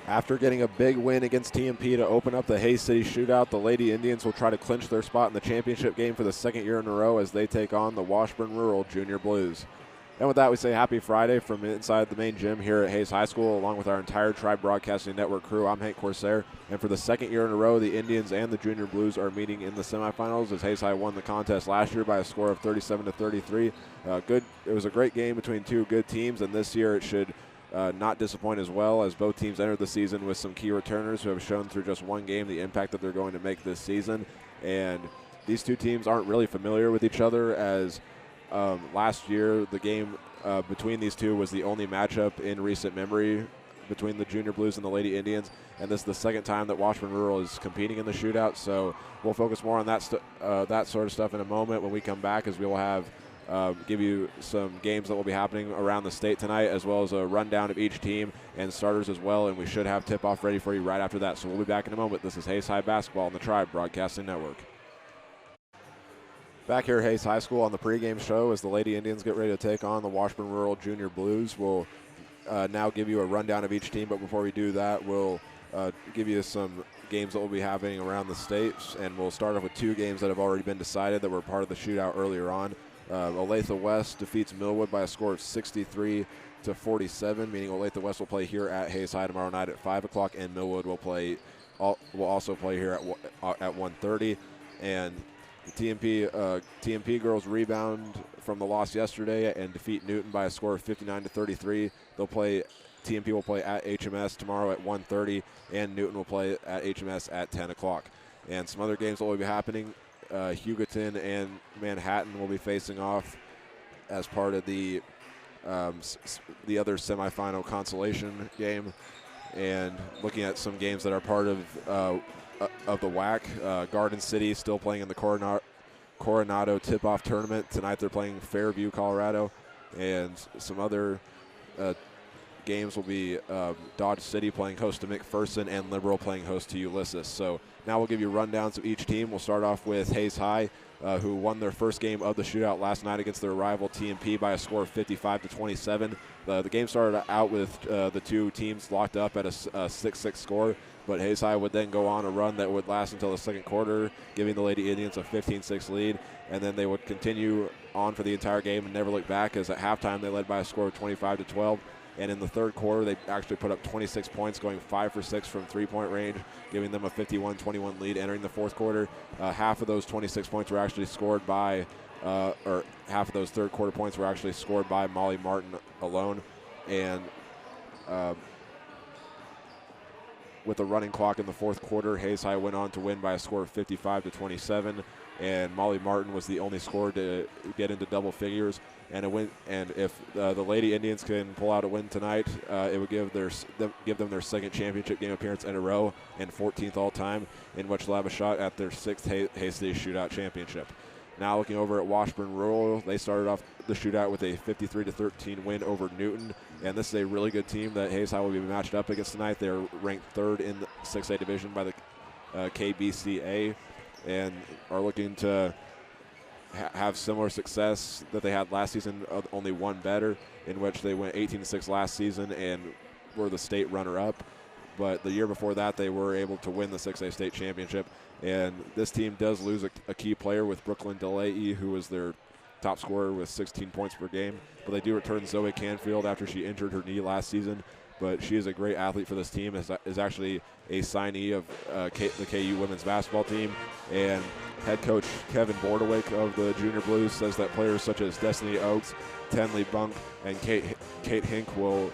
After getting a big win against TMP to open up the Hays City Shootout, the Lady Indians will try to clinch their spot in the championship game for the second year in a row as they take on the Washburn Rural Junior Blues. And with that, we say happy Friday from inside the main gym here at Hays High School, along with our entire Tribe Broadcasting Network crew. I'm Hank Corsair, and for the second year in a row, the Indians and the Junior Blues are meeting in the semifinals as Hays High won the contest last year by a score of 37-33. It was a great game between two good teams, and this year it should not disappoint as well, as both teams entered the season with some key returners who have shown through just one game the impact that they're going to make this season. And these two teams aren't really familiar with each other, as last year the game between these two was the only matchup in recent memory between the Junior Blues and the Lady Indians, and this is the second time that Washburn Rural is competing in the shootout. So we'll focus more on that sort of stuff in a moment when we come back, as we will have give you some games that will be happening around the state tonight, as well as a rundown of each team and starters as well, and we should have tip-off ready for you right after that. So we'll be back in a moment. This is Hays High Basketball on the Tribe Broadcasting Network. Back here at Hays High School on the pregame show as the Lady Indians get ready to take on the Washburn Rural Junior Blues. We'll now give you a rundown of each team, but before we do that, we'll give you some games that will be happening around the states, and we'll start off with two games that have already been decided that were part of the shootout earlier on. Olathe West defeats Millwood by a score of 63-47, meaning Olathe West will play here at Hays High tomorrow night at 5 o'clock, and Millwood will also play here at 1:30. And the TMP girls rebound from the loss yesterday and defeat Newton by a score of 59-33. TMP will play at HMS tomorrow at 1:30, and Newton will play at HMS at 10 o'clock. And some other games that will be happening. Hugoton and Manhattan will be facing off as part of the other semifinal consolation game. And looking at some games that are part of the WAC, Garden City still playing in the Coronado tip-off tournament. Tonight they're playing Fairview, Colorado. And some other games will be Dodge City playing host to McPherson and Liberal playing host to Ulysses. So now we'll give you rundowns of each team. We'll start off with Hays High, who won their first game of the shootout last night against their rival TMP by a score of 55-27. The game started out with the two teams locked up at a 6-6 score, but Hays High would then go on a run that would last until the second quarter, giving the Lady Indians a 15-6 lead, and then they would continue on for the entire game and never look back, as at halftime they led by a score of 25-12. And in the third quarter, they actually put up 26 points, going 5 for 6 from three-point range, giving them a 51-21 lead entering the fourth quarter. Half of those 26 points were actually scored by, or half of those third quarter points were actually scored by Molly Martin alone. And with a running clock in the fourth quarter, Hays High went on to win by a score of 55-27. And Molly Martin was the only scorer to get into double figures. And if the Lady Indians can pull out a win tonight, it would give them their second championship game appearance in a row and 14th all time, in which they'll have a shot at their 6th Hays City Shootout championship. Now looking over at Washburn Rural, they started off the shootout with a 53-13 win over Newton, and this is a really good team that Hays High will be matched up against tonight. They're ranked 3rd in the 6A division by the KBCA, and are looking to have similar success that they had last season, only one better, in which they went 18-6 last season and were the state runner-up. But the year before that, they were able to win the 6A state championship. And this team does lose a key player with Brooklyn DeLay, who was their top scorer with 16 points per game. But they do return Zoe Canfield after she injured her knee last season. But she is a great athlete for this team, is actually a signee of the KU women's basketball team. And head coach Kevin Bordewick of the Junior Blues says that players such as Destiny Oakes, Tenley Bunk, and Kate Hink will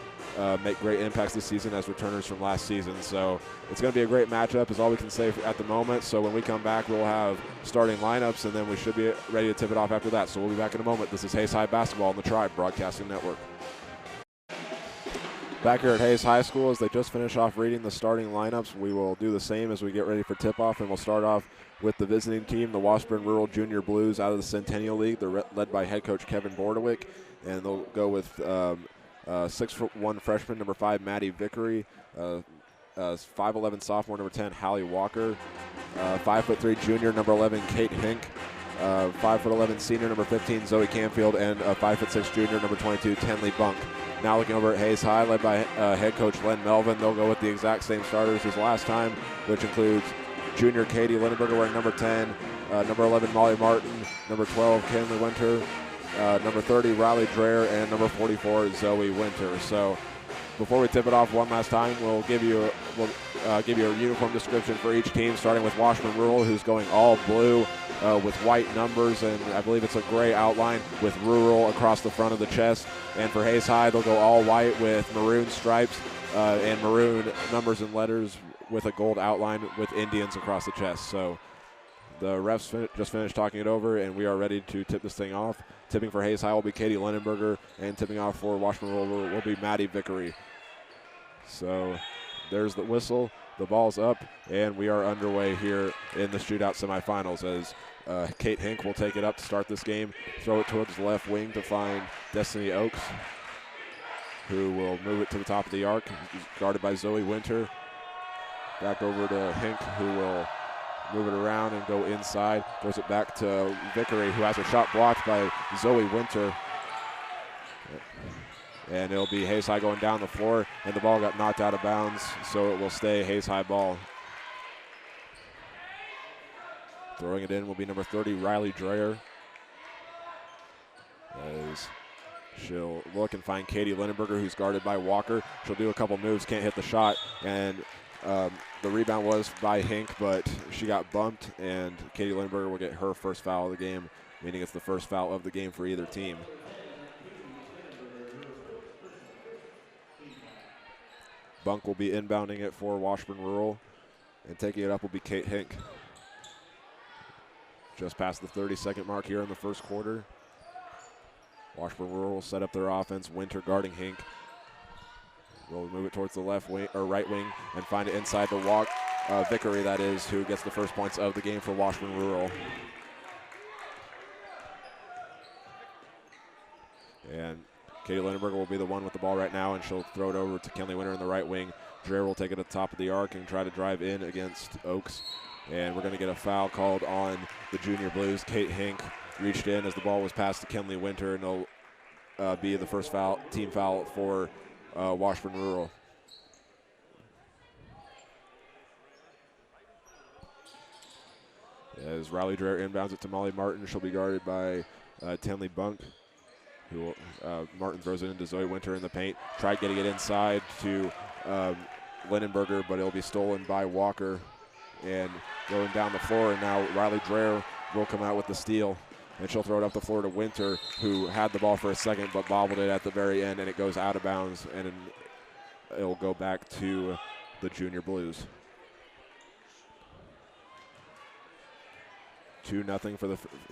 make great impacts this season as returners from last season. So it's going to be a great matchup is all we can say at the moment. So when we come back, we'll have starting lineups, and then we should be ready to tip it off after that. So we'll be back in a moment. This is Hays High Basketball on the Tribe Broadcasting Network. Back here at Hays High School, as they just finish off reading the starting lineups, we will do the same as we get ready for tip-off, and we'll start off with the visiting team, the Washburn Rural Junior Blues out of the Centennial League. They're led by head coach Kevin Bordewick, and they'll go with 6'1" freshman, number 5, Maddie Vickery, 5'11" sophomore, number 10, Hallie Walker, 5'3" junior, number 11, Kate Hink, 5'11" senior, number 15, Zoe Canfield, and 5'6" junior, number 22, Tenley Bunk. Now looking over at Hayes High, led by head coach Len Melvin. They'll go with the exact same starters as last time, which includes junior Katie Lindenberger wearing number 10, number 11 Molly Martin, number 12 Kenley Winter, number 30 Riley Dreher, and number 44 Zoe Winter. So before we tip it off one last time, we'll give you a uniform description for each team, starting with Washburn Rural, who's going all blue with white numbers, and I believe it's a gray outline with rural across the front of the chest. And for Hayes High, they'll go all white with maroon stripes and maroon numbers and letters with a gold outline with Indians across the chest. So the refs just finished talking it over, and we are ready to tip this thing off. Tipping for Hayes High will be Katie Lindenberger, and tipping off for Washburn Rural will be Maddie Vickery. So there's the whistle, the ball's up, and we are underway here in the shootout semifinals as Kate Hink will take it up to start this game, throw it towards the left wing to find Destiny Oakes, who will move it to the top of the arc, guarded by Zoe Winter. Back over to Hink, who will move it around and go inside. Throws it back to Vickery, who has a shot blocked by Zoe Winter. And it'll be Hayes High going down the floor, and the ball got knocked out of bounds, so it will stay Hayes High ball. Throwing it in will be number 30, Riley Dreher. As she'll look and find Katie Lindenberger, who's guarded by Walker. She'll do a couple moves, can't hit the shot, and the rebound was by Hink, but she got bumped, and Katie Lindenberger will get her first foul of the game, meaning it's the first foul of the game for either team. Bunk will be inbounding it for Washburn Rural, and taking it up will be Kate Hink. Just past the 30-second mark here in the first quarter. Washburn Rural will set up their offense. Winter guarding Hink. Will move it towards the left wing or right wing and find it inside the walk. Vickery, that is, who gets the first points of the game for Washburn Rural. And Katie Lindenberger will be the one with the ball right now, and she'll throw it over to Kenley Winter in the right wing. Dreher will take it at the top of the arc and try to drive in against Oakes. And we're going to get a foul called on the Junior Blues. Kate Hink reached in as the ball was passed to Kenley Winter, and it'll be the first foul, team foul for Washburn Rural. As Riley Dreher inbounds it to Molly Martin, she'll be guarded by Tenley Bunk. Martin throws it into Zoe Winter in the paint. Tried getting it inside to Lindenberger, but it'll be stolen by Walker. And going down the floor, and now Riley Dreher will come out with the steal. And she'll throw it up the floor to Winter, who had the ball for a second but bobbled it at the very end, and it goes out of bounds, and it'll go back to the Junior Blues. 2-0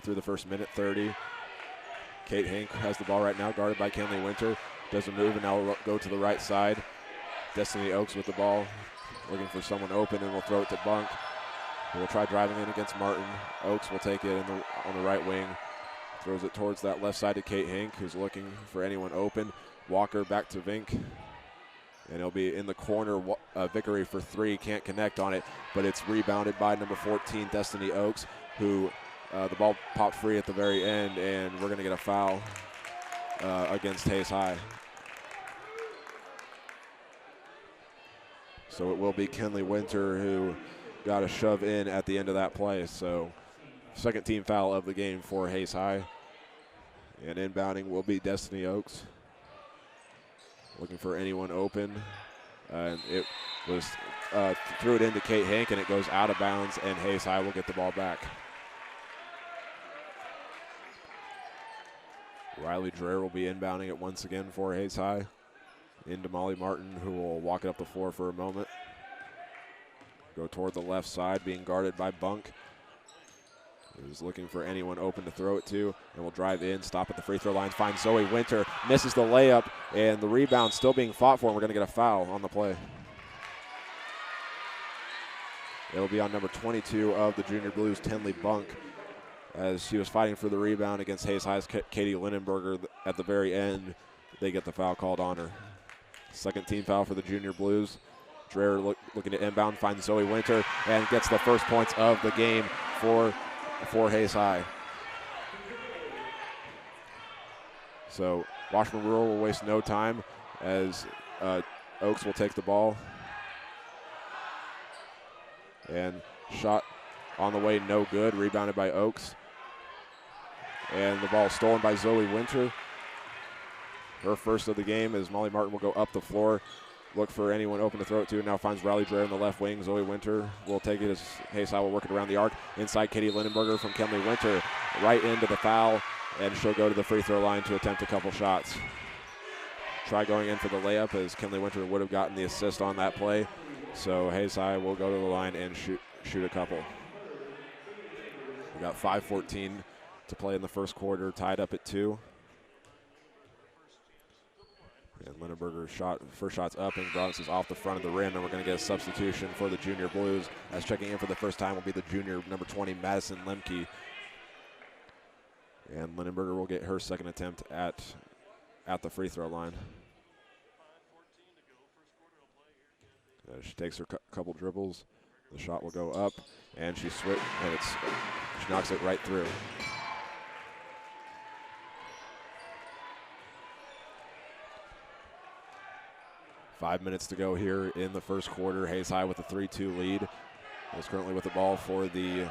through the first minute 30. Kate Hink has the ball right now, guarded by Kenley Winter. Does a move and now will go to the right side. Destiny Oakes with the ball, looking for someone open, and will throw it to Bunk. We'll try driving in against Martin. Oakes will take it on the right wing. Throws it towards that left side to Kate Hink, who's looking for anyone open. Walker back to Vink. And it'll be in the corner. Vickery for three, can't connect on it, but it's rebounded by number 14, Destiny Oakes, who the ball popped free at the very end, and we're going to get a foul against Hayes High. So it will be Kenley Winter who got a shove in at the end of that play. So second team foul of the game for Hayes High. And inbounding will be Destiny Oakes. Looking for anyone open. And it was threw it into Kate Hink, and it goes out of bounds, and Hayes High will get the ball back. Riley Dreher will be inbounding it once again for Hayes High. Into Molly Martin, who will walk it up the floor for a moment. Go toward the left side, being guarded by Bunk, who's looking for anyone open to throw it to, and will drive in, stop at the free throw line, find Zoe Winter, misses the layup, and the rebound still being fought for, and we're going to get a foul on the play. It'll be on number 22 of the Junior Blues, Tenley Bunk, as she was fighting for the rebound against Hayes High's Katie Lindenberger. At the very end, they get the foul called on her. Second team foul for the Junior Blues. Dreher looking to inbound, finds Zoe Winter, and gets the first points of the game for Hayes High. So Washburn Rural will waste no time as Oaks will take the ball. And shot on the way, no good. Rebounded by Oaks. And the ball stolen by Zoe Winter. Her first of the game as Molly Martin will go up the floor, look for anyone open to throw it to. Now finds Riley Dreher in the left wing. Zoe Winter will take it as Hayes High will work it around the arc. Inside Katie Lindenberger from Kenley Winter, right into the foul, and she'll go to the free throw line to attempt a couple shots. Try going in for the layup as Kenley Winter would have gotten the assist on that play. So Hayes High will go to the line and shoot a couple. We got 5:14 to play in the first quarter, tied up at 2. And Lindenberger's first shot's up and bounces off the front of the rim, and we're going to get a substitution for the Junior Blues. As checking in for the first time will be the junior number 20, Madison Lemke. And Lindenberger will get her second attempt at the free throw line. She takes her couple dribbles. The shot will go up, and she knocks it right through. Five minutes to go here in the first quarter. Hayes High with a 3-2 lead. Is currently with the ball for the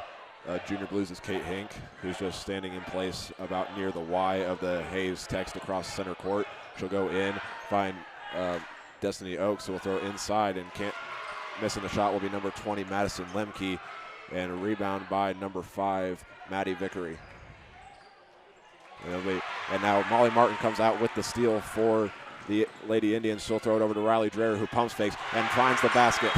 Junior Blues is Kate Hink, who's just standing in place about near the Y of the Hayes text across center court. She'll go in, find Destiny Oaks, who will throw inside, and missing the shot will be number 20, Madison Lemke, and a rebound by number 5, Maddie Vickery. And now Molly Martin comes out with the steal for the Lady Indians. She'll throw it over to Riley Dreher, who pumps fakes and finds the basket.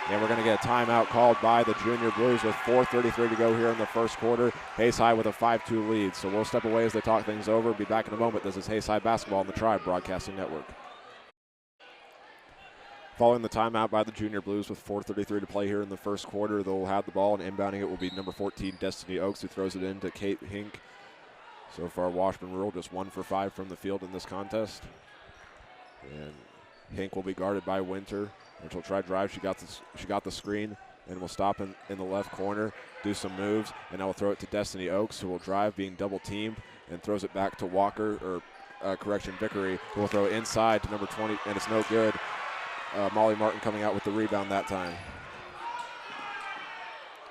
And we're going to get a timeout called by the Junior Blues with 4:33 to go here in the first quarter. Hayes High with a 5-2 lead. So we'll step away as they talk things over. Be back in a moment. This is Hayes High basketball on the Tribe Broadcasting Network. Following the timeout by the Junior Blues with 4:33 to play here in the first quarter, they'll have the ball, and inbounding it will be number 14, Destiny Oaks, who throws it in to Kate Hink. So far, Washburn Rural just 1 for 5 from the field in this contest. And Hink will be guarded by Winter, and she'll try drive. She got the screen, and will stop in the left corner, do some moves, and now will throw it to Destiny Oaks, who will drive, being double teamed, and throws it back to Vickery, who will throw it inside to number 20, and it's no good. Molly Martin coming out with the rebound that time.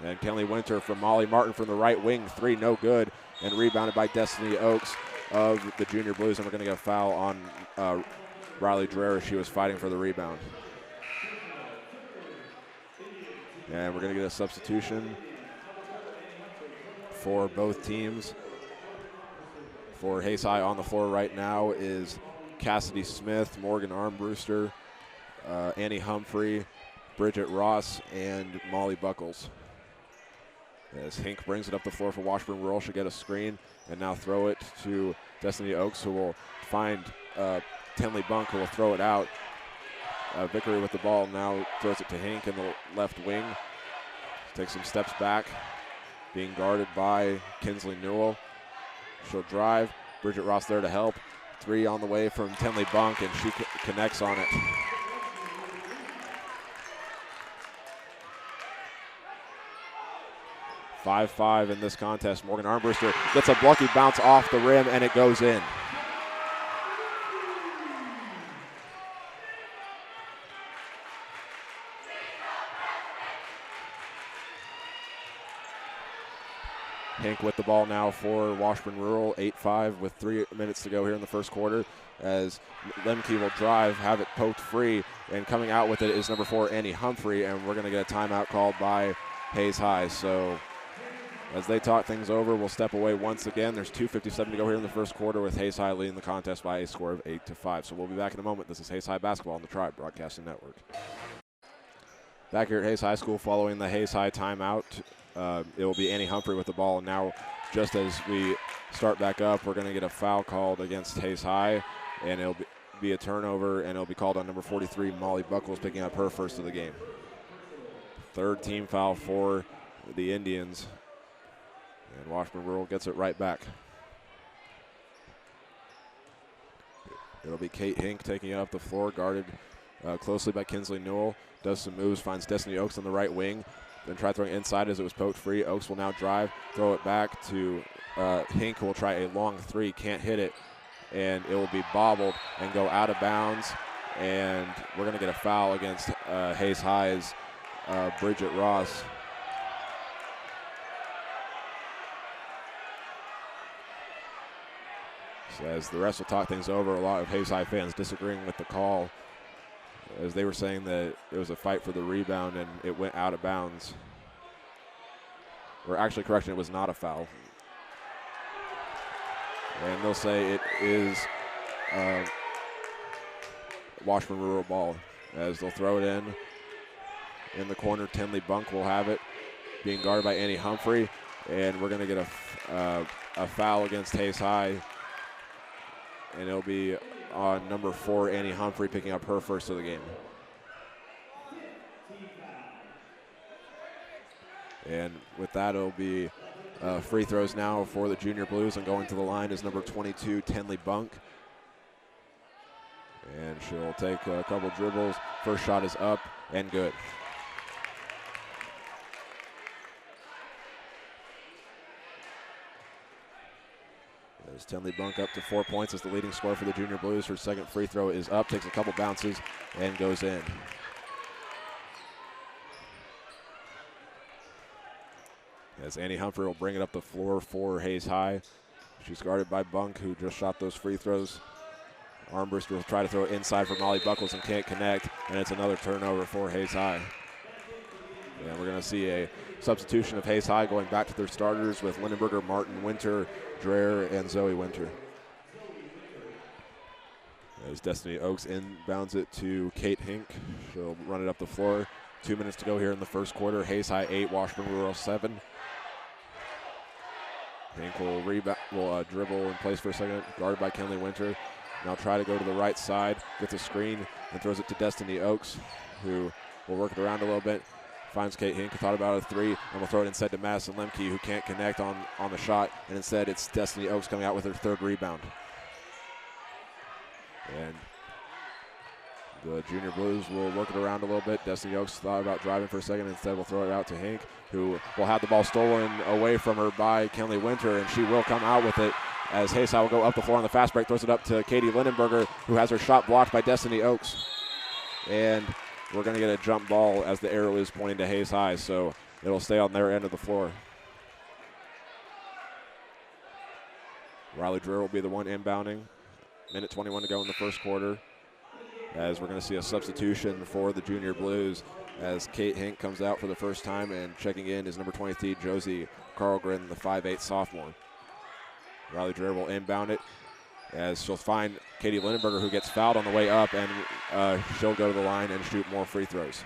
And Kenley Winter from Molly Martin from the right wing, 3 no good, and rebounded by Destiny Oaks of the Junior Blues, and we're going to get a foul on Riley Dreher. She was fighting for the rebound. And we're going to get a substitution for both teams. For Hayes High on the floor right now is Cassidy Smith, Morgan Armbruster, Annie Humphrey, Bridget Ross, and Molly Buckles. As Hink brings it up the floor for Washburn Rural, she'll get a screen and now throw it to Destiny Oaks, who will find Tenley Bunk, who will throw it out. Vickery with the ball now throws it to Hink in the left wing. Takes some steps back, being guarded by Kinsley Newell. She'll drive. Bridget Ross there to help. 3 on the way from Tenley Bunk, and she connects on it. (5-5) in this contest. Morgan Armbruster gets a lucky bounce off the rim, and it goes in. Hink with the ball now for Washburn Rural, 8-5 with 3 minutes to go here in the first quarter, as Lemke will drive, have it poked free, and coming out with it is number 4, Annie Humphrey, and we're going to get a timeout called by Hayes High. So as they talk things over, we'll step away once again. There's 2:57 to go here in the first quarter, with Hayes High leading the contest by a score of 8-5. So we'll be back in a moment. This is Hayes High basketball on the Tribe Broadcasting Network. Back here at Hayes High School following the Hayes High timeout. It will be Annie Humphrey with the ball. And now, just as we start back up, we're going to get a foul called against Hayes High, and it'll be a turnover, and it'll be called on number 43, Molly Buckles, picking up her first of the game. 3rd team foul for the Indians, and Washburn Rural gets it right back. It'll be Kate Hink taking it up the floor, guarded closely by Kinsley Newell. Does some moves, finds Destiny Oaks on the right wing. then try throwing inside as it was poked free. Oaks will now drive, throw it back to Hink, who will try a long three, can't hit it, and it will be bobbled and go out of bounds. And we're going to get a foul against Hayes High's Bridget Ross. So as the rest will talk things over, a lot of Hayes High fans disagreeing with the call, as they were saying that it was a fight for the rebound and it went out of bounds. Or actually, correction, it was not a foul. And they'll say it is Washburn Rural ball, as they'll throw it in the corner. Tenley Bunk will have it, being guarded by Annie Humphrey, and we're going to get a foul against Hayes High, and it'll be on number 4, Annie Humphrey, picking up her first of the game. And with that, it'll be free throws now for the Junior Blues, and going to the line is number 22, Tenley Bunk. And she'll take a couple dribbles. First shot is up and good. As Tenley Bunk up to 4 points as the leading scorer for the Junior Blues. Her second free throw is up, takes a couple bounces, and goes in. As Annie Humphrey will bring it up the floor for Hayes High. She's guarded by Bunk, who just shot those free throws. Armbruster will try to throw it inside for Molly Buckles and can't connect, and it's another turnover for Hayes High. And we're going to see a substitution of Hayes High going back to their starters with Lindenberger, Martin Winter, Dreher, and Zoe Winter. As Destiny Oaks inbounds it to Kate Hink. She'll run it up the floor. 2 minutes to go here in the first quarter. Hayes High 8, Washburn Rural 7. Hink will dribble in place for a second, guarded by Kenley Winter. Now try to go to the right side, gets a screen, and throws it to Destiny Oaks, who will work it around a little bit. Finds Kate Hink, who thought about a three, and will throw it inside to Madison Lemke, who can't connect on the shot, and instead it's Destiny Oaks coming out with her third rebound. And the Junior Blues will work it around a little bit. Destiny Oaks thought about driving for a second, instead will throw it out to Hink, who will have the ball stolen away from her by Kenley Winter, and she will come out with it, as Hayes High will go up the floor on the fast break, throws it up to Katie Lindenberger, who has her shot blocked by Destiny Oaks. And we're going to get a jump ball as the arrow is pointing to Hayes High, so it'll stay on their end of the floor. Riley Dreher will be the one inbounding. Minute 21 to go in the first quarter, as we're going to see a substitution for the Junior Blues, as Kate Hink comes out for the first time, and checking in is number 23, Josie Carlgren, the 5'8" sophomore. Riley Dreher will inbound it, as she'll find Katie Lindenberger, who gets fouled on the way up, and she'll go to the line and shoot more free throws.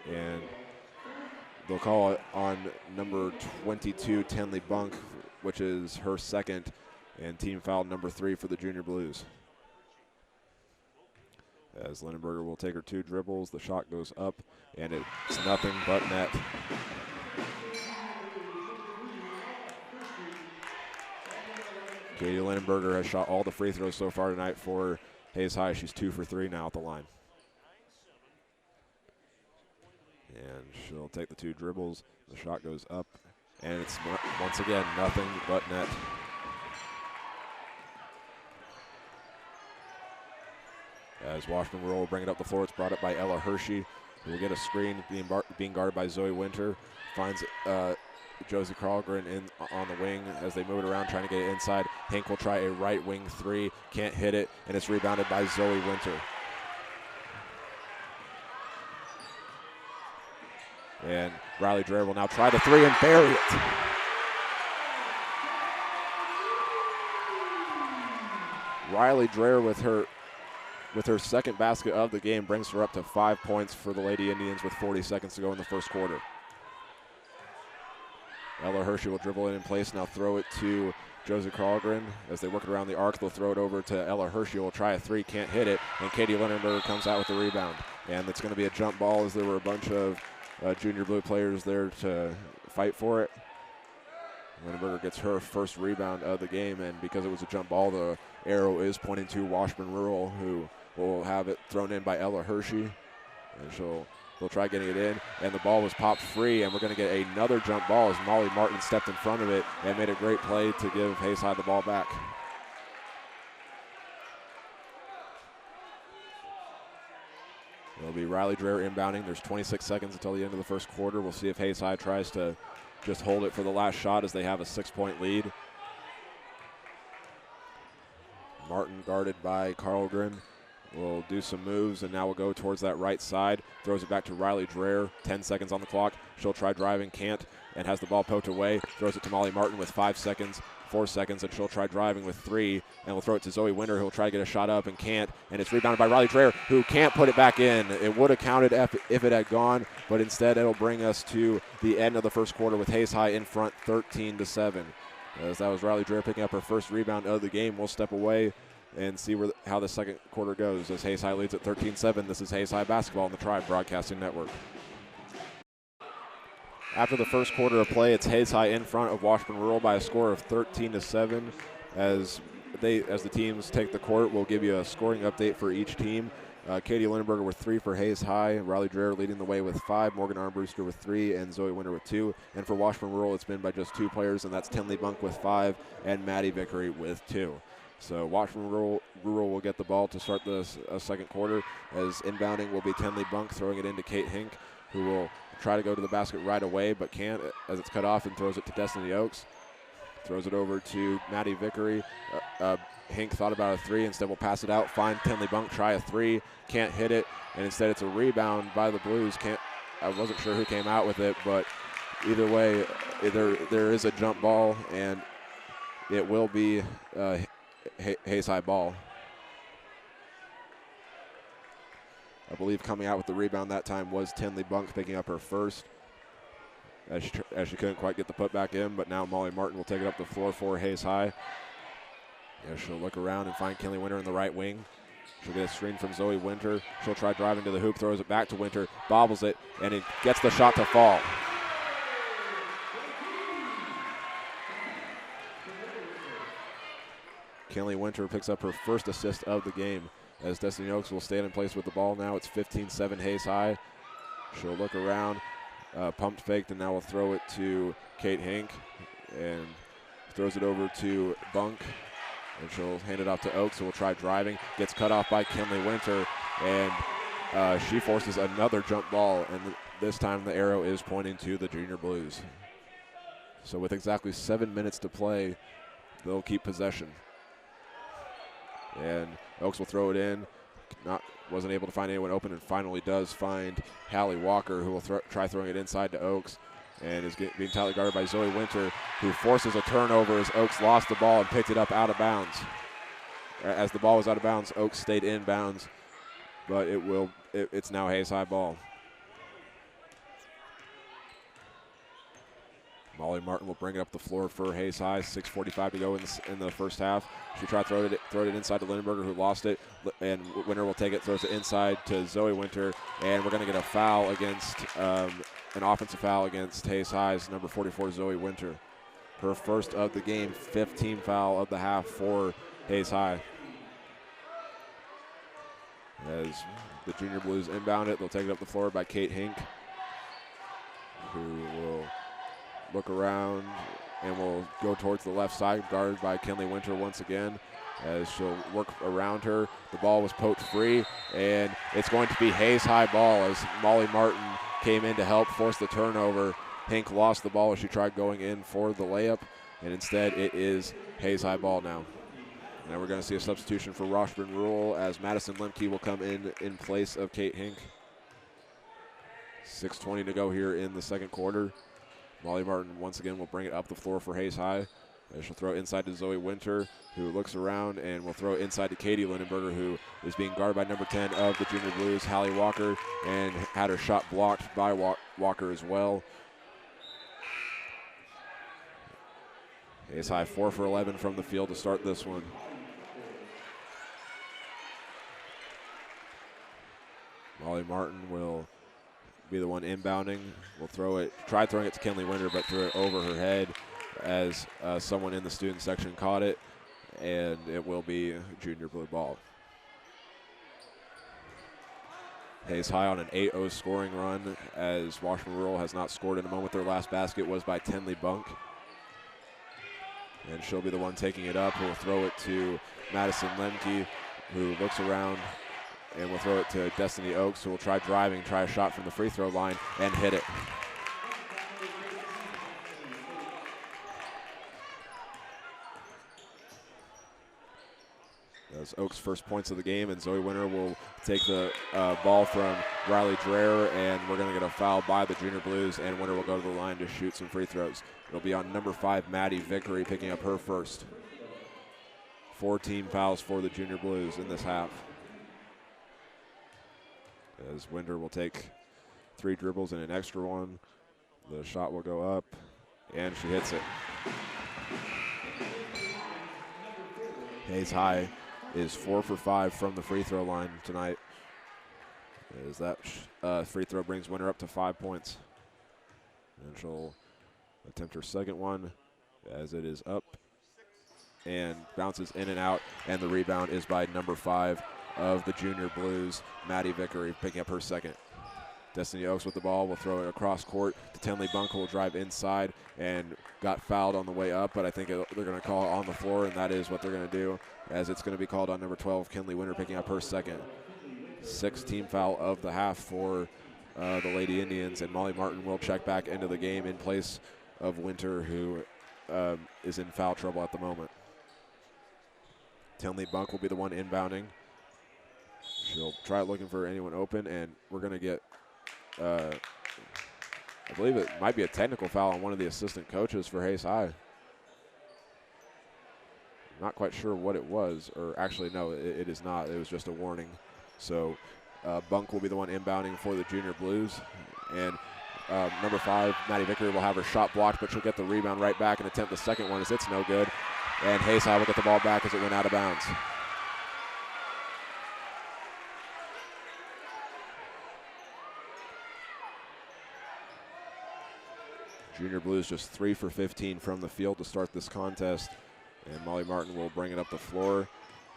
And they'll call it on number 22, Tenley Bunk, which is her second, and team foul number 3 for the Junior Blues. As Lindenberger will take her 2 dribbles, the shot goes up, and it's nothing but net. Katie Lindenberger has shot all the free throws so far tonight for Hayes High. She's 2 for 3 now at the line. And she'll take the 2 dribbles. The shot goes up, and it's once again nothing but net. As Washburn will bring it up the floor, it's brought up by Ella Hershey, who will get a screen, being guarded by Zoe Winter. Finds Josie Carlgren on the wing as they move it around, trying to get it inside. Hink will try a right wing 3, can't hit it, and it's rebounded by Zoe Winter. And Riley Dreher will now try the 3 and bury it. Riley Dreher with her second basket of the game brings her up to 5 points for the Lady Indians with 40 seconds to go in the first quarter. Ella Hershey will dribble it in place, now throw it to Josie Carlgren. As they work it around the arc, they'll throw it over to Ella Hershey, will try a 3, can't hit it, and Katie Lindenberger comes out with the rebound. And it's going to be a jump ball, as there were a bunch of Junior Blue players there to fight for it. Lindenberger gets her first rebound of the game, and because it was a jump ball, the arrow is pointing to Washburn Rural, who will have it thrown in by Ella Hershey, and they'll try getting it in, and the ball was popped free, and we're going to get another jump ball as Molly Martin stepped in front of it and made a great play to give Hayes High the ball back. It'll be Riley Dreher inbounding. There's 26 seconds until the end of the first quarter. We'll see if Hayes High tries to just hold it for the last shot as they have a 6-point lead. Martin guarded by Karlgren will do some moves, and now we'll go towards that right side. Throws it back to Riley Dreher. 10 seconds on the clock. She'll try driving, can't, and has the ball poked away. Throws it to Molly Martin with 5 seconds. 4 seconds, and she'll try driving with 3, and we'll throw it to Zoe Winter, who'll try to get a shot up and can't, and it's rebounded by Riley Dreher, who can't put it back in. It would have counted if it had gone, but instead it'll bring us to the end of the first quarter with Hayes High in front 13-7. As that was Riley Dreher picking up her first rebound of the game. We'll step away and see how the second quarter goes as Hayes High leads at 13-7. This is Hayes High basketball on the Tribe Broadcasting Network. After the first quarter of play, it's Hayes High in front of Washburn Rural by a score of 13-7. As the teams take the court, we'll give you a scoring update for each team. Katie Lindenberger with 3 for Hayes High. Riley Dreher leading the way with 5. Morgan Armbruster with 3, and Zoe Winter with 2. And for Washburn Rural, it's been by just 2 players, and that's Tenley Bunk with 5 and Maddie Vickery with 2. So Washburn Rural will get the ball to start the second quarter, as inbounding will be Tenley Bunk, throwing it into Kate Hink, who will try to go to the basket right away, but can't as it's cut off, and throws it to Destiny Oaks. Throws it over to Maddie Vickery. Hink thought about a 3, instead will pass it out, find Tenley Bunk, try a 3, can't hit it, and instead it's a rebound by the Blues. I wasn't sure who came out with it, but either way, there is a jump ball, and it will be Hayes High ball. I believe coming out with the rebound that time was Tenley Bunk, picking up her first, as she couldn't quite get the putback in, but now Molly Martin will take it up the floor for Hayes High. Yeah, she'll look around and find Kinley Winter in the right wing. She'll get a screen from Zoe Winter. She'll try driving to the hoop, throws it back to Winter, bobbles it, and it gets the shot to fall. Kinley Winter picks up her first assist of the game, as Destiny Oaks will stand in place with the ball now. It's 15-7 Hayes High. She'll look around, pumped faked, and now will throw it to Kate Hink, and throws it over to Bunk, and she'll hand it off to Oaks, who will try driving. Gets cut off by Kinley Winter, and she forces another jump ball, and this time the arrow is pointing to the Junior Blues. So with exactly 7 minutes to play, they'll keep possession. And Oaks will throw it in. Wasn't able to find anyone open, and finally does find Hallie Walker, who will try throwing it inside to Oaks, and is being tightly guarded by Zoe Winter, who forces a turnover as Oaks lost the ball and picked it up out of bounds. As the ball was out of bounds, Oaks stayed in bounds, but it's now Hayes High ball. Molly Martin will bring it up the floor for Hayes High. 6:45 to go in the first half. She tried to throw it inside to Lindenberger, who lost it, and Winter will take it, throws it inside to Zoe Winter, and we're going to get a foul against an offensive foul against Hayes High's number 44, Zoe Winter. Her first of the game, 15 foul of the half for Hayes High. As the Junior Blues inbound it, they'll take it up the floor by Kate Hink, who will look around and will go towards the left side, guarded by Kinley Winter once again, as she'll work around her. The ball was poked free, and it's going to be Hayes High ball as Molly Martin came in to help force the turnover. Hink lost the ball as she tried going in for the layup, and instead it is Hayes High ball now. Now we're going to see a substitution for Washburn Rural as Madison Lemke will come in place of Kate Hink. 6:20 to go here in the second quarter. Molly Martin once again will bring it up the floor for Hayes High. She'll throw inside to Zoe Winter, who looks around and will throw inside to Katie Lindenberger, who is being guarded by number 10 of the Junior Blues, Hallie Walker, and had her shot blocked by Walker as well. Hayes High 4 for 11 from the field to start this one. Molly Martin will be the one inbounding. Will try throwing it to Kinley Winter, but threw it over her head as someone in the student section caught it, and it will be Junior Blue ball. Hayes High on an 8-0 scoring run, as Washburn Rural has not scored in a moment. Their last basket was by Tenley Bunk. And she'll be the one taking it up. We'll throw it to Madison Lemke, who looks around, and we'll throw it to Destiny Oaks, who will try driving, try a shot from the free throw line, and hit it. That's Oaks' first points of the game, and Zoe Winter will take the ball from Riley Dreher, and we're going to get a foul by the Junior Blues, and Winter will go to the line to shoot some free throws. It'll be on number 5, Maddie Vickery, picking up her first. 4 team fouls for the Junior Blues in this half. As Winter will take 3 dribbles and an extra one. The shot will go up, and she hits it. Hayes High is 4 for 5 from the free throw line tonight, as that free throw brings Winter up to 5 points. And she'll attempt her second one, as it is up and bounces in and out, and the rebound is by number 5 of the Junior Blues, Maddie Vickery, picking up her second. Destiny Oaks with the ball will throw it across court to Tenley Bunk, who will drive inside and got fouled on the way up, but I think they're going to call it on the floor, and that is what they're going to do, as it's going to be called on number 12, Kinley Winter, picking up her second. 6th team foul of the half for the Lady Indians, and Molly Martin will check back into the game in place of Winter, who is in foul trouble at the moment. Tenley Bunk will be the one inbounding. She'll try looking for anyone open, and we're going to get, I believe it might be a technical foul on one of the assistant coaches for Hayes High. Not quite sure what it was, or actually, no, it is not. It was just a warning. So Bunk will be the one inbounding for the Junior Blues, and number 5, Maddie Vickery, will have her shot blocked, but she'll get the rebound right back and attempt the second one as it's no good. And Hayes High will get the ball back as it went out of bounds. Junior Blues just 3 for 15 from the field to start this contest. And Molly Martin will bring it up the floor,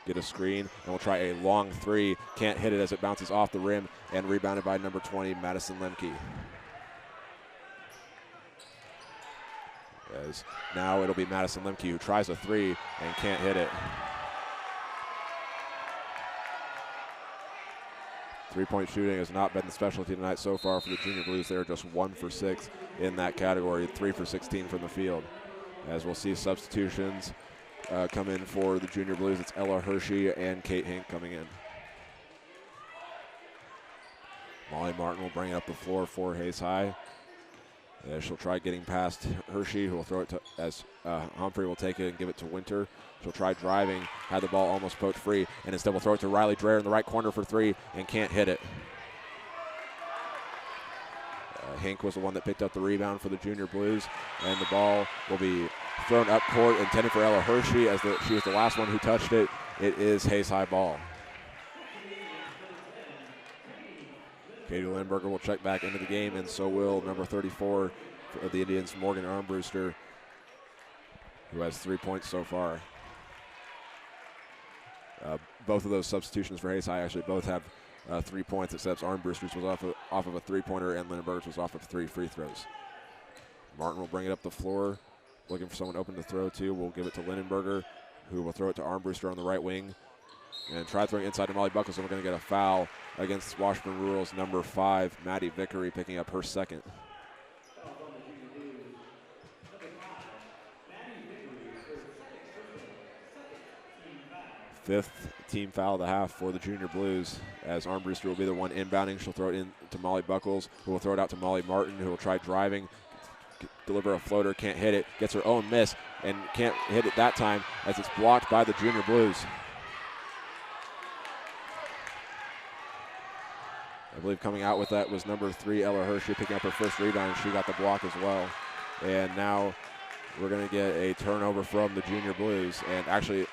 get a screen, and we'll try a long 3. Can't hit it as it bounces off the rim, and rebounded by number 20, Madison Lemke. As now it'll be Madison Lemke who tries a 3 and can't hit it. 3-point shooting has not been the specialty tonight so far for the Junior Blues. They're just 1 for 6 in that category, 3 for 16 from the field. As we'll see substitutions come in for the Junior Blues. It's Ella Hershey and Kate Hink coming in. Molly Martin will bring it up the floor for Hayes High. She'll try getting past Hershey, who will throw it to, as Humphrey will take it and give it to Winter. She'll try driving, had the ball almost poked free, and instead will throw it to Riley Dreher in the right corner for 3 and can't hit it. Hink was the one that picked up the rebound for the Junior Blues, and the ball will be thrown up court, intended for Ella Hershey, as she was the last one who touched it. It is Hayes High ball. Katie Lindberger will check back into the game, and so will number 34 of the Indians, Morgan Armbruster, who has 3 points so far. Both of those substitutions for Hayes High actually both have 3 points, except Armbruster's was off of a 3-pointer, and Lindberger's was off of 3 free throws. Martin will bring it up the floor, looking for someone open to throw to. We'll give it to Lindenberger, who will throw it to Armbruster on the right wing. And try throwing inside to Molly Buckles, and we're going to get a foul against Washburn Rural's number 5, Maddie Vickery, picking up her second. Fifth team foul of the half for the Junior Blues, as Armbruster will be the one inbounding. She'll throw it in to Molly Buckles, who will throw it out to Molly Martin, who will try driving, deliver a floater, can't hit it, gets her own miss, and can't hit it that time as it's blocked by the Junior Blues. I believe coming out with that was number 3, Ella Hershey, picking up her first rebound, and she got the block as well. And now we're going to get a turnover from the Junior Blues. And actually,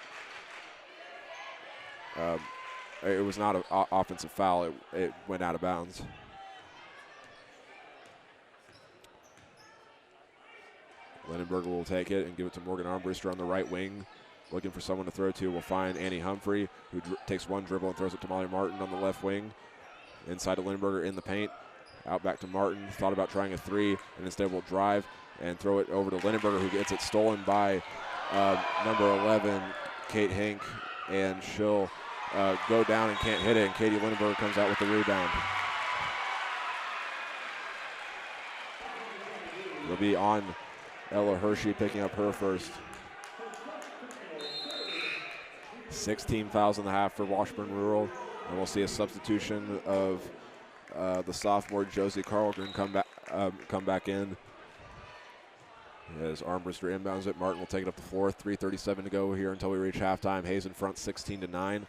it was not an offensive foul. It went out of bounds. Lindenberger will take it and give it to Morgan Armbruster on the right wing. Looking for someone to throw to. We'll find Annie Humphrey, who takes one dribble and throws it to Molly Martin on the left wing. inside to Lindenberger in the paint. Out back to Martin. Thought about trying a three, and instead will drive and throw it over to Lindenberger, who gets it stolen by number 11, Kate Hink, and she'll go down and can't hit it, and Katie Lindenberger comes out with the rebound. It'll be on Ella Hershey picking up her first. 16 fouls in the half for Washburn Rural, and we'll see a substitution of the sophomore Josie Carlgren come back in. As Armbruster inbounds it, Martin will take it up the floor. 3:37 to go here until we reach halftime. Hayes in front, 16-9.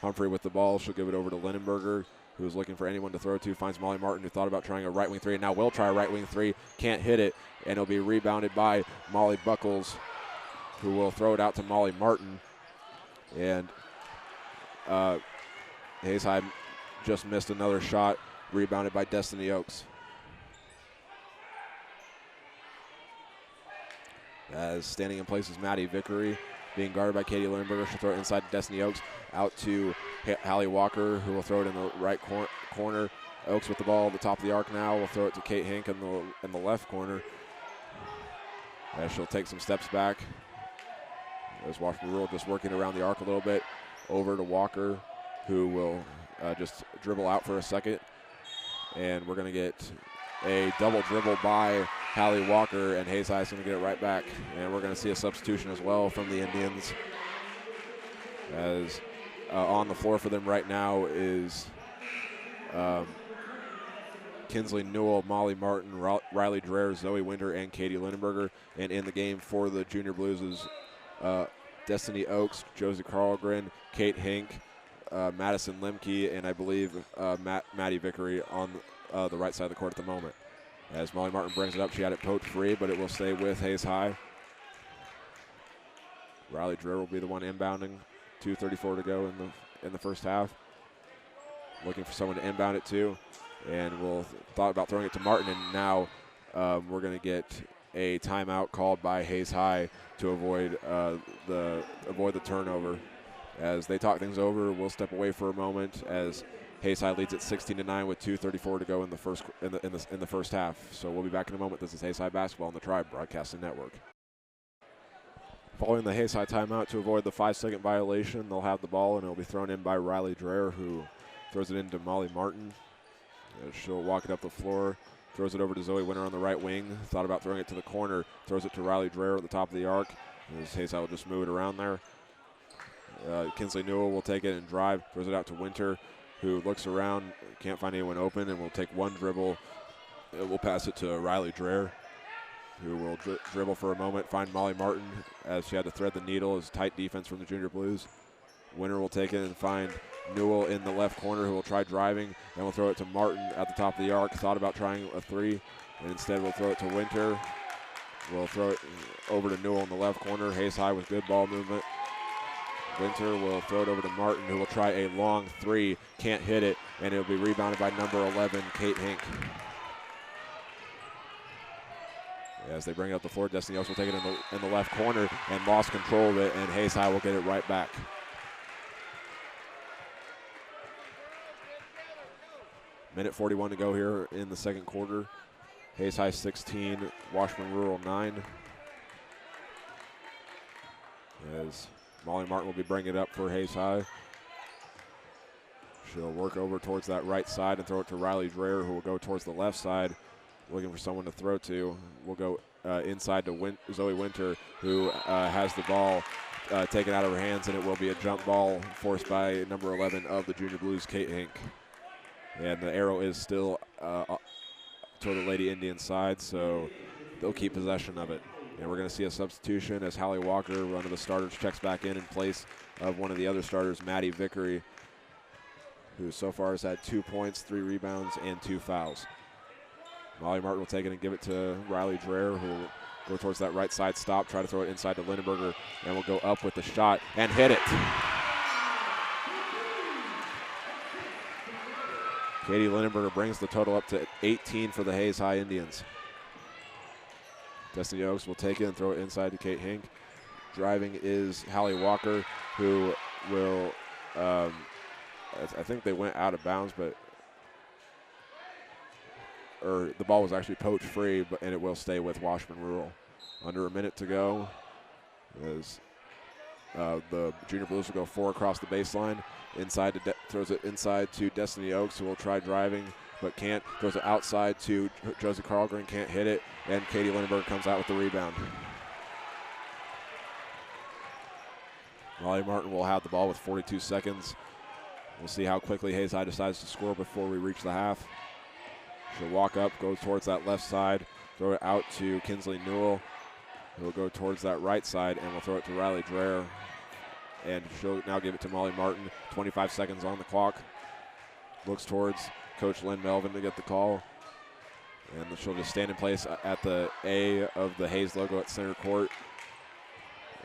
Humphrey with the ball. She'll give it over to Lindenberger, who's looking for anyone to throw to. Finds Molly Martin, who thought about trying a right wing three, and now will try a right wing three. Can't hit it, and it'll be rebounded by Molly Buckles, who will throw it out to Molly Martin. And Hayes High just missed another shot, rebounded by Destiny Oaks. As standing in place is Maddie Vickery, being guarded by Katie Lindenberger. She'll throw it inside to Destiny Oaks, out to Hallie Walker, who will throw it in the right corner. Oaks with the ball at the top of the arc now. Will throw it to Kate Hink in the left corner. As she'll take some steps back. As Washburn Rural just working around the arc a little bit. Over to Walker, who will just dribble out for a second. And we're going to get a double dribble by Hallie Walker, and Hayes High is going to get it right back. And we're going to see a substitution as well from the Indians. As on the floor for them right now is Kinsley Newell, Molly Martin, Riley Dreher, Zoe Winter, and Katie Lindenberger. And in the game for the Junior Blues is Destiny Oaks, Josie Carlgren, Kate Hink, Madison Lemke, and I believe Maddie Vickery on the right side of the court at the moment. As Molly Martin brings it up, she had it poked free, but it will stay with Hayes High. Riley Dreher will be the one inbounding. 2:34 to go in the first half. Looking for someone to inbound it to, and we'll thought about throwing it to Martin, and now we're going to get a timeout called by Hayes High to avoid the turnover. As they talk things over, we'll step away for a moment as Hayes High leads at 16-9 with 2:34 to go in the first half. So we'll be back in a moment. This is Hayes High basketball on the Tribe Broadcasting Network. Following the Hayes High timeout to avoid the 5-second violation, they'll have the ball and it'll be thrown in by Riley Dreher, who throws it into Molly Martin. She'll walk it up the floor, throws it over to Zoe Winter on the right wing. Thought about throwing it to the corner, throws it to Riley Dreher at the top of the arc. As Hayes High will just move it around there. Kinsley Newell will take it and drive, throws it out to Winter, who looks around, can't find anyone open, and will take one dribble. We'll pass it to Riley Dreher, who will dribble for a moment, find Molly Martin as she had to thread the needle. As tight defense from the Junior Blues. Winter will take it and find Newell in the left corner, who will try driving, and will throw it to Martin at the top of the arc. Thought about trying a three, and instead will throw it to Winter. We'll throw it over to Newell in the left corner. Hayes High with good ball movement. Winter will throw it over to Martin, who will try a long three. Can't hit it, and it'll be rebounded by number 11, Kate Hink. As they bring it up the floor, Destiny Oaks will take it in the left corner and lost control of it, and Hayes High will get it right back. Minute 41 to go here in the second quarter. Hayes High 16, Washburn Rural 9. As Molly Martin will be bringing it up for Hayes High. She'll work over towards that right side and throw it to Riley Dreher, who will go towards the left side, looking for someone to throw to. We'll go inside to Zoe Winter, who has the ball taken out of her hands, and it will be a jump ball forced by number 11 of the Junior Blues, Kate Hink. And the arrow is still toward the Lady Indian side, so they'll keep possession of it. And we're going to see a substitution as Hallie Walker, one of the starters, checks back in place of one of the other starters, Maddie Vickery, who so far has had 2 points, 3 rebounds, and 2 fouls. Molly Martin will take it and give it to Riley Dreher, who will go towards that right side stop, try to throw it inside to Lindenberger, and will go up with the shot and hit it. Katie Lindenberger brings the total up to 18 for the Hayes High Indians. Destiny Oaks will take it and throw it inside to Kate Hink. Driving is Hallie Walker, who will, I think they went out of bounds, but or the ball was actually poached free, and it will stay with Washburn Rural. Under a minute to go as the Junior Blues will go 4 across the baseline. Inside throws it inside to Destiny Oaks, who will try driving but can't. Throws it outside to Josie Carlgren, can't hit it, and Katie Lindenberg comes out with the rebound. Molly Martin will have the ball with 42 seconds. We'll see how quickly Hayes High decides to score before we reach the half. She'll walk up, go towards that left side, throw it out to Kinsley Newell, who will go towards that right side, and we'll throw it to Riley Dreher. And she'll now give it to Molly Martin. 25 seconds on the clock. Looks towards Coach Lynn Melvin to get the call. And she'll just stand in place at the A of the Hayes logo at center court.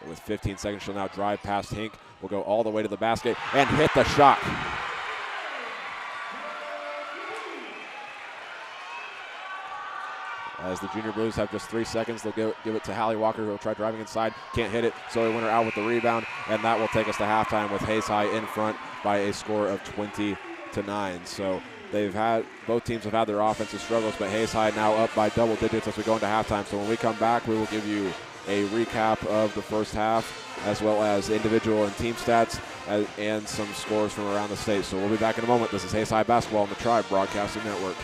With 15 seconds, she'll now drive past Hink. Will go all the way to the basket and hit the shot. As the Junior Blues have just 3 seconds, they'll give it to Hallie Walker, who will try driving inside. Can't hit it. Zoe Winter out with the rebound, and that will take us to halftime with Hayes High in front by a score of 20-9. So both teams have had their offensive struggles, but Hayes High now up by double digits as we go into halftime. So when we come back, we will give you a recap of the first half, as well as individual and team stats, and some scores from around the state. So we'll be back in a moment. This is Hayes High Basketball on the Tribe Broadcasting Network.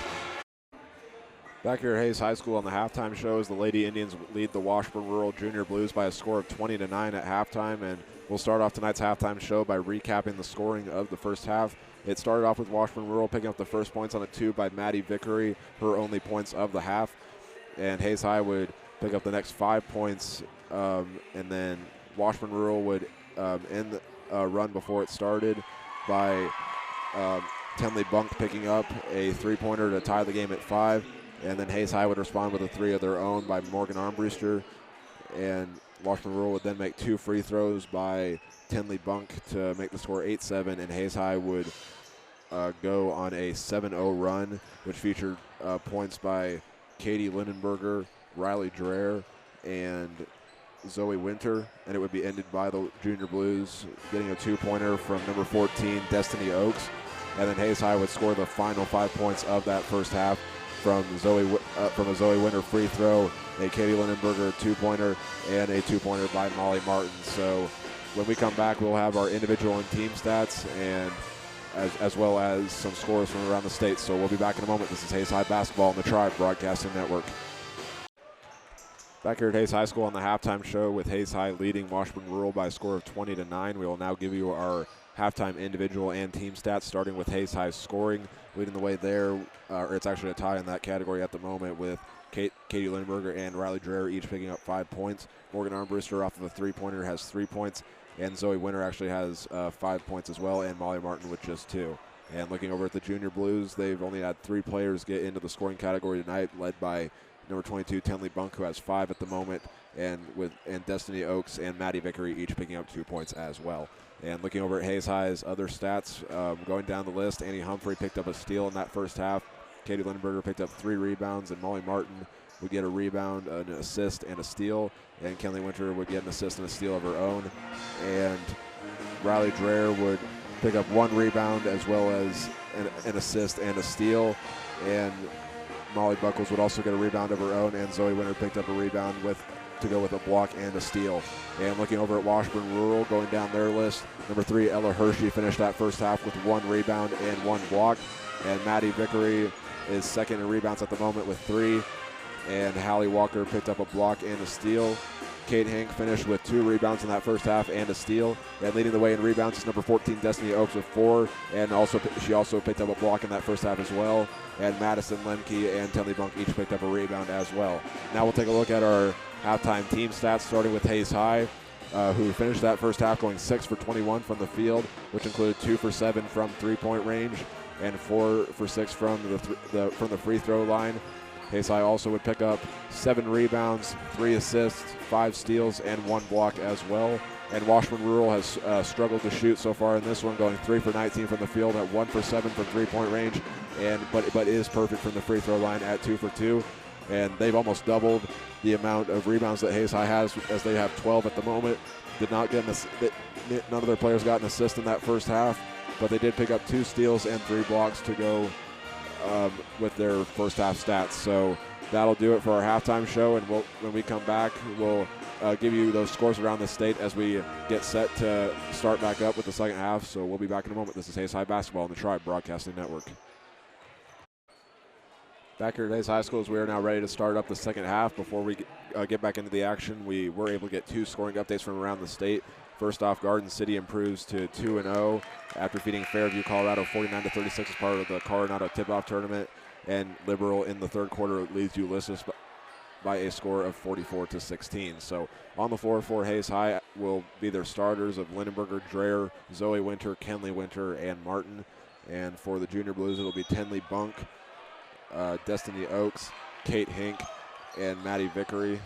Back here at Hayes High School on the halftime show as the Lady Indians lead the Washburn Rural Junior Blues by a score of 20-9 at halftime. And we'll start off tonight's halftime show by recapping the scoring of the first half. It started off with Washburn Rural picking up the first points on a 2 by Maddie Vickery, her only points of the half. And Hayes High would pick up the next 5 points, and then Washburn Rural would end the run before it started by Tenley Bunk picking up a 3-pointer to tie the game at 5. And then Hayes High would respond with a 3 of their own by Morgan Armbruster. And Washburn Rural would then make 2 free throws by Tenley Bunk to make the score 8-7. And Hayes High would go on a 7-0 run, which featured points by Katie Lindenberger, Riley Dreher, and Zoe Winter. And it would be ended by the Junior Blues getting a 2-pointer from number 14, Destiny Oaks. And then Hayes High would score the final 5 points of that first half from a Zoe Winter free throw, a Katie Lindenberger 2-pointer, and a 2-pointer by Molly Martin. So when we come back, we'll have our individual and team stats, and as well as some scores from around the state. So we'll be back in a moment. This is Hayes High Basketball on the Tribe Broadcasting Network. Back here at Hayes High School on the halftime show with Hayes High leading Washburn Rural by a score of 20-9. We will now give you our halftime individual and team stats, starting with Hayes High scoring. Leading the way there, it's actually a tie in that category at the moment with Katie Lindenberger and Riley Dreher each picking up 5 points. Morgan Armbruster off of a 3-pointer has 3 points, and Zoe Winter actually has 5 points as well, and Molly Martin with just 2. And looking over at the Junior Blues, they've only had 3 players get into the scoring category tonight, led by number 22, Tenley Bunk, who has 5 at the moment, and Destiny Oaks and Maddie Vickery each picking up 2 points as well. And looking over at Hayes High's other stats, going down the list, Annie Humphrey picked up a steal in that first half. Katie Lindenberger picked up 3 rebounds, and Molly Martin would get a rebound, an assist, and a steal. And Kenley Winter would get an assist and a steal of her own. And Riley Dreher would pick up 1 rebound as well as an assist and a steal. And Molly Buckles would also get a rebound of her own, and Zoe Winter picked up a rebound to go with a block and a steal. And looking over at Washburn Rural, going down their list, number 3, Ella Hershey finished that first half with 1 rebound and 1 block. And Maddie Vickery is second in rebounds at the moment with 3. And Hallie Walker picked up a block and a steal. Kate Hank finished with 2 rebounds in that first half and a steal. And leading the way in rebounds is number 14, Destiny Oaks with 4. And she also picked up a block in that first half as well. And Madison Lemke and Tenley Bunk each picked up a rebound as well. Now we'll take a look at our halftime team stats, starting with Hayes High, who finished that first half going 6 for 21 from the field, which included 2 for 7 from 3-point range and 4 for 6 from the free throw line. Hayes High also would pick up 7 rebounds, 3 assists, 5 steals, and 1 block as well. And Washburn Rural has struggled to shoot so far in this one, going 3 for 19 from the field at 1 for 7 from 3-point range, but is perfect from the free throw line at 2 for 2. And they've almost doubled the amount of rebounds that Hayes High has, as they have 12 at the moment. None of their players got an assist in that first half, but they did pick up 2 steals and 3 blocks to go with their first half stats. So that'll do it for our halftime show, and when we come back, we'll give you those scores around the state as we get set to start back up with the second half. So we'll be back in a moment. This is Hayes High Basketball on the Tribe Broadcasting Network. Back here at Hayes High School, we are now ready to start up the second half. Before we get back into the action, we were able to get 2 scoring updates from around the state. First off, Garden City improves to 2-0 after defeating Fairview, Colorado 49-36 as part of the Coronado Tip-Off Tournament. And Liberal in the third quarter leads Ulysses by a score of 44-16. So on the floor for Hayes High will be their starters of Lindenberger, Dreher, Zoe Winter, Kenley Winter, and Martin. And for the Junior Blues, it'll be Tenley Bunk, Destiny Oaks, Kate Hink, and Maddie Vickery,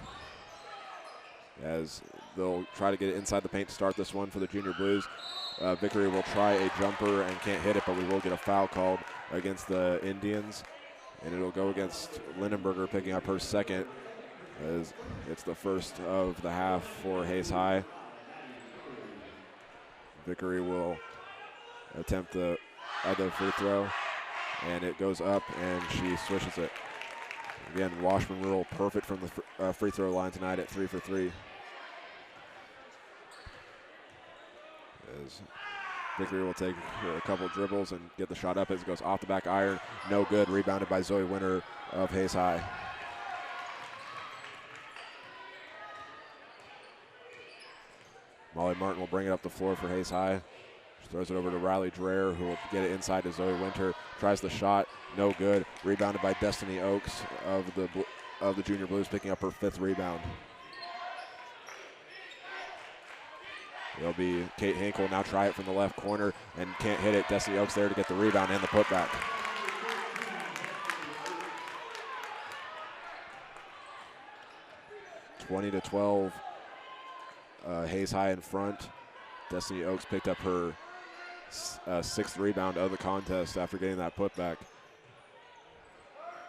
as they'll try to get it inside the paint to start this one for the Junior Blues. Vickery will try a jumper and can't hit it, but we will get a foul called against the Indians, and it'll go against Lindenberger, picking up her second, as it's the first of the half for Hayes High. Vickery will attempt the other free throw, and it goes up, and she swishes it. Again, Washburn Rural perfect from the free throw line tonight at 3 for 3. As Vickery will take a couple dribbles and get the shot up as it goes off the back iron. No good. Rebounded by Zoe Winter of Hayes High. Molly Martin will bring it up the floor for Hayes High. She throws it over to Riley Dreher, who will get it inside to Zoe Winter. Tries the shot, no good. Rebounded by Destiny Oaks of the Junior Blues, picking up her 5th rebound. It'll be Kate Hink will now try it from the left corner and can't hit it. Destiny Oaks there to get the rebound and the putback. (20-12). Hayes High in front. Destiny Oaks picked up her 6th rebound of the contest after getting that putback.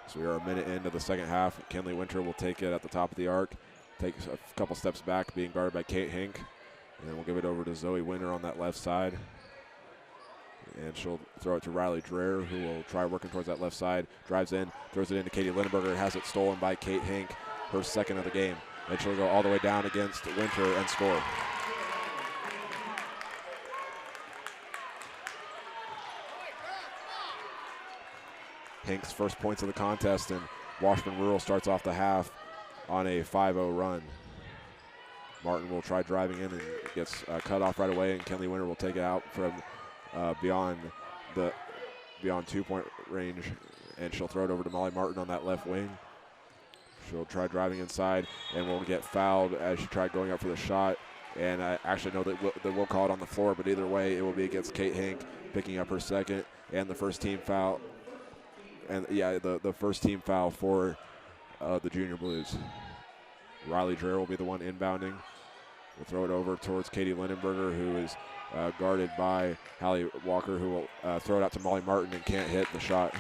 So we are a minute into the second half. Kenley Winter will take it at the top of the arc, takes a couple steps back, being guarded by Kate Hink. And we'll give it over to Zoe Winter on that left side. And she'll throw it to Riley Dreher, who will try working towards that left side. Drives in, throws it into Katie Lindenberger, has it stolen by Kate Hink, her second of the game. And she'll go all the way down against Winter and score. Hink's first points of the contest, and Washburn Rural starts off the half on a 5-0 run. Martin will try driving in and gets cut off right away, and Kenley Winter will take it out from beyond 2-point range, and she'll throw it over to Molly Martin on that left wing. She'll try driving inside and will get fouled as she tried going up for the shot. And I actually know that we'll call it on the floor, but either way, it will be against Kate Hink, picking up her second and the first team foul. And yeah, the first team foul for the Junior Blues. Riley Dreher will be the one inbounding. We'll throw it over towards Katie Lindenberger, who is guarded by Hallie Walker, who will throw it out to Molly Martin and can't hit the shot.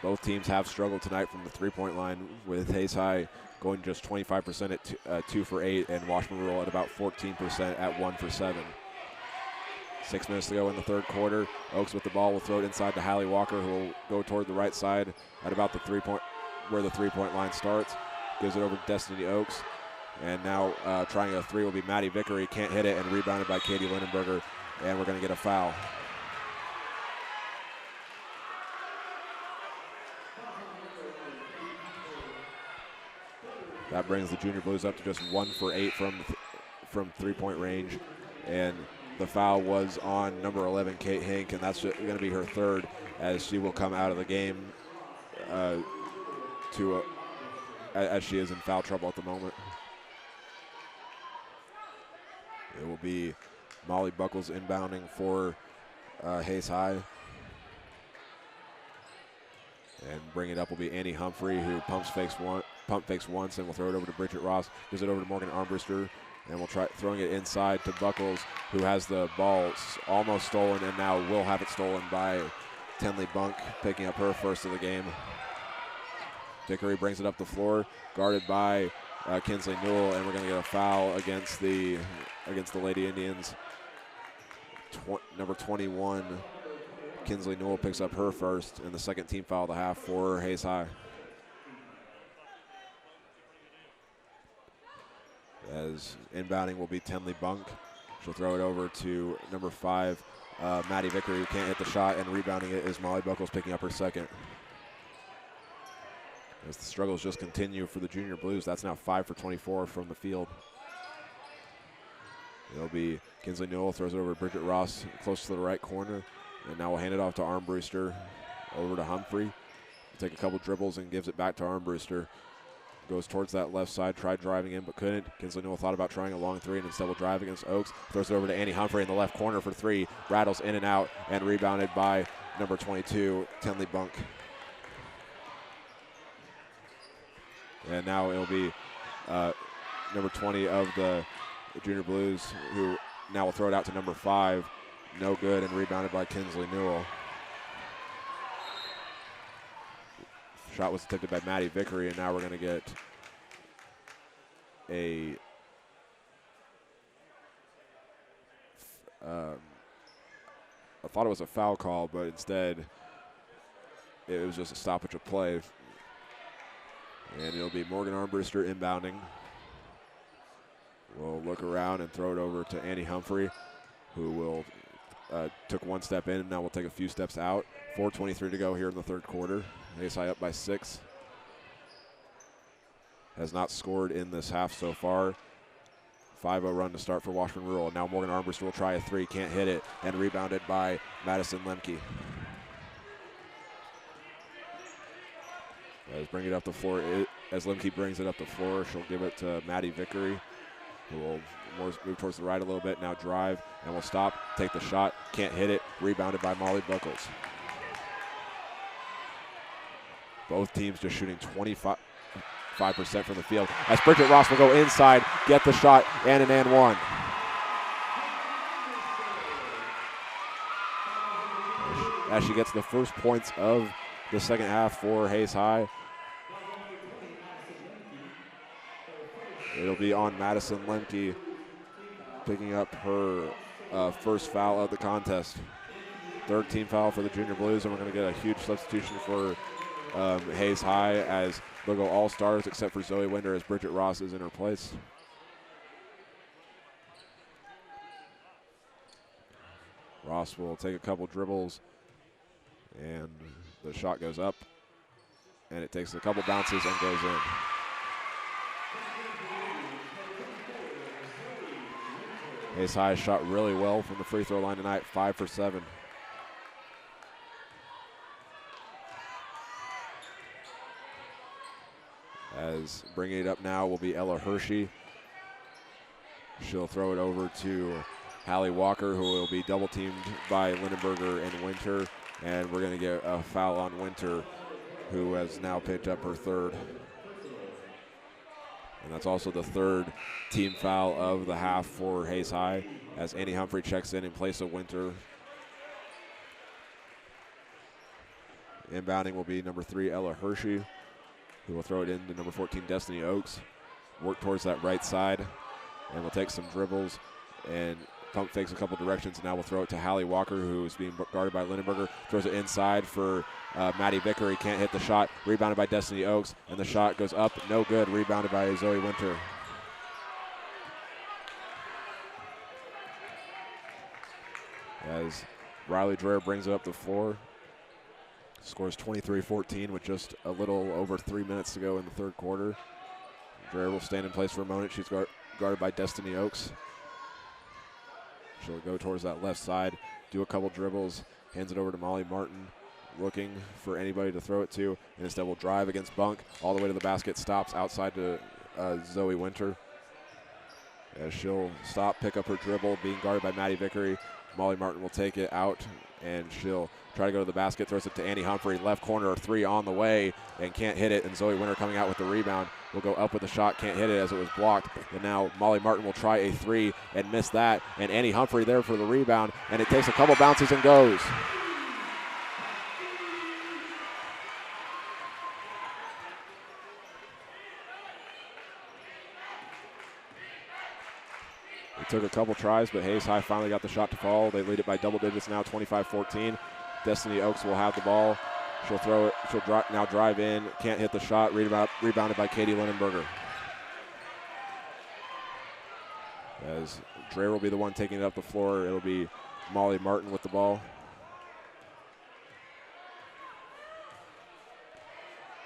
Both teams have struggled tonight from the three-point line, with Hayes High going just 25% at 2 for 8 and Washburn Rural at about 14% at 1 for 7. 6 minutes to go in the third quarter. Oaks with the ball will throw it inside to Hallie Walker, who will go toward the right side at about where the three-point line starts. Gives it over to Destiny Oaks. And now trying a three will be Maddie Vickery. Can't hit it, and rebounded by Katie Lindenberger. And we're going to get a foul. That brings the Junior Blues up to just 1 for 8 from three-point range. And the foul was on number 11, Kate Hink, and that's going to be her third, as she will come out of the game as she is in foul trouble at the moment. It will be Molly Buckles inbounding for Hayes High. And bringing it up will be Annie Humphrey, who pump fakes once and will throw it over to Bridget Ross. Gives it over to Morgan Armbruster, and we'll try throwing it inside to Buckles, who has the ball almost stolen and now will have it stolen by Tenley Bunk, picking up her first of the game. Vickery brings it up the floor, guarded by Kinsley Newell, and we're going to get a foul against the Lady Indians. number 21, Kinsley Newell, picks up her first, and the second team foul of the half for Hayes High. As inbounding will be Tenley Bunk. She'll throw it over to number 5, Maddie Vickery, who can't hit the shot, and rebounding it is Molly Buckles, picking up her second. As the struggles just continue for the Junior Blues, that's now 5 for 24 from the field. It'll be Kinsley Newell, throws it over to Bridget Ross, close to the right corner, and now we'll hand it off to Armbruster, over to Humphrey. Take a couple dribbles and gives it back to Armbruster. Goes towards that left side, tried driving in but couldn't. Kinsley Newell thought about trying a long three and instead will drive against Oaks. Throws it over to Annie Humphrey in the left corner for three. Rattles in and out and rebounded by number 22, Tenley Bunk. And now it'll be number 20 of the Junior Blues, who now will throw it out to number 5. No good, and rebounded by Kinsley Newell. Shot was attempted by Maddie Vickery, and now we're going to get a I thought it was a foul call, but instead it was just a stoppage of play. And it'll be Morgan Armbruster inbounding. We'll look around and throw it over to Annie Humphrey, who will took one step in, and now we'll take a few steps out. 4:23 to go here in the third quarter. Hayes High up by 6. Has not scored in this half so far. 5-0 run to start for Washburn Rural. Now Morgan Armbruster will try a three, can't hit it, and rebounded by Madison Lemke. Bring it up the floor. As Lemke brings it up the floor, she'll give it to Maddie Vickery, who will move towards the right a little bit. Now drive, and will stop, take the shot, can't hit it, rebounded by Molly Buckles. Both teams just shooting 25% from the field. As Bridget Ross will go inside, get the shot, and an and one. As she gets the first points of the second half for Hayes High. It'll be on Madison Lemke, picking up her first foul of the contest. Third team foul for the Junior Blues, and we're going to get a huge substitution for Hayes High, as they'll go all stars except for Zoe Winder, as Bridget Ross is in her place. Ross will take a couple dribbles, and the shot goes up, and it takes a couple bounces and goes in. Hayes High shot really well from the free throw line tonight, 5 for 7. As bringing it up now will be Ella Hershey. She'll throw it over to Hallie Walker, who will be double teamed by Lindenberger and Winter. And we're going to get a foul on Winter, who has now picked up her third. And that's also the third team foul of the half for Hayes High, as Annie Humphrey checks in place of Winter. Inbounding will be number 3, Ella Hershey, who will throw it into number 14, Destiny Oaks. Work towards that right side, and we'll take some dribbles and pump fakes a couple directions. And now we'll throw it to Hallie Walker, who is being guarded by Lindenberger. Throws it inside for Maddie Vickery. Can't hit the shot. Rebounded by Destiny Oaks, and the shot goes up. No good. Rebounded by Zoe Winter. As Riley Dreher brings it up the floor. Scores 23-14 with just a little over 3 minutes to go in the third quarter. Dreher will stand in place for a moment. She's guarded by Destiny Oaks. She'll go towards that left side, do a couple dribbles, hands it over to Molly Martin, looking for anybody to throw it to, and instead will drive against Bunk all the way to the basket, stops outside to Zoe Winter. As she'll stop, pick up her dribble, being guarded by Maddie Vickery. Molly Martin will take it out, and she'll try to go to the basket, throws it to Annie Humphrey, left corner, 3 on the way, and can't hit it, and Zoe Winter coming out with the rebound. Will go up with a shot, can't hit it as it was blocked, and now Molly Martin will try a 3 and miss that, and Annie Humphrey there for the rebound, and it takes a couple bounces and goes. It took a couple tries, but Hayes High finally got the shot to fall. They lead it by double digits now, 25-14. Destiny Oaks will have the ball. She'll throw it. She'll now drive in. Can't hit the shot. Rebounded by Katie Lindenberger. As Dreher will be the one taking it up the floor. It'll be Molly Martin with the ball.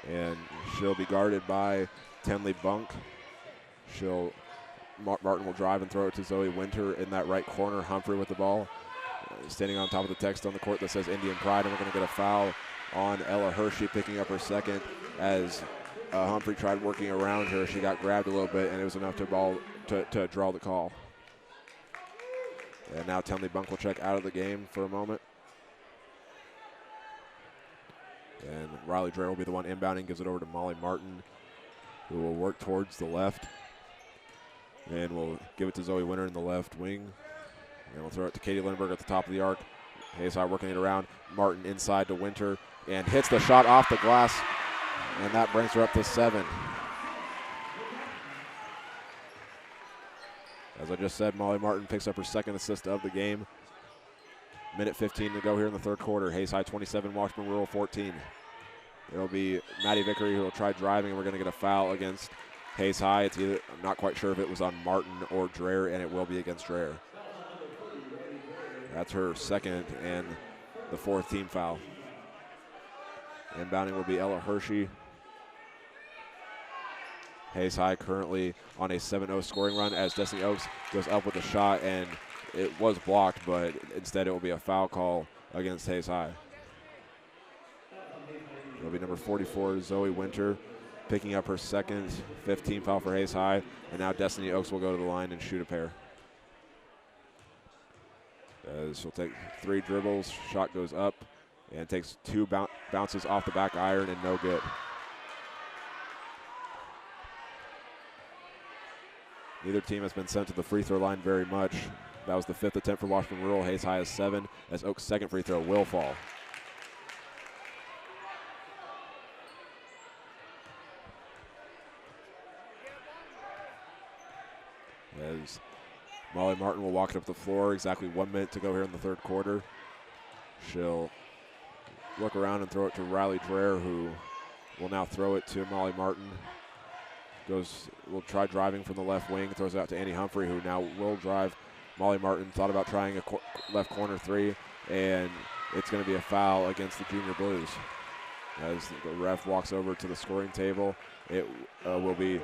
And she'll be guarded by Tenley Bunk. Martin will drive and throw it to Zoe Winter in that right corner. Humphrey with the ball. Standing on top of the text on the court that says Indian Pride, and we're going to get a foul on Ella Hershey, picking up her second as Humphrey tried working around her. She got grabbed a little bit, and it was enough to draw the call. And now Tenley Bunk will check out of the game for a moment. And Riley Dreher will be the one inbounding, gives it over to Molly Martin, who will work towards the left. And we'll give it to Zoe Winter in the left wing. And we'll throw it to Katie Lindbergh at the top of the arc. Hayes High working it around. Martin inside to Winter and hits the shot off the glass. And that brings her up to 7. As I just said, Molly Martin picks up her second assist of the game. Minute 15 to go here in the third quarter. Hayes High 27, Washburn Rural 14. It'll be Maddie Vickery who will try driving, and we're going to get a foul against Hayes High. It's either, I'm not quite sure if it was on Martin or Dreher, and it will be against Dreher. That's her second and the 4th team foul. Inbounding will be Ella Hershey. Hayes High currently on a 7-0 scoring run as Destiny Oaks goes up with a shot, and it was blocked, but instead it will be a foul call against Hayes High. It'll be number 44, Zoe Winter, picking up her second, 5th team foul for Hayes High, and now Destiny Oaks will go to the line and shoot a pair. As she'll take 3 dribbles, shot goes up, and takes 2 bounces off the back iron and no good. Neither team has been sent to the free throw line very much. That was the 5th attempt for Washburn Rural. Hayes High is 7, as Oaks' second free throw will fall. As Molly Martin will walk it up the floor, exactly 1 minute to go here in the third quarter. She'll look around and throw it to Riley Dreher, who will now throw it to Molly Martin. Will try driving from the left wing, throws it out to Annie Humphrey, who now will drive. Molly Martin thought about trying a left corner 3, and it's going to be a foul against the Junior Blues. As the ref walks over to the scoring table, it will be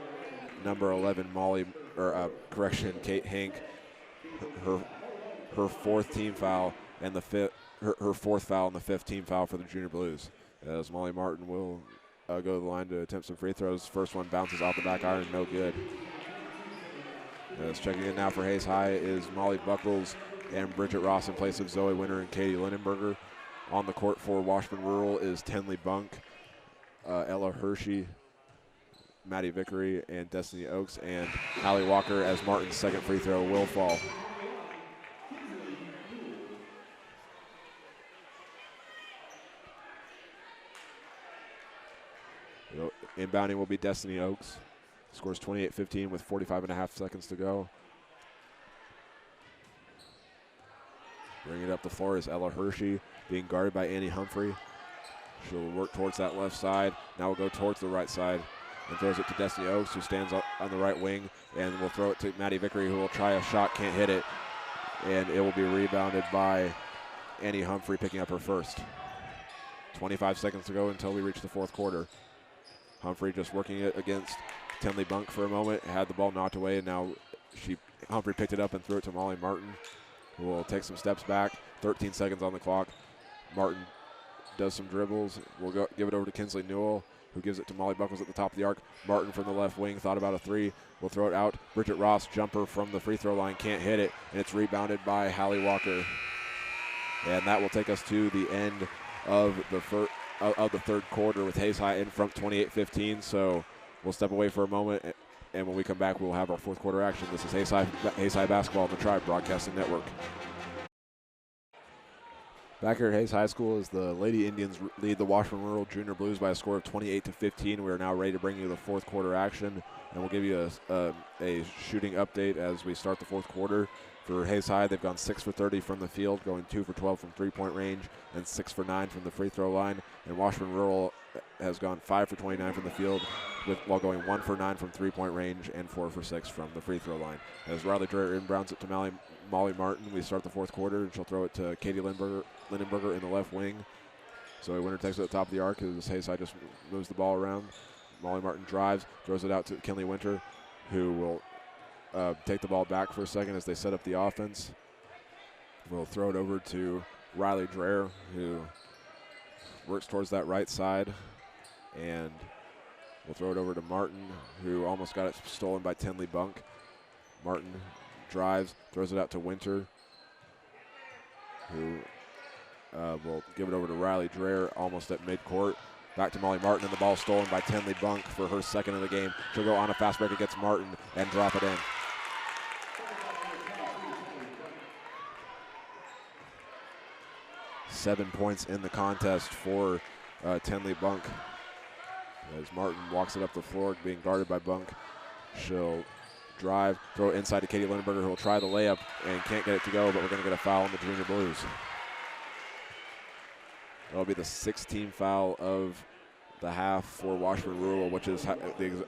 number 11, Kate Hank, her 4th team foul, and her 4th foul and the 5th team foul for the Junior Blues. As Molly Martin will go to the line to attempt some free throws. First one bounces off the back iron, no good. As checking in now for Hayes High is Molly Buckles and Bridget Ross in place of Zoe Winter and Katie Lindenberger. On the court for Washburn Rural is Tenley Bunk, Ella Hershey, Maddie Vickery, and Destiny Oaks, and Hallie Walker, as Martin's second free throw will fall. Inbounding will be Destiny Oaks. Scores 28-15 with 45.5 seconds to go. Bringing it up the floor is Ella Hershey, being guarded by Annie Humphrey. She'll work towards that left side. Now we'll go towards the right side and throws it to Destiny Oaks, who stands up on the right wing, and will throw it to Maddie Vickery, who will try a shot, can't hit it, and it will be rebounded by Annie Humphrey, picking up her first. 25 seconds to go until we reach the fourth quarter. Humphrey just working it against Tenley Bunk for a moment, had the ball knocked away, and now Humphrey picked it up and threw it to Molly Martin, who will take some steps back. 13 seconds on the clock. Martin does some dribbles. We'll give it over to Kinsley Newell, who gives it to Molly Buckles at the top of the arc. Martin from the left wing thought about a 3. Will throw it out. Bridget Ross, jumper from the free throw line, can't hit it, and it's rebounded by Hallie Walker. And that will take us to the end of the third quarter with Hayes High in front 28-15. So we'll step away for a moment, and when we come back, we'll have our fourth quarter action. This is Hayes High basketball on the Tribe Broadcasting Network. Back here at Hayes High School as the Lady Indians lead the Washburn Rural Junior Blues by a score of 28-15. We are now ready to bring you the fourth quarter action. And we'll give you a shooting update as we start the fourth quarter. For Hayes High, they've gone 6 for 30 from the field, going 2 for 12 from three-point range, and 6 for 9 from the free throw line. And Washburn Rural has gone 5 for 29 from the field, while going 1 for 9 from three-point range and 4 for 6 from the free throw line. As Riley Dreher inbounds it to Molly Martin, we start the fourth quarter, and she'll throw it to Katie Lindenberger in the left wing. So Winter takes it at the top of the arc as Hayes High just moves the ball around. Molly Martin drives, throws it out to Kinley Winter, who will take the ball back for a second as they set up the offense. We'll throw it over to Riley Dreher, who works towards that right side. And we'll throw it over to Martin, who almost got it stolen by Tenley Bunk. Martin drives, throws it out to Winter, who will give it over to Riley Dreher almost at midcourt. Back to Molly Martin, and the ball stolen by Tenley Bunk for her second of the game. She'll go on a fast break against Martin and drop it in. Seven points in the contest for Tenley Bunk. As Martin walks it up the floor, being guarded by Bunk. She'll drive, throw it inside to Katie Lindenberger, who will try the layup and can't get it to go, but we're going to get a foul on the Junior Blues. That'll be the 16th foul of the half for Washburn Rural, which is the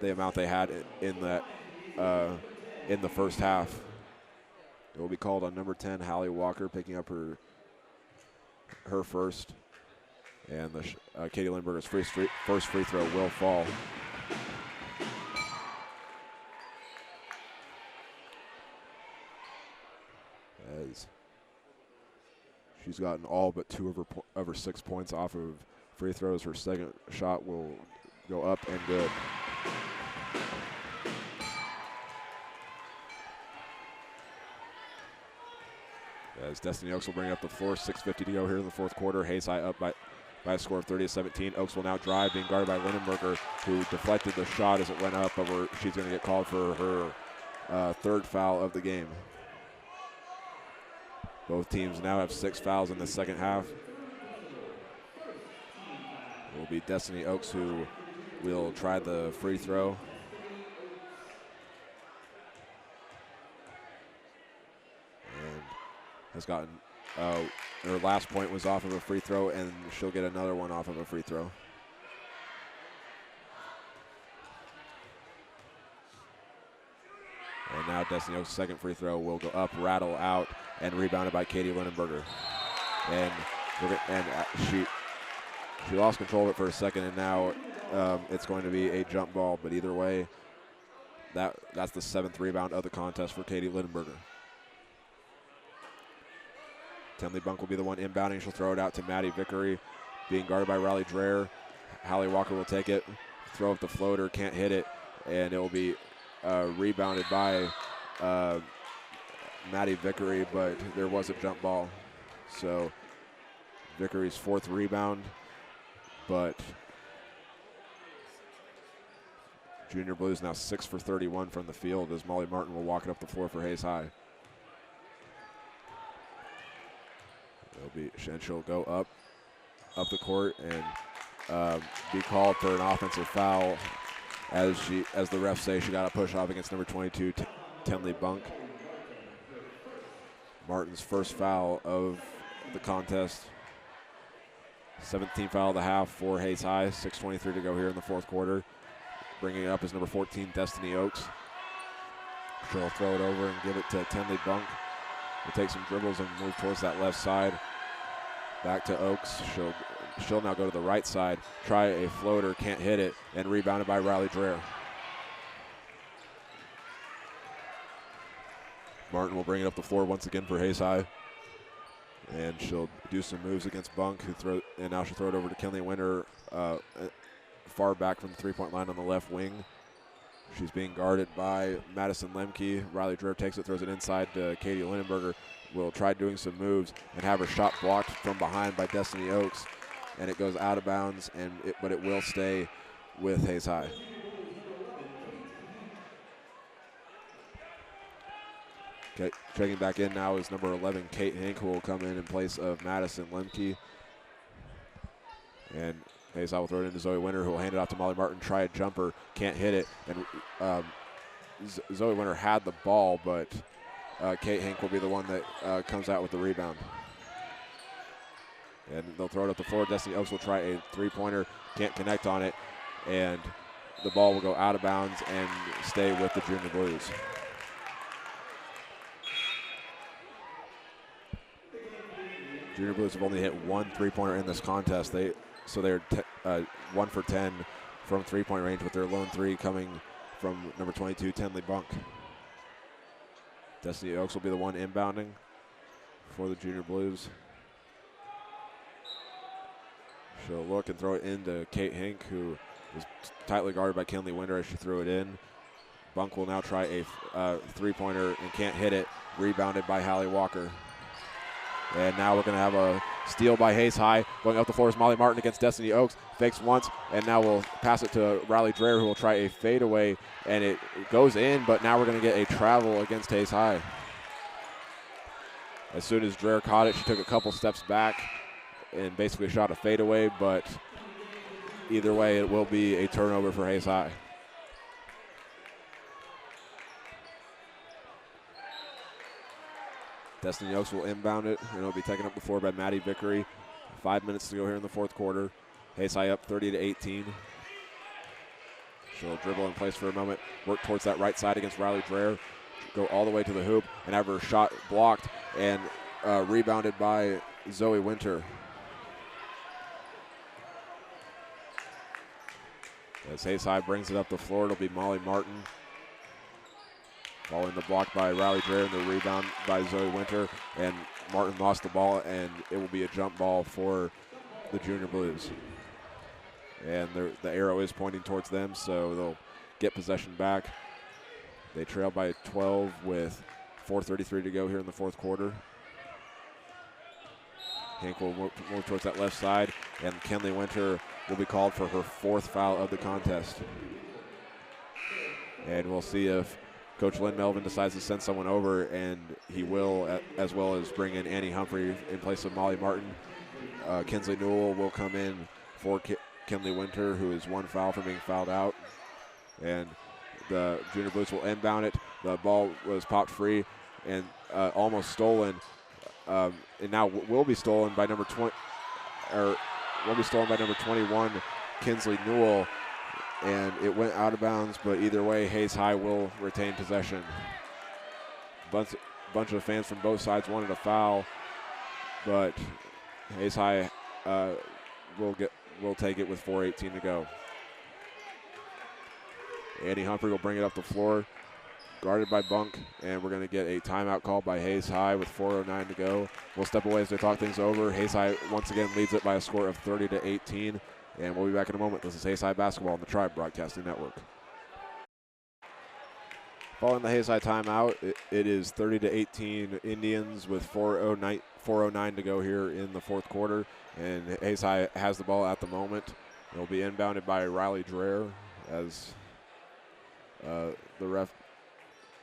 amount they had in the first half. It will be called on number 10, Hallie Walker, picking up her first. And Katie Lindberger's first free throw will fall. As she's gotten all but 2 of her 6 points off of free throws. Her second shot will go up and good. As Destiny Oaks will bring it up the floor, 6:50 to go here in the fourth quarter. Hayes High up by a score of 30-17. Oaks will now drive, being guarded by Lindenberger, who deflected the shot as it went up, but she's going to get called for her third foul of the game. Both teams now have 6 fouls in the second half. It will be Destiny Oaks who will try the free throw. And has gotten, her last point was off of a free throw, and she'll get another one off of a free throw. And now Destiny Oaks' second free throw will go up, rattle out, and rebounded by Katie Lindenberger. And she lost control of it for a second, and now it's going to be a jump ball. But either way, that's the 7th rebound of the contest for Katie Lindenberger. Tenley Bunk will be the one inbounding. She'll throw it out to Maddie Vickery, being guarded by Riley Dreher. Hallie Walker will take it, throw up the floater, can't hit it, and it will be rebounded by Maddie Vickery, but there was a jump ball. So Vickery's 4th rebound, but Junior Blues now 6 for 31 from the field as Molly Martin will walk it up the floor for Hayes High. And she'll go up the court and be called for an offensive foul as the refs say she got a push off against number 22, Tenley Bunk. Martin's first foul of the contest. 17th foul of the half for Hayes High. 6:23 to go here in the fourth quarter. Bringing it up is number 14, Destiny Oaks. She'll throw it over and give it to Tenley Bunk. We'll take some dribbles and move towards that left side. Back to Oaks. She'll now go to the right side, try a floater, can't hit it, and rebounded by Riley Dreher. Martin will bring it up the floor once again for Hayes High. And she'll do some moves against Bunk, and now she'll throw it over to Kinley Winter, far back from the three-point line on the left wing. She's being guarded by Madison Lemke. Riley Dreher takes it, throws it inside to Katie Lindenberger. Will try doing some moves and have her shot blocked from behind by Destiny Oaks. And it goes out of bounds, but it will stay with Hayes High. Okay, checking back in now is number 11, Kate Hank, who will come in place of Madison Lemke. And Hayes will throw it into Zoe Winter, who will hand it off to Molly Martin. Try a jumper, can't hit it. And Zoe Winter had the ball, but Kate Hink will be the one that comes out with the rebound. And they'll throw it up the floor. Destiny Oaks will try a three-pointer, can't connect on it, and the ball will go out of bounds and stay with the Junior Blues. Junior Blues have only hit one three-pointer in this contest. They're 1 for 10 from three-point range, with their lone three coming from number 22, Tenley Bunk. Destiny Oaks will be the one inbounding for the Junior Blues. She'll look and throw it into Kate Hink, who is tightly guarded by Kinley Winter as she threw it in. Bunk will now try a three-pointer and can't hit it. Rebounded by Hallie Walker. And now we're going to have a steal by Hayes High. Going up the floor is Molly Martin against Destiny Oaks. Fakes once, and now we'll pass it to Riley Dreher, who will try a fadeaway, and it goes in, but now we're going to get a travel against Hayes High. As soon as Dreher caught it, she took a couple steps back and basically shot a fadeaway, but either way, it will be a turnover for Hayes High. Destiny Oaks will inbound it, and it'll be taken up the floor by Maddie Vickery. 5 minutes to go here in the fourth quarter. Hayes High up 30-18. She'll dribble in place for a moment, work towards that right side against Riley Dreher, go all the way to the hoop, and have her shot blocked and rebounded by Zoe Winter. As Hayes High brings it up the floor, it'll be Molly Martin. Following the block by Riley Dreher and the rebound by Zoe Winter. And Martin lost the ball, and it will be a jump ball for the Junior Blues. And the arrow is pointing towards them, so they'll get possession back. They trail by 12 with 4:33 to go here in the fourth quarter. Hank will move towards that left side, and Kinley Winter will be called for her fourth foul of the contest. And we'll see if Coach Lynn Melvin decides to send someone over, and he will, as well as bring in Annie Humphrey in place of Molly Martin. Kinsley Newell will come in for Kinley Winter, who is one foul from being fouled out. And the Junior Blues will inbound it. The ball was popped free and almost stolen, and now will be stolen by number 20, or will be stolen by number 21, Kinsley Newell. And it went out of bounds, but either way, Hayes High will retain possession. Bunch of fans from both sides wanted a foul, but Hayes High will take it with 4:18 to go. Annie Humphrey will bring it up the floor, guarded by Bunk, and we're going to get a timeout call by Hayes High with 4:09 to go. We'll step away as they talk things over. Hayes High once again leads it by a score of 30-18. And we'll be back in a moment. This is Hayes High Basketball on the Tribe Broadcasting Network. Following the Hayes High timeout, it is 30-18 Indians with 4:09 to go here in the fourth quarter. And Hayes High has the ball at the moment. It'll be inbounded by Riley Dreher as the ref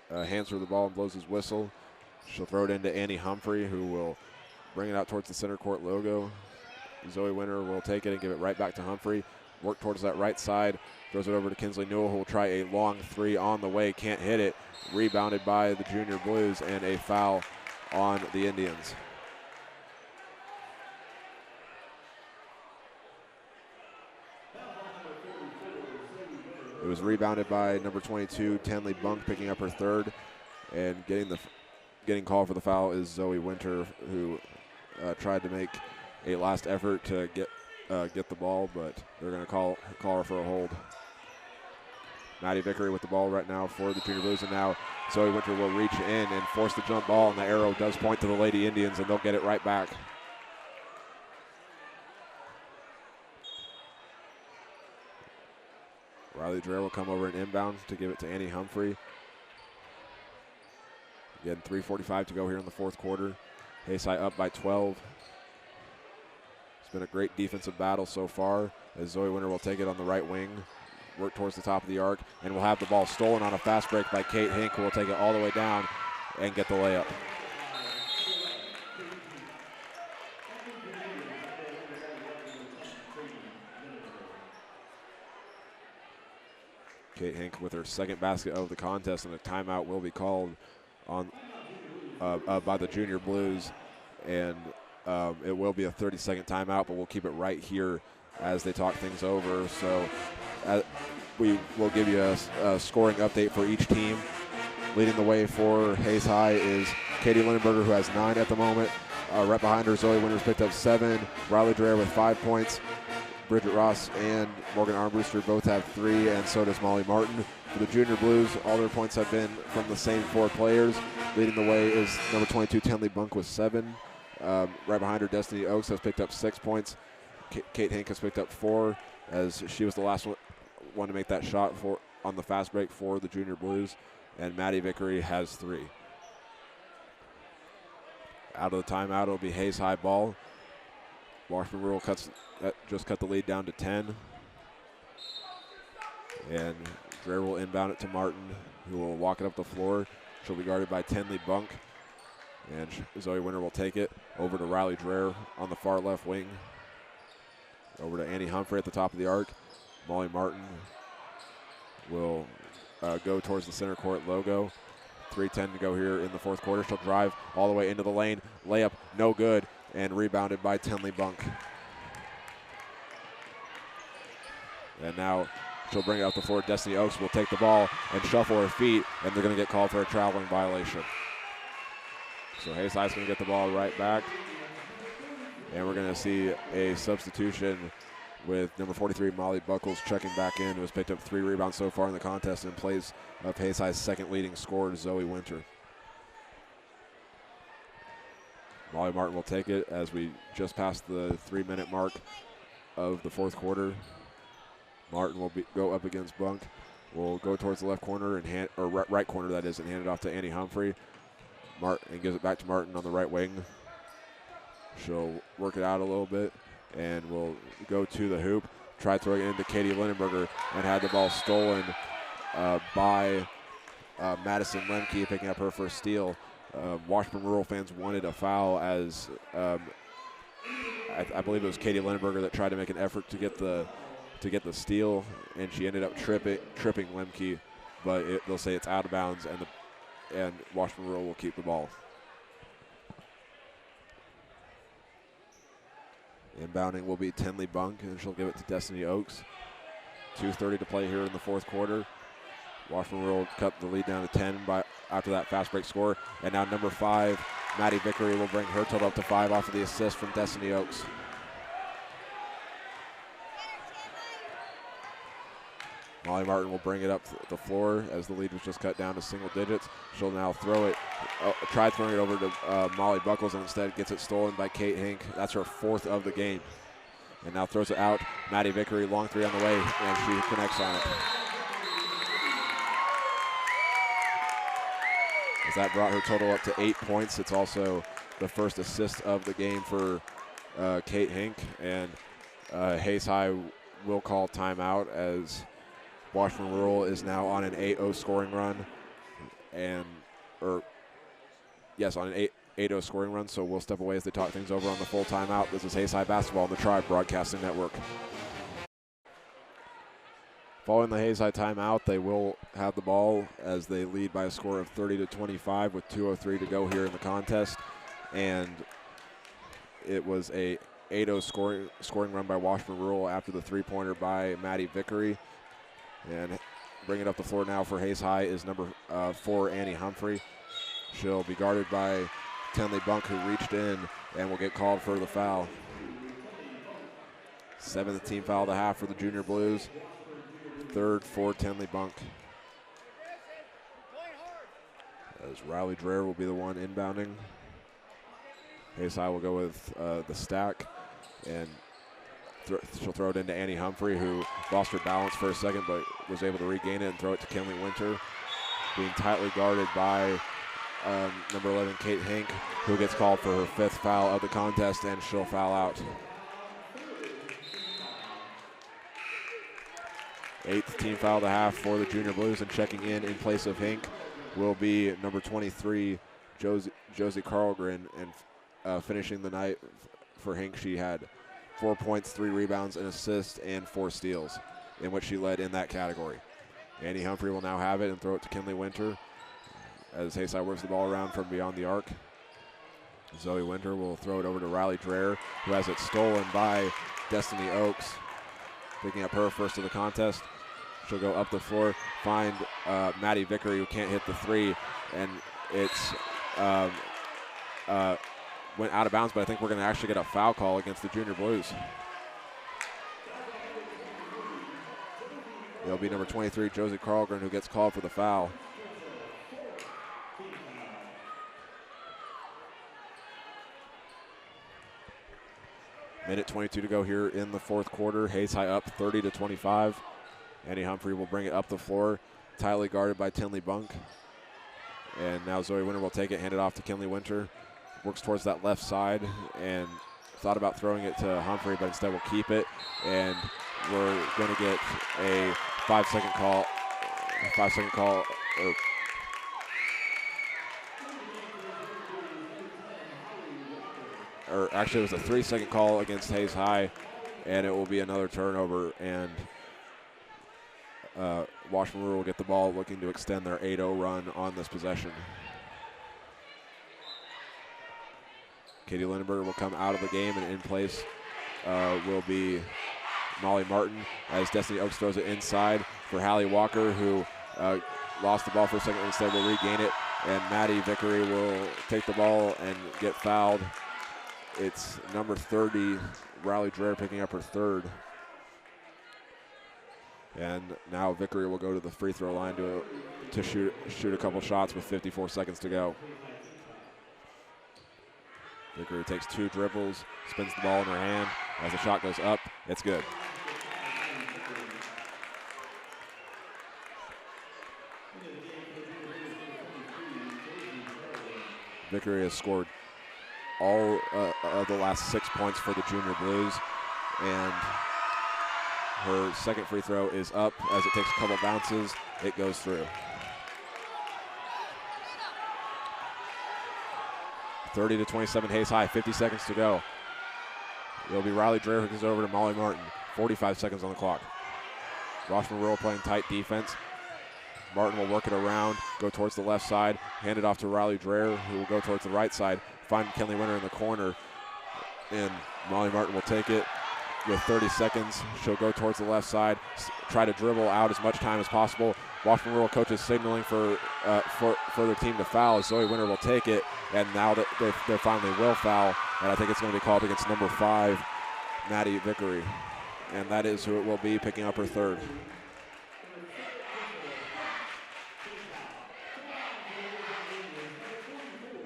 hands her the ball and blows his whistle. She'll throw it into Annie Humphrey, who will bring it out towards the center court logo. Zoe Winter will take it and give it right back to Humphrey. Work towards that right side. Throws it over to Kinsley Newell, who will try a long three on the way. Can't hit it. Rebounded by the Junior Blues, and a foul on the Indians. It was rebounded by number 22, Tenley Bunk, picking up her third. And getting called for the foul is Zoe Winter, who tried to make a last effort to get the ball, but they're going to call her for a hold. Maddie Vickery with the ball right now for the Junior Blues, and now Zoe Winter will reach in and force the jump ball, and the arrow does point to the Lady Indians, and they'll get it right back. Riley Dreher will come over and inbound to give it to Annie Humphrey. Again, 3:45 to go here in the fourth quarter. Hayes High up by 12. It's been a great defensive battle so far, as Zoe Winter will take it on the right wing, work towards the top of the arc, and will have the ball stolen on a fast break by Kate Hink, who will take it all the way down and get the layup. Kate Hink with her second basket of the contest, and a timeout will be called on by the Junior Blues, and it will be a 30-second timeout, but we'll keep it right here as they talk things over. So we will give you a scoring update for each team. Leading the way for Hayes High is Katie Lindenberger, who has 9 at the moment. Right behind her, Zoe Winters picked up 7. Riley Dreher with 5 points. Bridget Ross and Morgan Armbruster both have 3, and so does Molly Martin. For the Junior Blues, all their points have been from the same 4 players. Leading the way is number 22, Tenley Bunk, with 7. Right behind her, Destiny Oaks has picked up 6 points. Kate Hink has picked up 4, as she was the last one to make that shot on the fast break for the Junior Blues. And Maddie Vickery has 3. Out of the timeout, it'll be Hayes High ball. Washburn Rural just cut the lead down to 10. And Dreher will inbound it to Martin, who will walk it up the floor. She'll be guarded by Tenley Bunk. And Zoe Winter will take it over to Riley Dreher on the far left wing. Over to Annie Humphrey at the top of the arc. Molly Martin will go towards the center court logo. 3:10 to go here in the fourth quarter. She'll drive all the way into the lane. Layup, no good, and rebounded by Tenley Bunk. And now she'll bring it up the floor. Destiny Oaks will take the ball and shuffle her feet, and they're going to get called for a traveling violation. So Hayes High's going to get the ball right back. And we're going to see a substitution with number 43, Molly Buckles, checking back in, who has picked up 3 rebounds so far in the contest in place of Hayes High's second leading scorer, Zoe Winter. Molly Martin will take it as we just passed the 3-minute mark of the fourth quarter. Martin will go up against Bunk. Will go towards the left corner and right corner, that is, and hand it off to Annie Humphrey. Martin gives it back to Martin on the right wing. She'll work it out a little bit and will go to the hoop, try throwing it into Katie Lindenberger, and had the ball stolen by Madison Lemke, picking up her first steal. Washburn Rural fans wanted a foul, as I believe it was Katie Lindenberger that tried to make an effort to get the steal, and she ended up tripping Lemke, but they'll say it's out of bounds, and Washburn Rural will keep the ball. Inbounding will be Tenley Bunk, and she'll give it to Destiny Oaks. 2:30 to play here in the fourth quarter. Washburn Rural cut the lead down to 10 after that fast break score. And now number 5, Maddie Vickery, will bring her total up to 5 off of the assist from Destiny Oaks. Molly Martin will bring it up the floor as the lead was just cut down to single digits. She'll now throw it, tried throwing it over to Molly Buckles, and instead gets it stolen by Kate Hink. That's her 4th of the game. And now throws it out. Maddie Vickery, long 3 on the way, and she connects on it. As that brought her total up to 8 points. It's also the first assist of the game for Kate Hink, and Hayes High will call timeout as Washburn Rural is now on an 8-0 scoring run, on an 8-0 scoring run. So we'll step away as they talk things over on the full timeout. This is Hayes High basketball on the Tribe Broadcasting Network. Following the Hayes High timeout, they will have the ball as they lead by a score of 30-25 with 2:03 to go here in the contest, and it was a 8-0 scoring run by Washburn Rural after the 3-pointer by Maddie Vickery. And bringing it up the floor now for Hayes High is number 4, Annie Humphrey. She'll be guarded by Tenley Bunk, who reached in and will get called for the foul. 7th team foul of the half for the Junior Blues. 3rd for Tenley Bunk. As Riley Dreher will be the one inbounding. Hayes High will go with the stack, and she'll throw it into Annie Humphrey, who lost her balance for a second but was able to regain it and throw it to Kenley Winter. Being tightly guarded by number 11, Kate Hink, who gets called for her 5th foul of the contest, and she'll foul out. 8th team foul of the half for the Junior Blues, and checking in place of Hink will be number 23, Josie Carlgren, and finishing the night for Hink, she had 4 points, 3 rebounds, an assist, and 4 steals, in which she led in that category. Annie Humphrey will now have it and throw it to Kinley Winter as Hayes High works the ball around from beyond the arc. Zoe Winter will throw it over to Riley Dreher, who has it stolen by Destiny Oaks. Picking up her first of the contest. She'll go up the floor, find Maddie Vickery, who can't hit the three, and it's went out of bounds, but I think we're going to actually get a foul call against the Junior Blues. It'll be number 23, Josie Carlgren, who gets called for the foul. Minute 22 to go here in the fourth quarter. Hayes High up 30-25. Annie Humphrey will bring it up the floor, tightly guarded by Tinley Bunk. And now Zoe Winter will take it, hand it off to Kinley Winter. Works towards that left side and thought about throwing it to Humphrey, but instead will keep it. And we're going to get a 5-second call. Or actually it was a 3-second call against Hayes High, and it will be another turnover, and Washburn Rural will get the ball, looking to extend their 8-0 run on this possession. Katie Lindenberger will come out of the game, and in place will be Molly Martin as Destiny Oaks throws it inside for Hallie Walker, who lost the ball for a second, instead will regain it, and Maddie Vickery will take the ball and get fouled. It's number 30, Riley Dreher, picking up her third. And now Vickery will go to the free throw line to shoot a couple shots with 54 seconds to go. Vickery takes 2 dribbles, spins the ball in her hand. As the shot goes up, it's good. Vickery has scored all of the last 6 points for the Junior Blues, and her second free throw is up. As it takes a couple bounces, it goes through. 30-27 Hayes High, 50 seconds to go. It'll be Riley Dreher who goes over to Molly Martin. 45 seconds on the clock. Washburn Rural playing tight defense. Martin will work it around, go towards the left side, hand it off to Riley Dreher, who will go towards the right side, find Kinley Winter in the corner, and Molly Martin will take it with 30 seconds. She'll go towards the left side, try to dribble out as much time as possible. Washburn Rural coaches signaling for their team to foul. Zoe Winter will take it, and now that they finally will foul, and I think it's going to be called against number 5, Maddie Vickery, and that is who it will be, picking up her third.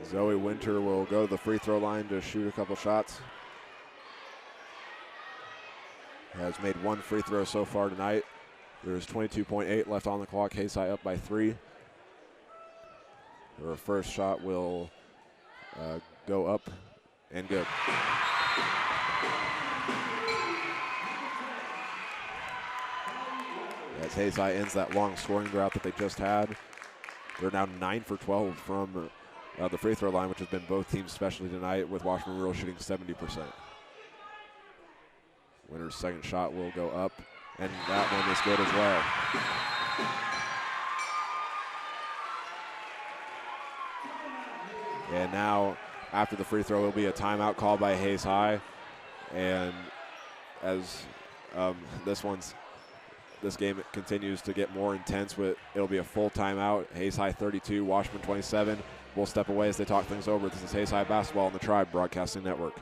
Zoe Winter will go to the free throw line to shoot a couple shots. Has made 1 free throw so far tonight. There's 22.8 left on the clock. Hayes High up by 3. Her first shot will go up and good. As Hayes High ends that long scoring drought that they just had. They're now 9 for 12 from the free throw line, which has been both teams' specialty tonight, with Washburn Rural shooting 70%. Winter's second shot will go up, and that one is good as well. And now, after the free throw, will be a timeout called by Hayes High. And as this game continues to get more intense, it'll be a full timeout. Hayes High 32, Washburn 27. We'll step away as they talk things over. This is Hayes High Basketball on the Tribe Broadcasting Network.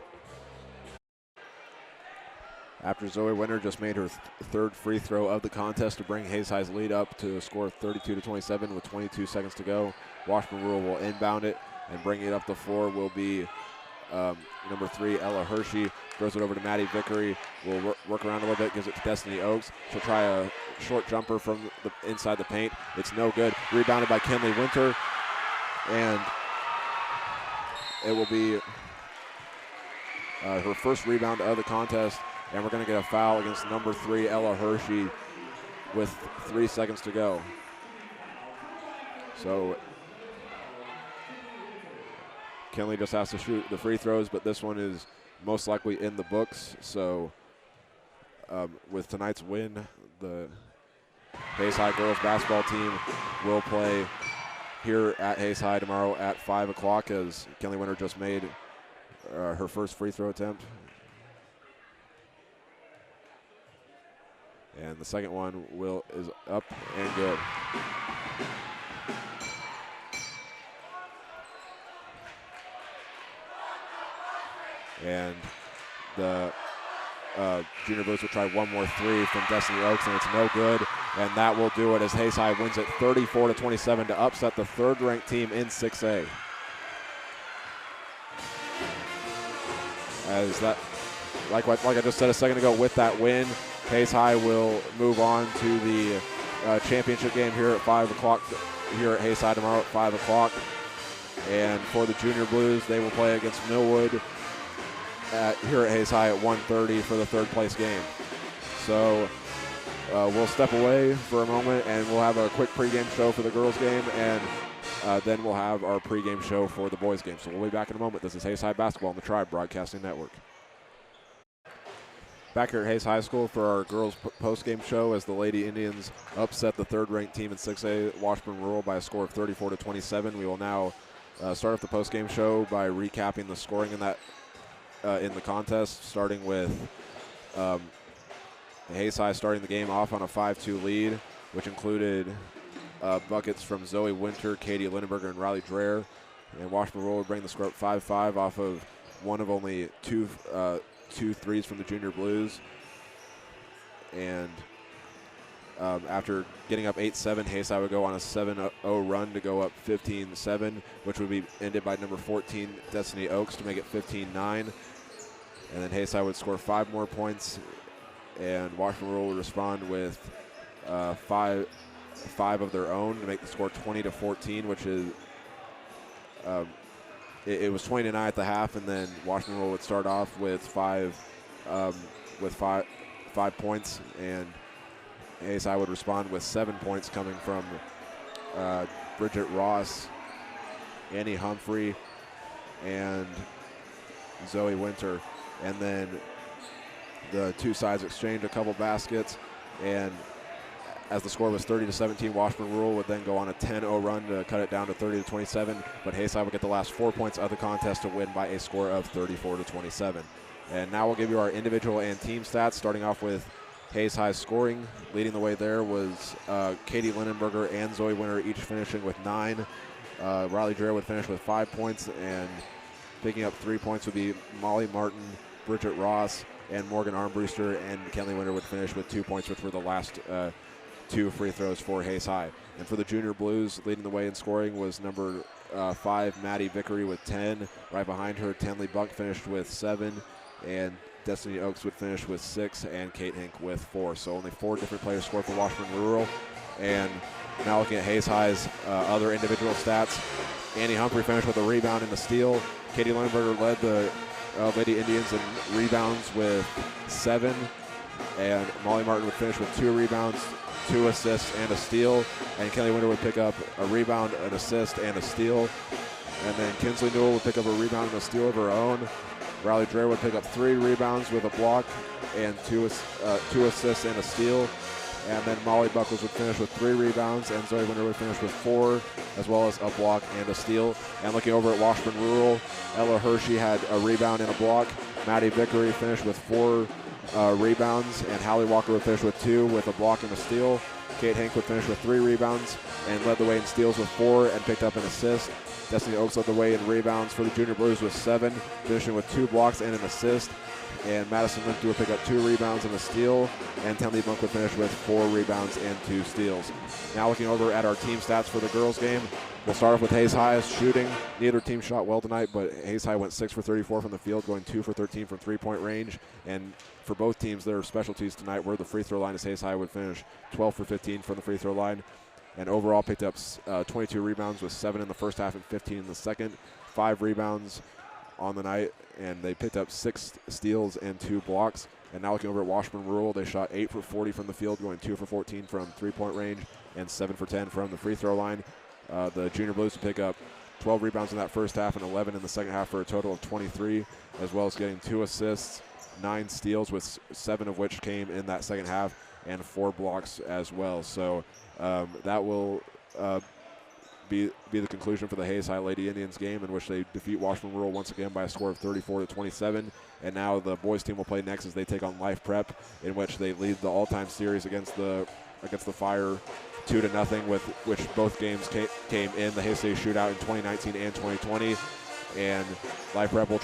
After Zoe Winter just made her third free throw of the contest to bring Hayes High's lead up to a score of 32-27 with 22 seconds to go, Washburn Rural will inbound it, and bringing it up the floor will be number 3, Ella Hershey. Throws it over to Maddie Vickery. Will work around a little bit, gives it to Destiny Oaks. She'll try a short jumper from inside the paint. It's no good. Rebounded by Kinley Winter. And it will be her first rebound of the contest. And we're going to get a foul against number 3, Ella Hershey, with 3 seconds to go. So Kinley just has to shoot the free throws, but this one is most likely in the books. So with tonight's win, the Hayes High girls basketball team will play here at Hayes High tomorrow at 5 o'clock as Kelly Winter just made her first free throw attempt. And the second one is up and good. And the Junior Blues will try one more three from Destiny Oaks, and it's no good. And that will do it as Hayes High wins it 34-27 to upset the third-ranked team in 6A. As that, like I just said a second ago, with that win, Hayes High will move on to the championship game here at 5 o'clock here at Hayes High tomorrow at 5 o'clock. And for the Junior Blues, they will play against Millwood here at Hayes High at 1:30 for the third place game. So we'll step away for a moment and we'll have a quick pregame show for the girls game, and then we'll have our pregame show for the boys game. So we'll be back in a moment. This is Hayes High Basketball on the Tribe Broadcasting Network. Back here at Hayes High School for our girls postgame show as the Lady Indians upset the third-ranked team in 6A, Washburn Rural, by a score of 34-27. We will now start off the postgame show by recapping the scoring in that in the contest, starting with Hayes High starting the game off on a 5-2 lead, which included buckets from Zoe Winter, Katie Lindenberger, and Riley Dreher. And Washburn Rural would bring the score up 5-5 off of one of only two threes from the Junior Blues. And after getting up 8-7, Hayes High would go on a 7-0 run to go up 15-7, which would be ended by number 14, Destiny Oaks, to make it 15-9. And then Hayes High would score 5 more points, and Washburn Rural would respond with five of their own to make the score 20-14, which is it was 20-9 at the half, and then Washburn Rural would start off with five points, and Hayes High would respond with 7 points coming from Bridget Ross, Annie Humphrey, and Zoe Winter. And then the two sides exchanged a couple baskets, and as the score was 30-17, Washburn Rural would then go on a 10-0 run to cut it down to 30-27, but Hayes High would get the last 4 points of the contest to win by a score of 34-27. And now we'll give you our individual and team stats, starting off with Hayes High scoring. Leading the way there was Katie Lindenberger and Zoe Winter, each finishing with 9. Riley Dreher would finish with 5 points, and picking up 3 points would be Molly Martin, Bridget Ross, and Morgan Armbruster, and Kenley Winter would finish with 2 points, which were the last 2 free throws for Hayes High. And for the Junior Blues, leading the way in scoring was number 5, Maddie Vickery, with 10. Right behind her, Tenley Bunk finished with 7, and Destiny Oaks would finish with 6, and Kate Hink with 4. So only 4 different players scored for Washburn Rural. And now looking at Hayes High's other individual stats, Annie Humphrey finished with a rebound and a steal. Katie Lindenberger led the Lady Indians in rebounds with 7, and Molly Martin would finish with 2 rebounds, 2 assists, and a steal. And Kelly Winter would pick up a rebound, an assist, and a steal. And then Kinsley Newell would pick up a rebound and a steal of her own. Riley Dreher would pick up 3 rebounds with a block and 2 assists and a steal. And then Molly Buckles would finish with 3 rebounds, and Zoe Winter would finish with 4, as well as a block and a steal. And looking over at Washburn Rural, Ella Hershey had a rebound and a block. Maddie Vickery finished with 4 rebounds, and Hallie Walker would finish with 2 with a block and a steal. Kate Hank would finish with 3 rebounds and led the way in steals with 4 and picked up an assist. Destiny Oaks led the way in rebounds for the Junior Blues with 7, finishing with 2 blocks and an assist. And Madison Limpton would pick up 2 rebounds and a steal, and Tenley Bunk would finish with 4 rebounds and 2 steals. Now looking over at our team stats for the girls game, we'll start off with Hayes High's shooting. Neither team shot well tonight, but Hayes High went 6 for 34 from the field, going 2 for 13 from three-point range. And for both teams, their specialties tonight were the free throw line, as Hayes High would finish 12 for 15 from the free throw line. And overall picked up 22 rebounds with 7 in the first half and 15 in the second. 5 rebounds on the night, and they picked up 6 steals and 2 blocks. And now looking over at Washburn Rural, they shot 8 for 40 from the field, going 2 for 14 from three-point range and 7 for 10 from the free throw line. The Junior Blues would pick up 12 rebounds in that first half and 11 in the second half for a total of 23, as well as getting 2 assists, 9 steals, with 7 of which came in that second half. and 4 blocks as well. So that will be the conclusion for the Hayes High Lady Indians game, in which they defeat Washburn Rural once again by a score of 34-27. And now the boys team will play next as they take on Life Prep, in which they lead the all-time series against the Fire 2-0, with which both games came in the Hayes City Shootout in 2019 and 2020. And Life Prep will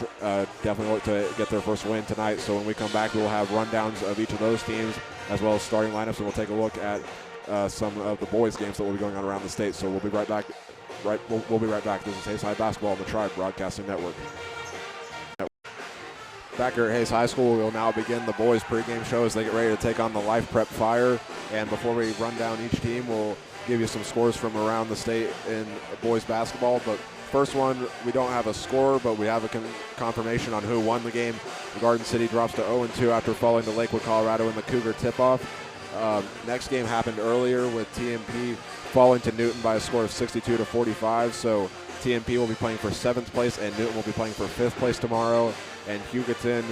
definitely look to get their first win tonight. So when we come back, we will have rundowns of each of those teams as well as starting lineups, and we'll take a look at some of the boys' games that will be going on around the state. So we'll be right back. We'll be right back. This is Hayes High Basketball on the Tribe Broadcasting Network. Back here at Hayes High School, we will now begin the boys' pregame show as they get ready to take on the Life Prep Fire. And before we run down each team, we'll give you some scores from around the state in boys basketball. But first one, we don't have a score, but we have a confirmation on who won the game. The Garden City drops to 0-2 after falling to Lakewood, Colorado in the Cougar tip-off. Next game happened earlier with TMP falling to Newton by a score of 62-45. So TMP will be playing for 7th place, and Newton will be playing for 5th place tomorrow. And Hugoton,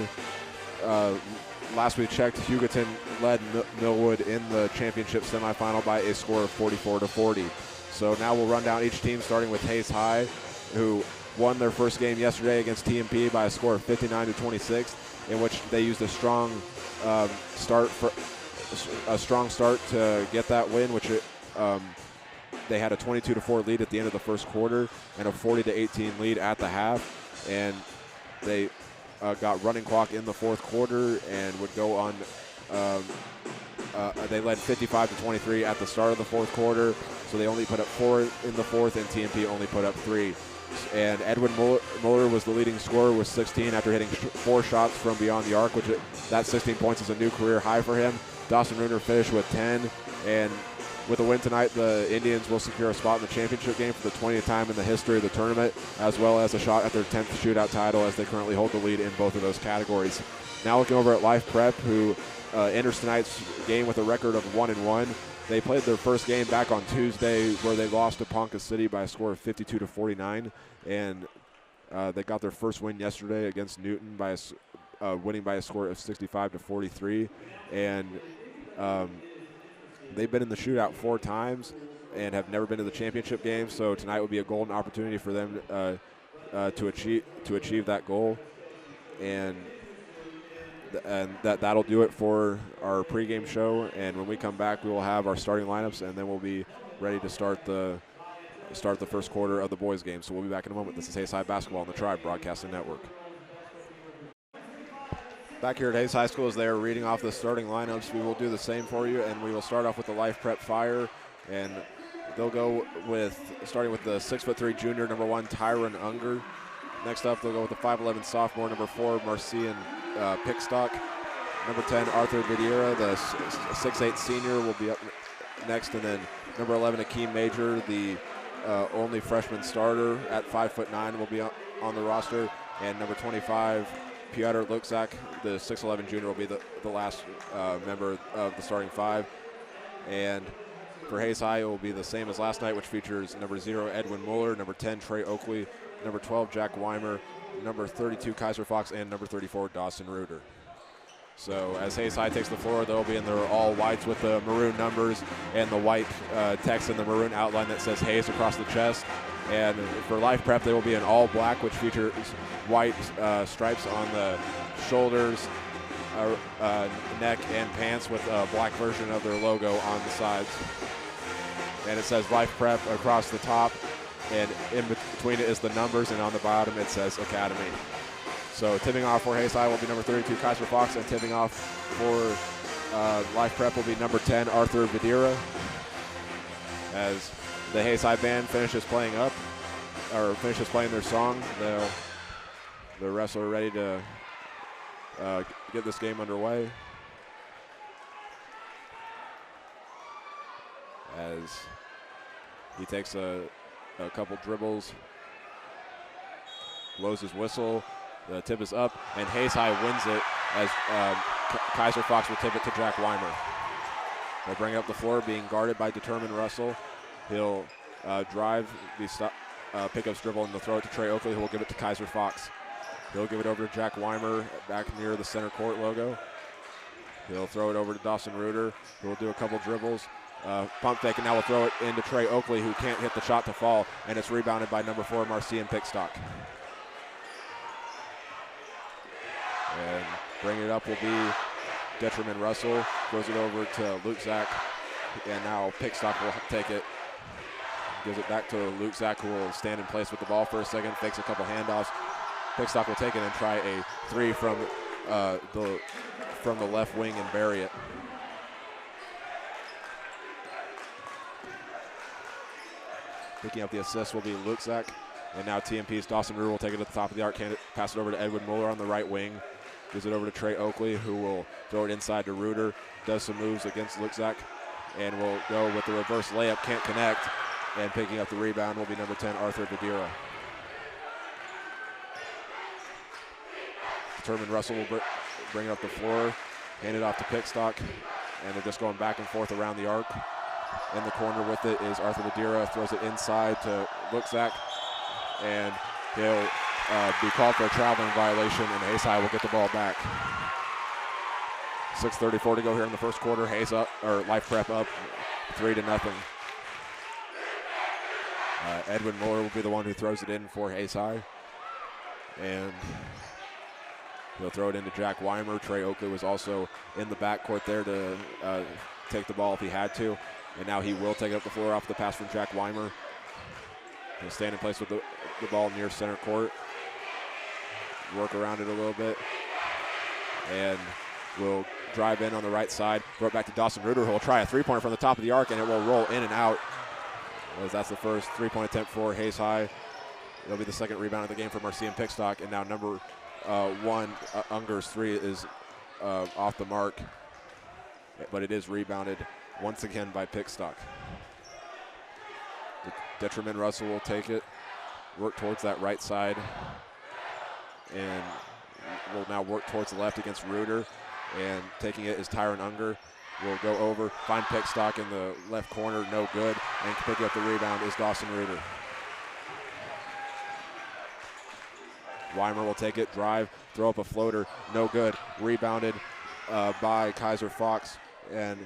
last we checked, Hugoton led Millwood in the championship semifinal by a score of 44-40. So now we'll run down each team, starting with Hayes High, who won their first game yesterday against TMP by a score of 59-26, in which they used a strong start to get that win, which they had a 22-4 lead at the end of the first quarter and a 40-18 lead at the half, and they got running clock in the fourth quarter and would go on. They led 55-23 at the start of the fourth quarter, so they only put up 4 in the fourth, and TMP only put up 3. And Edwin Muller was the leading scorer with 16 after hitting 4 shots from beyond the arc, which that 16 points is a new career high for him. Dawson Runer finished with 10, and with a win tonight, the Indians will secure a spot in the championship game for the 20th time in the history of the tournament, as well as a shot at their 10th shootout title, as they currently hold the lead in both of those categories. Now looking over at Life Prep, who enters tonight's game with a record of 1-1. They played their first game back on Tuesday, where they lost to Ponca City by a score of 52-49, and they got their first win yesterday against Newton by winning by a score of 65-43, and they've been in the shootout 4 times and have never been to the championship game. So tonight would be a golden opportunity for them to achieve that goal, and that'll do it for our pregame show. And when we come back, we will have our starting lineups, and then we'll be ready to start the first quarter of the boys' game. So we'll be back in a moment. This is Hayes High Basketball on the Tribe Broadcasting Network. Back here at Hayes High School, as they are reading off the starting lineups, we will do the same for you, and we will start off with the Life Prep Fire, and they'll go with, starting with the 6'3" junior, number 1, Tyron Unger. Next up, they'll go with the 5'11" sophomore, number 4, Marcian Pickstock. Number 10, Arthur Vidiera, the 6'8" senior, will be up next, and then number 11, Akeem Major, the only freshman starter at 5'9", will be on the roster, and number 25, Piotr Luksak, the 6'11" junior, will be the last member of the starting 5. And for Hayes High, it will be the same as last night, which features number 0, Edwin Muller, number 10, Trey Oakley, number 12, Jack Weimer, number 32, Kaiser Fox, and number 34, Dawson Reuter. So as Hayes High takes the floor, they'll be in their all whites with the maroon numbers and the white text and the maroon outline that says Hayes across the chest. And for Life Prep, they will be in all black, which features white stripes on the shoulders, neck, and pants, with a black version of their logo on the sides. And it says Life Prep across the top, and in between it is the numbers, and on the bottom it says Academy. So tipping off for Hayes High will be number 32, Kaiser Fox, and tipping off for Life Prep will be number 10, Arthur Vidiera. As the Hayes High band finishes playing their song, the refs are ready to get this game underway. As he takes a couple dribbles, blows his whistle, the tip is up, and Hayes High wins it as Kaiser Fox will tip it to Jack Weimer. They'll bring it up the floor, being guarded by determined Russell. He'll drive, pick up dribble, and they'll throw it to Trey Oakley, who will give it to Kaiser Fox. He'll give it over to Jack Weimer back near the center court logo. He'll throw it over to Dawson Reuter, who will do a couple dribbles. Pump fake, and now we'll throw it into Trey Oakley, who can't hit the shot to fall, and it's rebounded by number 4, Marcian Pickstock. And bringing it up will be Detriman Russell, throws it over to Luke Zach, and now Pickstock will take it. Gives it back to Luke Zach, who will stand in place with the ball for a second, fakes a couple handoffs. Pickstock will take it and try a 3 from the left wing and bury it. Picking up the assist will be Luke Zach. And now TMP's Dawson Reuter will take it at the top of the arc, pass it over to Edwin Mueller on the right wing. Gives it over to Trey Oakley, who will throw it inside to Reuter. Does some moves against Luke Zach, and will go with the reverse layup, can't connect. And picking up the rebound will be number 10, Arthur Vadira. Determined Russell will bring it up the floor, hand it off to Pickstock, and they're just going back and forth around the arc. In the corner with it is Arthur Vadira, throws it inside to Luke Zach, and he'll be called for a traveling violation, and Hayes High will get the ball back. 6:34 to go here in the first quarter. Hayes up, or Life Prep up 3-0. Edwin Mueller will be the one who throws it in for Hayes High, and he'll throw it into Jack Weimer. Trey Oakley was also in the backcourt there to take the ball if he had to, and now he will take it up the floor off the pass from Jack Weimer. He'll stand in place with the ball near center court, work around it a little bit, and will drive in on the right side. Throw it back to Dawson Reuter, who will try a three-pointer from the top of the arc, and it will roll in and out. As that's the first three-point attempt for Hayes High. It'll be the second rebound of the game for Marcian Pickstock, and now number 1, Unger's 3 is off the mark, but it is rebounded once again by Pickstock. Detriman Russell will take it, work towards that right side, and will now work towards the left against Reuter, and taking it is Tyron Unger. Will go over, find Pickstock in the left corner, no good, and picking up the rebound is Dawson Reuter. Weimer will take it, drive, throw up a floater, no good, rebounded by Kaiser Fox, and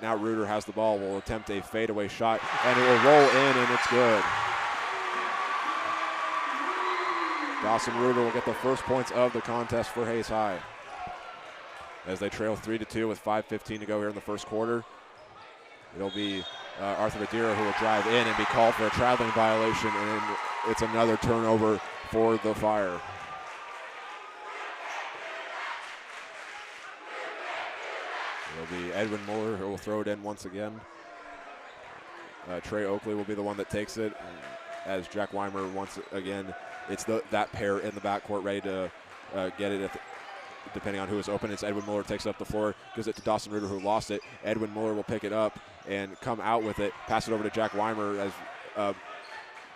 now Reuter has the ball, will attempt a fadeaway shot, and it will roll in, and it's good. Dawson Reuter will get the first points of the contest for Hayes High, as they trail 3-2 with 5:15 to go here in the first quarter. It'll be Arthur Vadira who will drive in and be called for a traveling violation, and it's another turnover for the Fire. It'll be Edwin Mueller who will throw it in once again. Trey Oakley will be the one that takes it, as Jack Weimer once again. It's that pair in the backcourt ready to get it depending on who is open. It's Edwin Mueller takes it up the floor, gives it to Dawson Reuter, who lost it. Edwin Mueller will pick it up and come out with it, pass it over to Jack Weimer as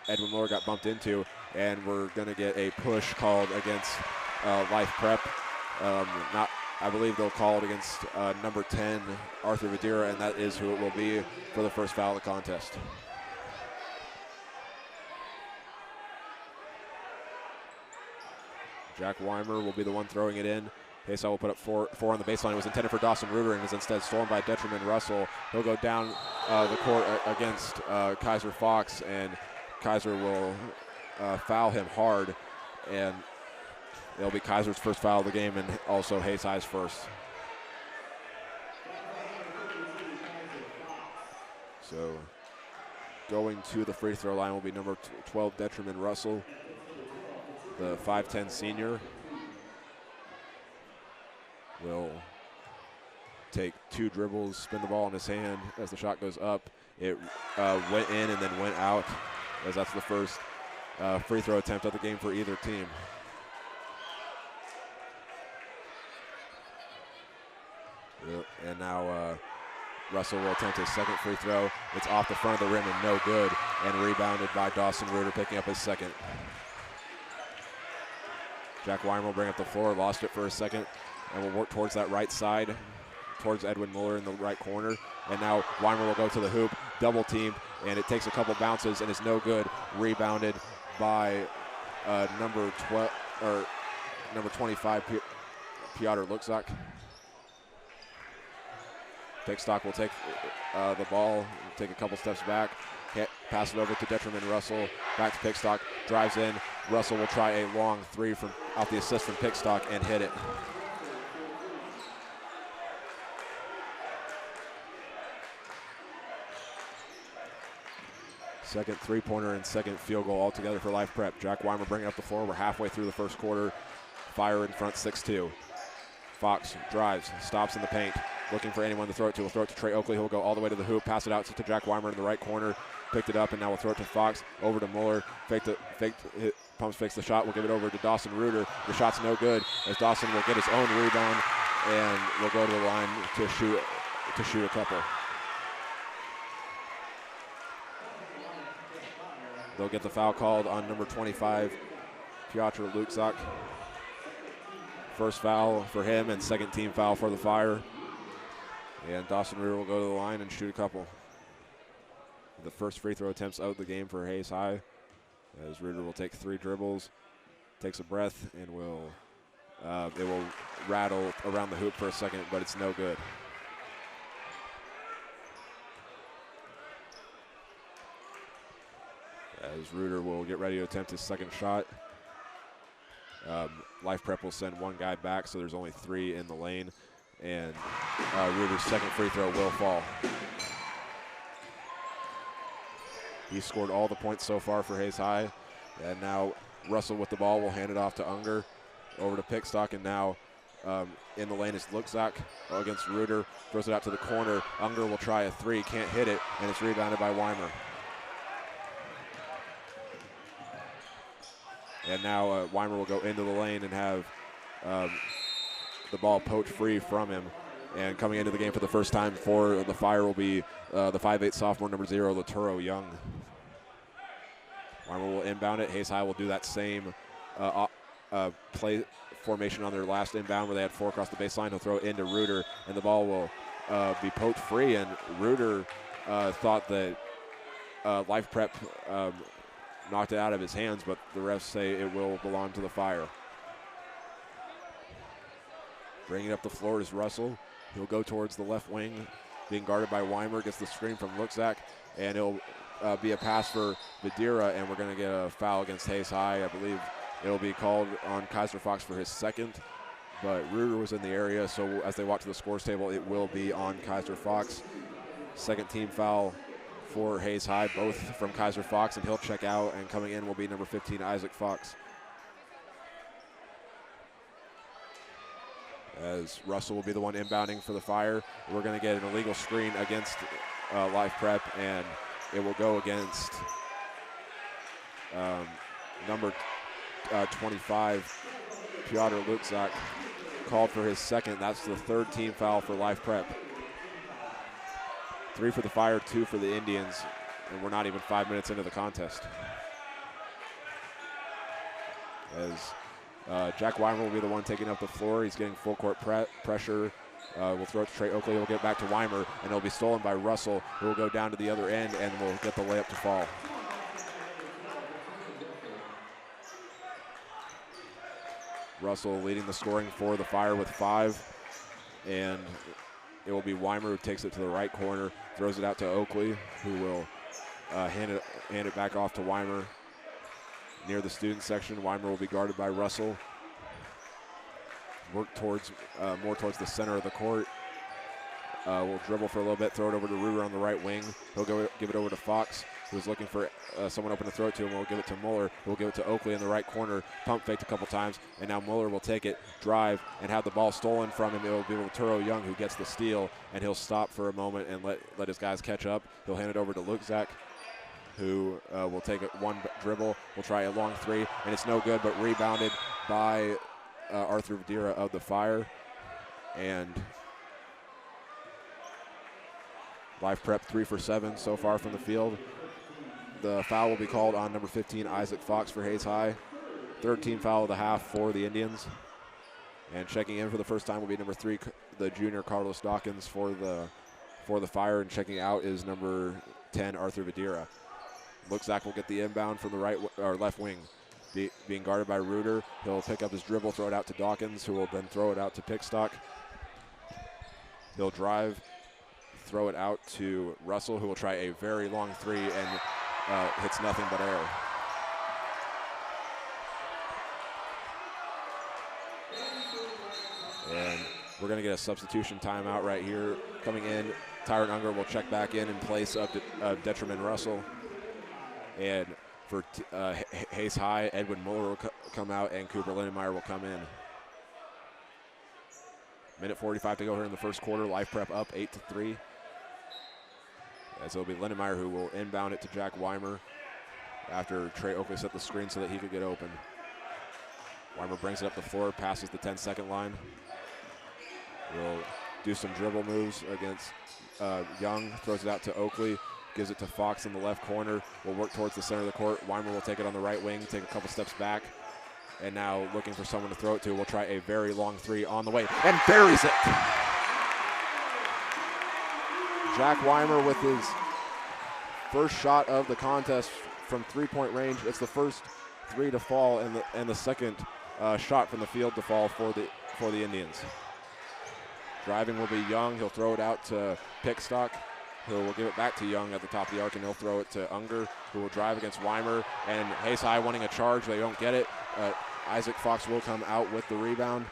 Edwin Mueller got bumped into, and we're going to get a push called against Life Prep. I believe they'll call it against number 10, Arthur Vadira, and that is who it will be for the first foul of the contest. Jack Weimer will be the one throwing it in. Hayes High will put up four on the baseline. It was intended for Dawson Reuter and is instead stolen by Detriman Russell. He'll go down the court against Kaiser Fox, and Kaiser will foul him hard, and it'll be Kaiser's first foul of the game and also Hayes High's first. So going to the free throw line will be number 12, Detriman Russell, the 5'10" senior. Will take 2 dribbles, spin the ball in his hand as the shot goes up. It went in and then went out, as that's the first free throw attempt of the game for either team. And now Russell will attempt his second free throw. It's off the front of the rim and no good, and rebounded by Dawson Reuter, picking up his second. Jack Weimer will bring up the floor, lost it for a second, and will work towards that right side, towards Edwin Mueller in the right corner. And now Weimer will go to the hoop, double teamed, and it takes a couple bounces and is no good. Rebounded by number 25, Piotr Luxak. Pickstock will take the ball, take a couple steps back, pass it over to Detriment Russell, back to Pickstock, drives in. Russell will try a long three from off the assist from Pickstock and hit it. Second three-pointer and second field goal altogether for Life Prep. Jack Weimer bringing up the floor. We're halfway through the first quarter. Fire in front 6-2. Fox drives, stops in the paint, looking for anyone to throw it to. We'll throw it to Trey Oakley. He'll go all the way to the hoop, pass it out to Jack Weimer in the right corner. Picked it up, and now we'll throw it to Fox. Over to Muller. Pumps fakes the shot. We'll give it over to Dawson Reuter. The shot's no good, as Dawson will get his own rebound and will go to the line to shoot a couple. They'll get the foul called on number 25, Piotr Luczak. First foul for him and second team foul for the Fire. And Dawson Reuter will go to the line and shoot a couple. The first free throw attempts out of the game for Hayes High, as Reuter will take 3 dribbles, takes a breath, and it will rattle around the hoop for a second, but it's no good. As Reuter will get ready to attempt his second shot. Life Prep will send one guy back, so there's only 3 in the lane, and Reuter's second free throw will fall. He scored all the points so far for Hayes High, and now Russell with the ball will hand it off to Unger, over to Pickstock, and now in the lane is Luczak against Reuter, throws it out to the corner. Unger will try a 3, can't hit it, and it's rebounded by Weimer. And now Weimer will go into the lane and have the ball poked free from him. And coming into the game for the first time for the Fire will be the 5'8" sophomore, number 0, Laturo Young. Weimer will inbound it. Hayes High will do that same play formation on their last inbound where they had 4 across the baseline. He'll throw it into Reuter, and the ball will be poked free. And Reuter thought that Life Prep knocked it out of his hands, but the refs say it will belong to the Fire. Bringing up the floor is Russell. He'll go towards the left wing, being guarded by Weimer, gets the screen from Luczak, and it'll be a pass for Vidira, and we're going to get a foul against Hayes High. I believe it'll be called on Kaiser Fox for his second, but Reuter was in the area, so as they walk to the scores table, it will be on Kaiser Fox. Second team foul for Hayes High, both from Kaiser Fox, and he'll check out, and coming in will be number 15, Isaac Fox. As Russell will be the one inbounding for the Fire. We're going to get an illegal screen against Life Prep, and it will go against number 25, Piotr Luczak, called for his second. That's the third team foul for Life Prep. 3 for the Fire, 2 for the Indians, and we're not even 5 minutes into the contest. As Jack Weimer will be the one taking up the floor. He's getting full court pressure. We'll throw it to Trey Oakley. He'll get back to Weimer, and it'll be stolen by Russell, who will go down to the other end and will get the layup to fall. Russell leading the scoring for the Fire with 5, and it will be Weimer who takes it to the right corner, throws it out to Oakley, who will hand it back off to Weimer. Near the student section, Weimer will be guarded by Russell. Work towards more towards the center of the court. We'll dribble for a little bit, throw it over to Reuter on the right wing. He'll go give it over to Fox, who's looking for someone open to throw it to him. We'll give it to Muller. We'll give it to Oakley in the right corner. Pump faked a couple times, and now Muller will take it, drive, and have the ball stolen from him. It will be Laturo Young who gets the steal, and he'll stop for a moment and let his guys catch up. He'll hand it over to Luczak, who will take one dribble. We'll try a long 3, and it's no good, but rebounded by Arthur Vidira of the Fire. And Life Prep 3 for 7 so far from the field. The foul will be called on number 15, Isaac Fox for Hayes High. Third team foul of the half for the Indians. And checking in for the first time will be number 3, the junior Carlos Dawkins for the Fire, and checking out is number 10, Arthur Vidira. Luczak will get the inbound from the right or left wing, being guarded by Reuter. He'll pick up his dribble, throw it out to Dawkins, who will then throw it out to Pickstock. He'll drive, throw it out to Russell, who will try a very long three and hits nothing but air. And we're going to get a substitution timeout right here. Coming in, Tyron Unger will check back in place of Detriman Russell. And for Hayes High, Edwin Mueller will come out and Cooper Lindenmeyer will come in. Minute 45 to go here in the first quarter. Life Prep up 8-3. As it'll be Lindenmeyer who will inbound it to Jack Weimer after Trey Oakley set the screen so that he could get open. Weimer brings it up the floor, passes the 10-second line. Will do some dribble moves against Young, throws it out to Oakley, gives it to Fox in the left corner, will work towards the center of the court. Weimer will take it on the right wing, take a couple steps back, and now looking for someone to throw it to. Will try a very long three on the way, and buries it. Jack Weimer with his first shot of the contest from three-point range. It's the first three to fall and the second shot from the field to fall for the Indians. Driving will be Young. He'll throw it out to Pickstock. Will give it back to Young at the top of the arc, and he'll throw it to Unger, who will drive against Weimer. And Hayes High wanting a charge. They don't get it. Isaac Fox will come out with the rebound.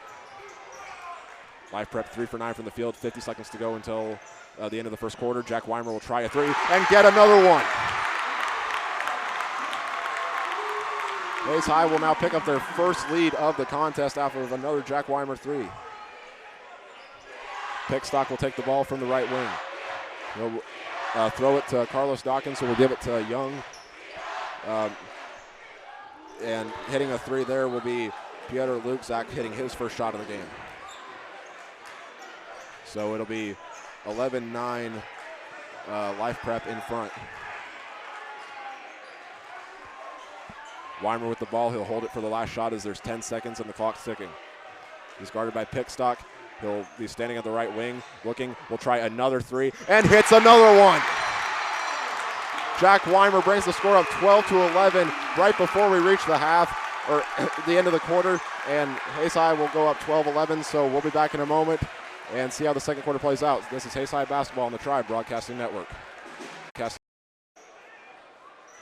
Life Prep 3 for 9 from the field. 50 seconds to go until the end of the first quarter. Jack Weimer will try a three and get another one. Hayes High will now pick up their first lead of the contest off of another Jack Weimer three. Pickstock will take the ball from the right wing. He'll throw it to Carlos Dawkins, who will give it to Young. And hitting a three there will be Piotr Lukzak hitting his first shot of the game. So it'll be 11-9 Life Prep in front. Weimer with the ball. He'll hold it for the last shot as there's 10 seconds and the clock's ticking. He's guarded by Pickstock. He'll be standing at the right wing, looking, will try another three, and hits another one. Jack Weimer brings the score up 12-11 right before we reach the half, or the end of the quarter, and Hayes High will go up 12-11, so we'll be back in a moment and see how the second quarter plays out. This is Hayes High Basketball on the Tribe Broadcasting Network.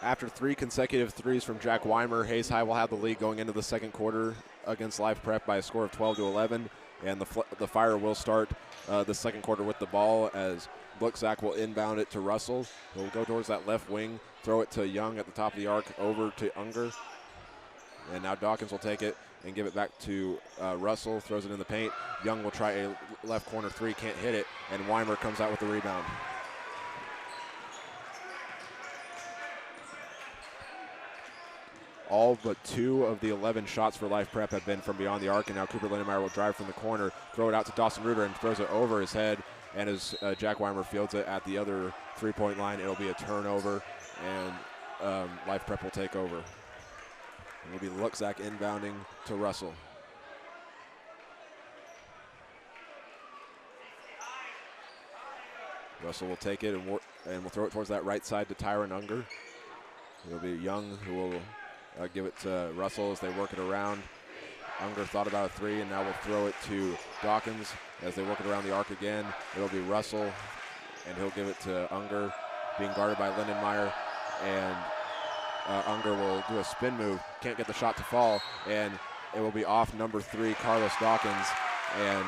After three consecutive threes from Jack Weimer, Hayes High will have the lead going into the second quarter against Life Prep by a score of 12-11. And the Fire will start the second quarter with the ball as Lukzak will inbound it to Russell. He'll go towards that left wing, throw it to Young at the top of the arc, over to Unger. And now Dawkins will take it and give it back to Russell, throws it in the paint. Young will try a left corner three, can't hit it, and Weimer comes out with the rebound. All but 2 of the 11 shots for Life Prep have been from beyond the arc, and now Cooper Lindenmeyer will drive from the corner, throw it out to Dawson Reuter, and throws it over his head. And as Jack Weimer fields it at the other three-point line, it'll be a turnover, and Life Prep will take over. It'll be Lukzak inbounding to Russell. Russell will take it and will throw it towards that right side to Tyron Unger. It'll be Young who will give it to Russell as they work it around. Unger thought about a three, and now will throw it to Dawkins as they work it around the arc again. It'll be Russell, and he'll give it to Unger, being guarded by Lindenmeyer, and Unger will do a spin move, can't get the shot to fall, and it will be off number 3, Carlos Dawkins, and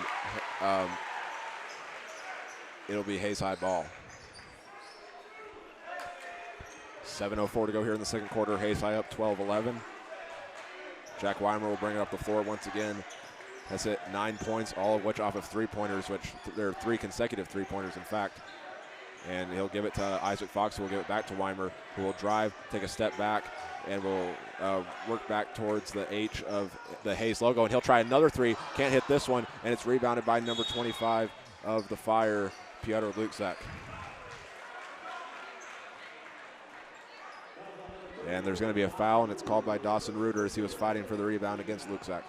it'll be Hayes High ball. 7:04 to go here in the second quarter. Hayes High up 12-11. Jack Weimer will bring it up the floor once again. Has hit 9 points, all of which off of three-pointers, which there are 3 consecutive three-pointers, in fact. And he'll give it to Isaac Fox, who will give it back to Weimer, who will drive, take a step back, and will work back towards the H of the Hayes logo. And he'll try another three, can't hit this one, and it's rebounded by number 25 of the Fire, Piotr Lukzak. And there's going to be a foul, and it's called by Dawson Reuter as he was fighting for the rebound against Lukzak.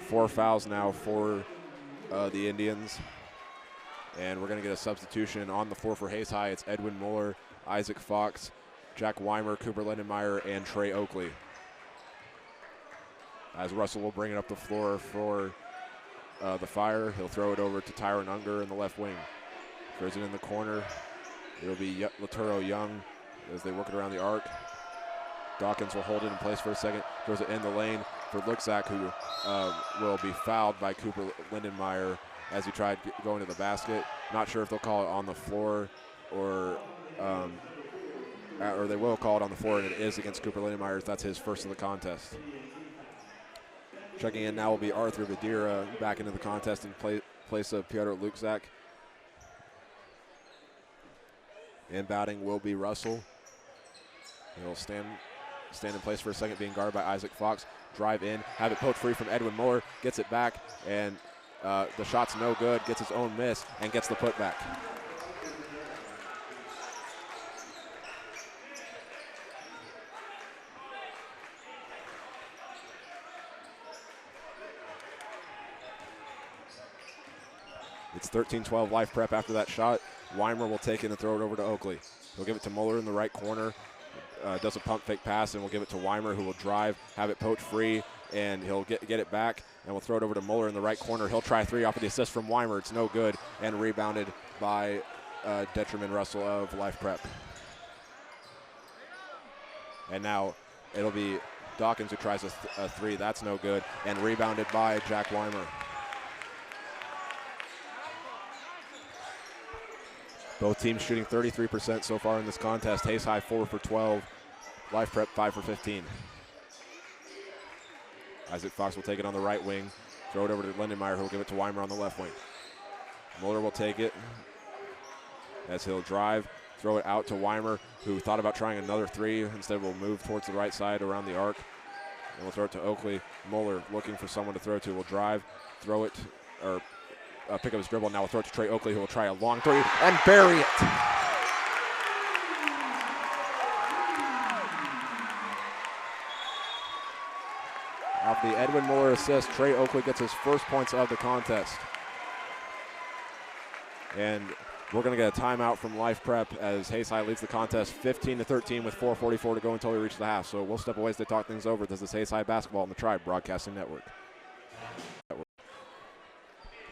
4 fouls now for the Indians. And we're going to get a substitution on the floor for Hayes High. It's Edwin Mueller, Isaac Fox, Jack Weimer, Cooper Lindenmeyer, and Trey Oakley. As Russell will bring it up the floor for the Fire. He'll throw it over to Tyron Unger in the left wing. Throws it in the corner. It'll be Laturo Young as they work it around the arc. Dawkins will hold it in place for a second. Throws it in the lane for Luxak, who will be fouled by Cooper Lindenmeyer as he tried going to the basket. Not sure if they'll call it on the floor or they will call it on the floor, and it is against Cooper Lindenmeyer. That's his first of the contest. Checking in now will be Arthur Badira back into the contest in place of Piotr Luxak. Inbounding will be Russell. He'll stand in place for a second, being guarded by Isaac Fox. Drive in, have it poked free from Edwin Muller, gets it back, and the shot's no good, gets his own miss, and gets the putback. It's 13-12 Life Prep after that shot. Weimer will take it and throw it over to Oakley. He'll give it to Muller in the right corner. Does a pump fake pass, and we'll give it to Weimer, who will drive, have it poked free, and he'll get it back, and we'll throw it over to Muller in the right corner. He'll try three off of the assist from Weimer. It's no good, and rebounded by Detriman Russell of Life Prep. And now it'll be Dawkins who tries a three. That's no good, and rebounded by Jack Weimer. Both teams shooting 33% so far in this contest. Hayes High 4 for 12. Life Prep 5 for 15. Isaac Fox will take it on the right wing. Throw it over to Lindenmeyer, who will give it to Weimer on the left wing. Muller will take it as he'll drive. Throw it out to Weimer, who thought about trying another three. Instead, will move towards the right side around the arc. And we'll throw it to Oakley. Muller looking for someone to throw to. Will drive, throw it, or pick up his dribble. Now we'll throw it to Trey Oakley, who will try a long three and bury it. Off the Edwin Muller assist, Trey Oakley gets his first points of the contest. And we're going to get a timeout from Life Prep as Hayes High leads the contest 15-13 with 4:44 to go until we reach the half. So we'll step away as they talk things over. This is Hayes High Basketball on the Tribe Broadcasting Network.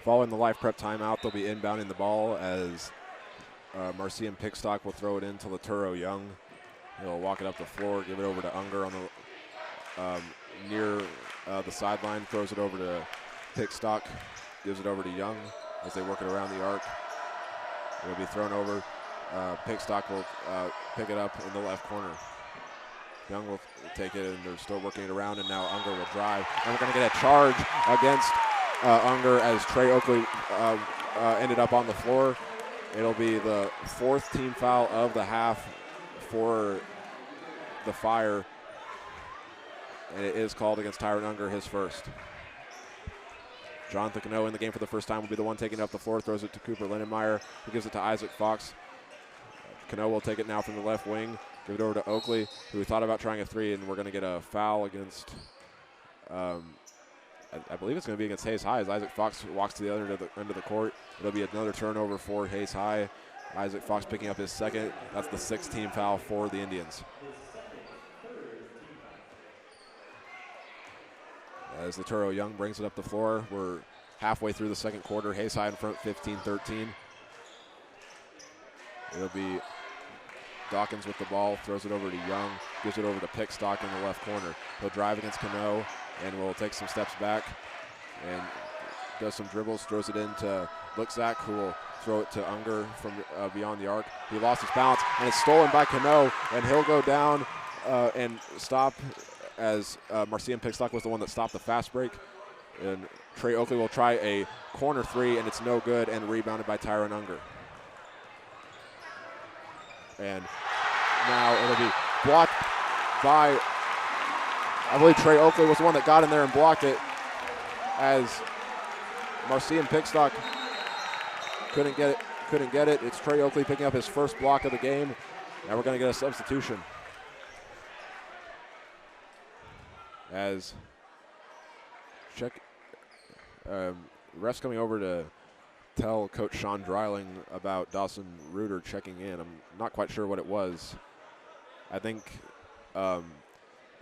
Following the Life Prep timeout, they'll be inbounding the ball as Marcian Pickstock will throw it in to Laturo Young. He'll walk it up the floor, give it over to Unger on the near the sideline, throws it over to Pickstock, gives it over to Young as they work it around the arc. It'll be thrown over. Pickstock will pick it up in the left corner. Young will take it, and they're still working it around, and now Unger will drive. And we're going to get a charge against Unger as Trey Oakley ended up on the floor. It'll be the fourth team foul of the half for the Fire, and it is called against Tyron Unger, his first. Jonathan Cano in the game for the first time will be the one taking it up the floor, throws it to Cooper Lindenmeyer, who gives it to Isaac Fox. Cano will take it now from the left wing, give it over to Oakley, who thought about trying a three, and we're going to get a foul against I believe it's going to be against Hayes High as Isaac Fox walks to the other end of the court. It'll be another turnover for Hayes High. Isaac Fox picking up his second. That's the sixth team foul for the Indians. As Laturo Young brings it up the floor, we're halfway through the second quarter. Hayes High in front 15-13. It'll be Dawkins with the ball, throws it over to Young, gives it over to Pickstock in the left corner. He'll drive against Cano and will take some steps back and does some dribbles, throws it into Luxak, who will throw it to Unger from beyond the arc. He lost his balance, and it's stolen by Cano, and he'll go down and stop as Marcian Pickstock was the one that stopped the fast break. And Trey Oakley will try a corner three, and it's no good, and rebounded by Tyron Unger. And now it'll be blocked by, I believe Trey Oakley was the one that got in there and blocked it, as Marcian Pickstock couldn't get it. It's Trey Oakley picking up his first block of the game. Now we're going to get a substitution. As refs coming over to tell Coach Sean Dreiling about Dawson Reuter checking in. I'm not quite sure what it was. I think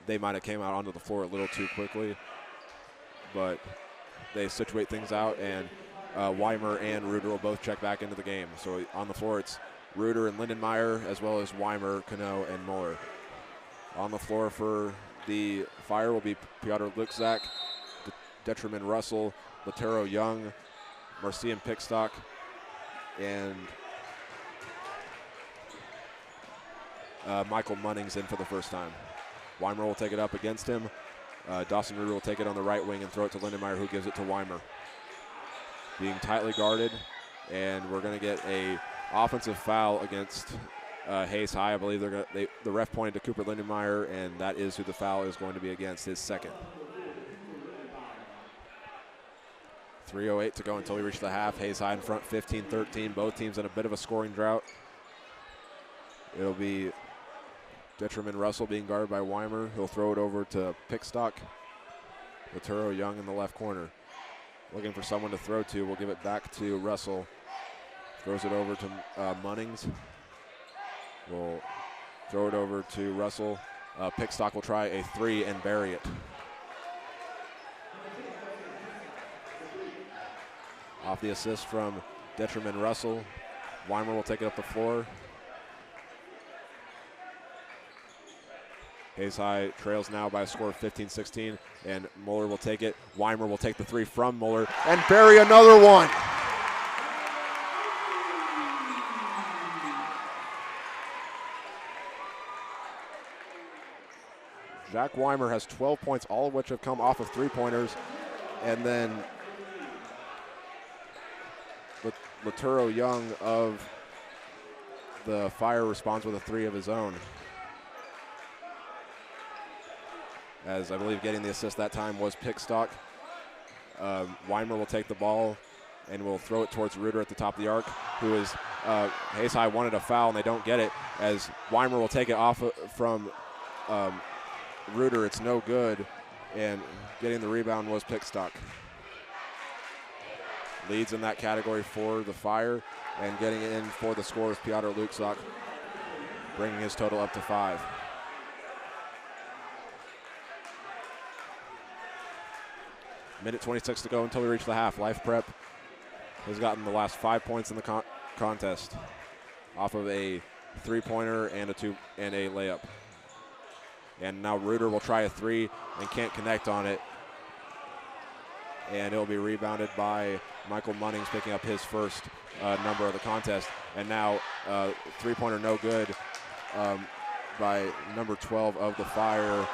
they might have came out onto the floor a little too quickly, but they situate things out, and Weimer and Reuter will both check back into the game. So on the floor, it's Reuter and Lindenmeyer, as well as Weimer, Cano, and Muller. On the floor for the Fire will be Piotr Lukzak, Detriman Russell, Latero Young, Marcian Pickstock, and Michael Munnings in for the first time. Weimer will take it up against him. Dawson Reuter will take it on the right wing and throw it to Lindenmeyer, who gives it to Weimer. Being tightly guarded, and we're going to get a offensive foul against Hayes High. I believe the ref pointed to Cooper Lindenmeyer, and that is who the foul is going to be against, his second. 3:08 to go until we reach the half. Hayes High in front, 15-13. Both teams in a bit of a scoring drought. It'll be Detriman Russell being guarded by Weimer. He'll throw it over to Pickstock. Latero Young in the left corner. Looking for someone to throw to. We'll give it back to Russell. Throws it over to Munnings. We'll throw it over to Russell. Pickstock will try a three and bury it. Off the assist from Detriman Russell. Weimer will take it up the floor. Hayes High trails now by a score of 15-16, and Muller will take it. Weimer will take the three from Muller and bury another one. Jack Weimer has 12 points, all of which have come off of three-pointers, and then Latero Young of the Fire responds with a three of his own. As I believe getting the assist that time was Pickstock. Weimer will take the ball and will throw it towards Reuter at the top of the arc, who is, Hayes High wanted a foul and they don't get it, as Weimer will take it off from Reuter. It's no good, and getting the rebound was Pickstock. Leads in that category for the Fire, and getting in for the score is Piotr Lukzak, bringing his total up to 5. Minute 26 to go until we reach the half. Life Prep has gotten the last 5 points in the contest off of a three-pointer and a layup. And now Reuter will try a three and can't connect on it. And it'll be rebounded by Michael Munnings, picking up his first number of the contest. And now three-pointer no good by number 12 of the Fire,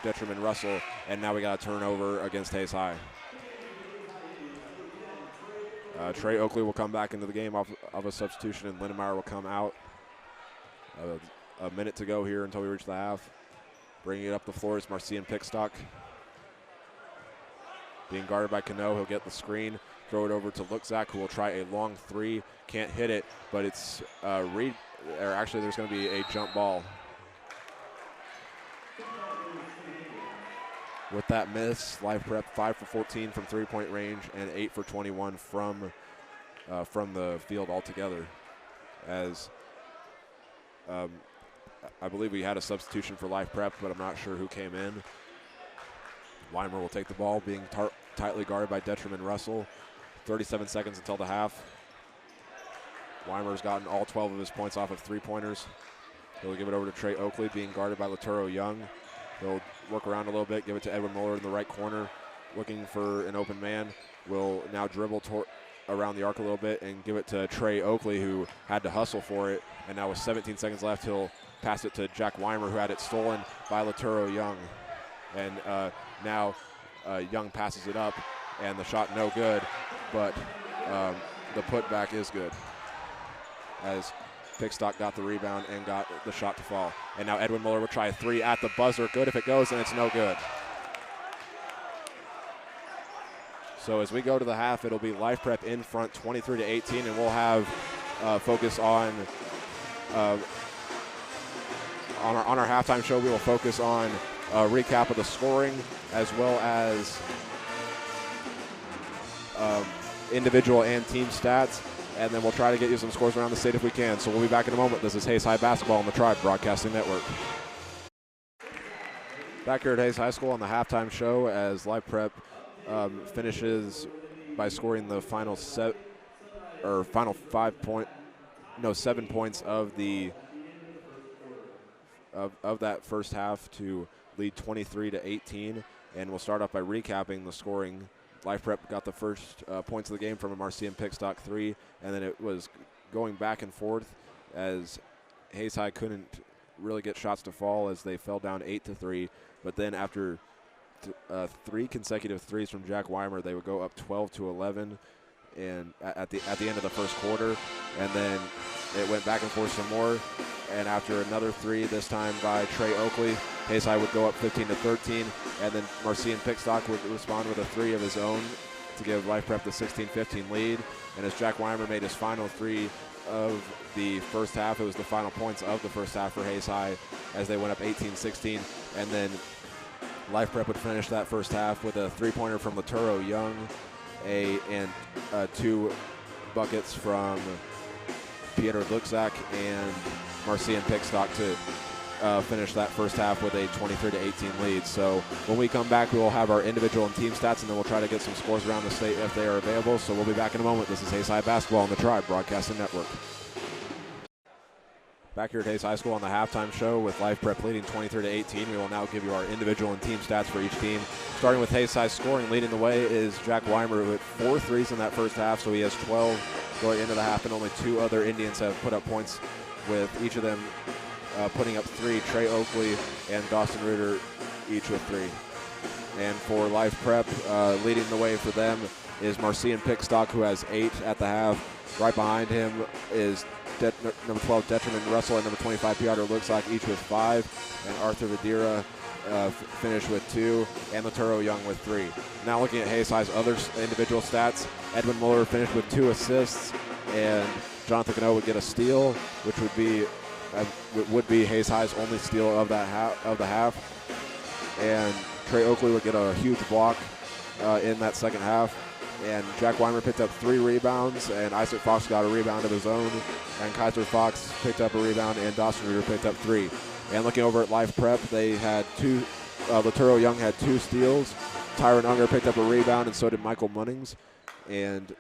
Detriman Russell, and now we got a turnover against Hayes High. Trey Oakley will come back into the game off of a substitution, and Lindenmeyer will come out. A minute to go here until we reach the half. Bringing it up the floor is Marcian Pickstock. Being guarded by Cano, he'll get the screen, throw it over to Lukzak, who will try a long three. Can't hit it, but it's actually there's going to be a jump ball. With that miss, Life Prep 5 for 14 from three-point range and 8 for 21 from the field altogether. As I believe we had a substitution for Life Prep, but I'm not sure who came in. Weimer will take the ball, being tightly guarded by Detriman Russell. 37 seconds until the half. Weimer's gotten all 12 of his points off of three-pointers. He'll give it over to Trey Oakley, being guarded by Latero Young. He'll work around a little bit, give it to Edwin Muller in the right corner, looking for an open man. Will now dribble around the arc a little bit and give it to Trey Oakley, who had to hustle for it. And now with 17 seconds left, he'll pass it to Jack Weimer, who had it stolen by Latero Young. And now Young passes it up, and the shot no good, but the putback is good, as Pickstock got the rebound and got the shot to fall. And now Edwin Muller will try a three at the buzzer. Good if it goes, and it's no good. So as we go to the half, it'll be Life Prep in front 23-18, and we'll have focus on our halftime show. We will focus on a recap of the scoring, as well as individual and team stats. And then we'll try to get you some scores around the state if we can. So we'll be back in a moment. This is Hayes High Basketball on the Tribe Broadcasting Network. Back here at Hayes High School on the halftime show, as Life Prep finishes by scoring the final 7 points of the of that first half to lead 23-18. And we'll start off by recapping the scoring. Life Prep got the first points of the game from a Marcian Pickstock 3, and then it was going back and forth as Hayes High couldn't really get shots to fall as they fell down 8-3. But then after 3 consecutive threes from Jack Weimer, they would go up 12-11, and at the end of the first quarter, and then it went back and forth some more. And after another 3, this time by Trey Oakley, Hayes High would go up 15-13, and then Marcian Pickstock would respond with a 3 of his own to give Life Prep the 16-15 lead. And as Jack Weimer made his final 3 of the first half, it was the final points of the first half for Hayes High as they went up 18-16. And then Life Prep would finish that first half with a 3-pointer from Laturo Young, and 2 buckets from Peter Luxak and Marcian Pickstock to finish that first half with a 23-18 lead. So when we come back, we will have our individual and team stats, and then we'll try to get some scores around the state if they are available. So we'll be back in a moment. This is Hayes High Basketball on the Tribe Broadcasting Network. Back here at Hayes High School on the halftime show with Life Prep leading 23-18. We will now give you our individual and team stats for each team. Starting with Hayes High scoring, leading the way is Jack Weimer, who hit 4 threes in that first half, so he has 12 going into the half, and only 2 other Indians have put up points, with each of them putting up 3. Trey Oakley and Dawson Reuter each with 3. And for Life Prep, leading the way for them is Marcian Pickstock, who has 8 at the half. Right behind him is number 12, Detriment Russell, and number 25, Piotr Luxak, each with 5. And Arthur Vidira finished with 2, and Laturo Young with 3. Now looking at Hayes High's other individual stats, Edwin Muller finished with 2 assists, and Jonathan Cano would get a steal, which would be Hayes High's only steal of the half. And Trey Oakley would get a huge block in that second half. And Jack Weimer picked up 3 rebounds, and Isaac Fox got a rebound of his own, and Kaiser Fox picked up a rebound, and Dawson Reuter picked up 3. And looking over at Life Prep, they had 2. Laturo Young had 2 steals. Tyron Unger picked up a rebound, and so did Michael Munnings. And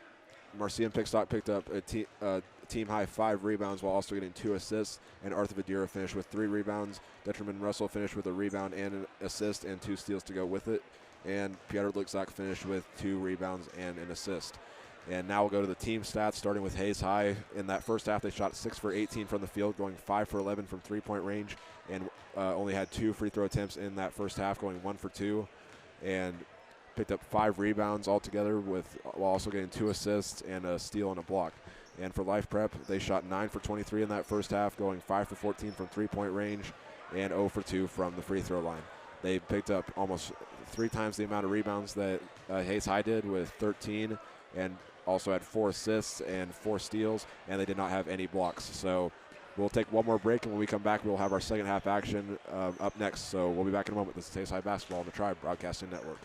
Marcian Pickstock picked up a team high 5 rebounds while also getting 2 assists. And Arthur Vidira finished with 3 rebounds. Detriment Russell finished with a rebound and an assist and 2 steals to go with it. And Piotr Luxak finished with 2 rebounds and an assist. And now we'll go to the team stats, starting with Hayes High. In that first half, they shot 6 for 18 from the field, going 5 for 11 from 3-point range, and only had 2 free throw attempts in that first half, going 1 for 2, and picked up 5 rebounds altogether, while also getting 2 assists and a steal and a block. And for Life Prep, they shot 9 for 23 in that first half, going 5 for 14 from 3-point range, and 0 for 2 from the free throw line. They picked up almost 3 times the amount of rebounds that Hayes High did, with 13, and also had 4 assists and 4 steals, and they did not have any blocks. So we'll take one more break, and when we come back, we'll have our second half action up next. So we'll be back in a moment. This is Hayes High Basketball on the Tribe Broadcasting Network.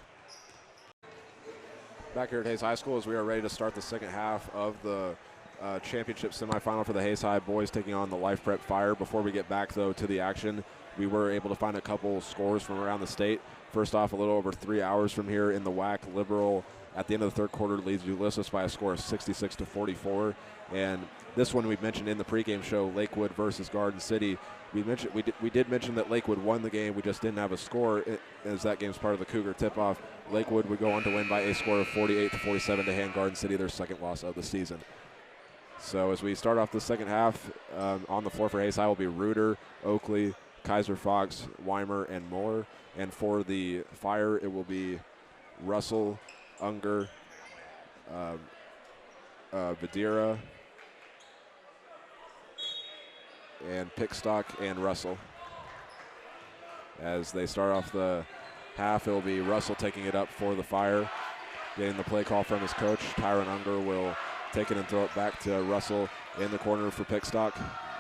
Back here at Hayes High School as we are ready to start the second half of the championship semifinal for the Hayes High boys taking on the Life Prep Fire. Before we get back, though, to the action, we were able to find a couple scores from around the state. First off, a little over 3 hours from here in the WAC, Liberal at the end of the third quarter leads Ulysses by a score of 66-44. And this one we mentioned in the pregame show, Lakewood versus Garden City. We did mention that Lakewood won the game. We just didn't have a score as that game's part of the Cougar tip-off. Lakewood would go on to win by a score of 48-47 to hand Garden City their second loss of the season. So as we start off the second half, on the floor for Hayes High will be Reuter, Oakley, Kaiser Fox, Weimer, and Muller. And for the Fire, it will be Russell, Unger, Vidira, and Pickstock and Russell. As they start off the half, it will be Russell taking it up for the Fire, getting the play call from his coach. Tyron Unger will take it and throw it back to Russell in the corner for Pickstock.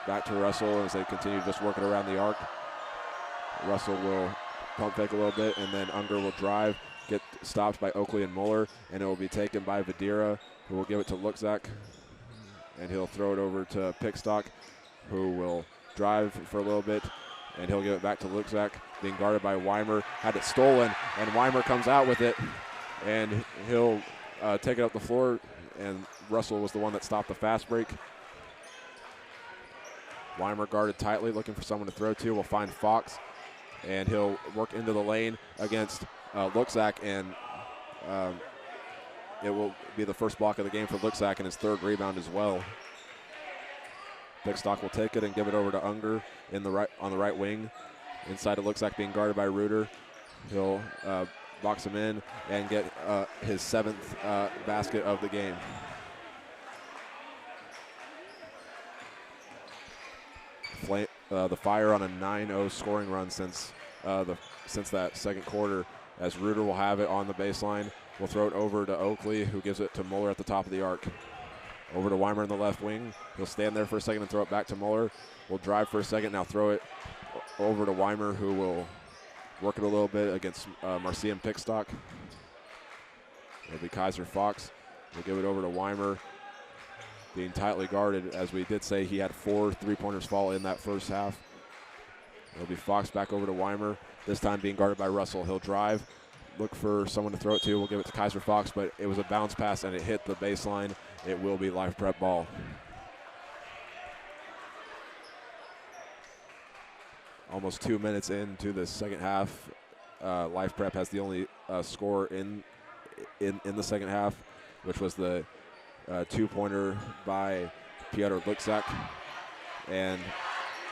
Back to Russell as they continue just working around the arc. Russell will pump fake a little bit, and then Unger will drive, get stopped by Oakley and Muller, and it will be taken by Vidira, who will give it to Luxak, and he'll throw it over to Pickstock, who will drive for a little bit, and he'll give it back to Luxak, being guarded by Weimer. Had it stolen, and Weimer comes out with it, and he'll take it up the floor, and Russell was the one that stopped the fast break. Weimer guarded tightly, looking for someone to throw to. Will find Fox, and he'll work into the lane against Luxak, and it will be the first block of the game for Luxak and his third rebound as well. Pickstock will take it and give it over to Unger on the right wing. Inside of Luxak being guarded by Reuter. He'll box him in and get his 7th basket of the game. The Fire on a 9-0 scoring run since that second quarter, as Reuter will have it on the baseline. We'll throw it over to Oakley, who gives it to Muller at the top of the arc. Over to Weimer in the left wing. He'll stand there for a second and throw it back to Muller. We'll drive for a second, now throw it over to Weimer, who will work it a little bit against Marcia and Pickstock. It'll be Kaiser Fox. We'll give it over to Weimer, being tightly guarded. As we did say, he had 4 3-pointers fall in that first half. It'll be Fox back over to Weimer, this time being guarded by Russell. He'll drive, look for someone to throw it to. We'll give it to Kaiser Fox, but it was a bounce pass and it hit the baseline. It will be Life Prep ball. Almost 2 minutes into the second half. Life Prep has the only score in the second half, which was the 2-pointer by Piotr Luxak. And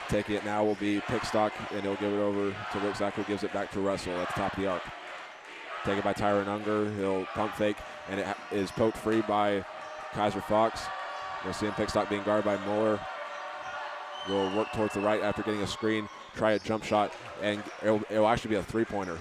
taking it now will be Pickstock, and he'll give it over to Luxak, who gives it back to Russell at the top of the arc. Taken by Tyron Unger. He'll pump fake, and it is poked free by Kaiser Fox. We'll see him Pickstock being guarded by Muller. Will work towards the right after getting a screen, try a jump shot, and it'll actually be a 3-pointer.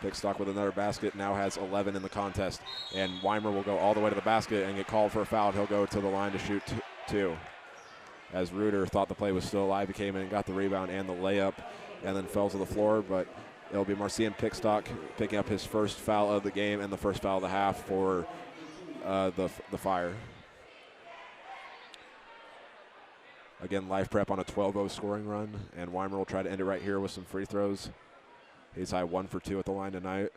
Pickstock with another basket, now has 11 in the contest, and Weimer will go all the way to the basket and get called for a foul. He'll go to the line to shoot 2. As Reuter thought the play was still alive, he came in and got the rebound and the layup, and then fell to the floor, but it'll be Marcian Pickstock picking up his first foul of the game and the first foul of the half for the Fire. Again, Life Prep on a 12-0 scoring run, and Weimer will try to end it right here with some free throws. He's high 1 for 2 at the line tonight.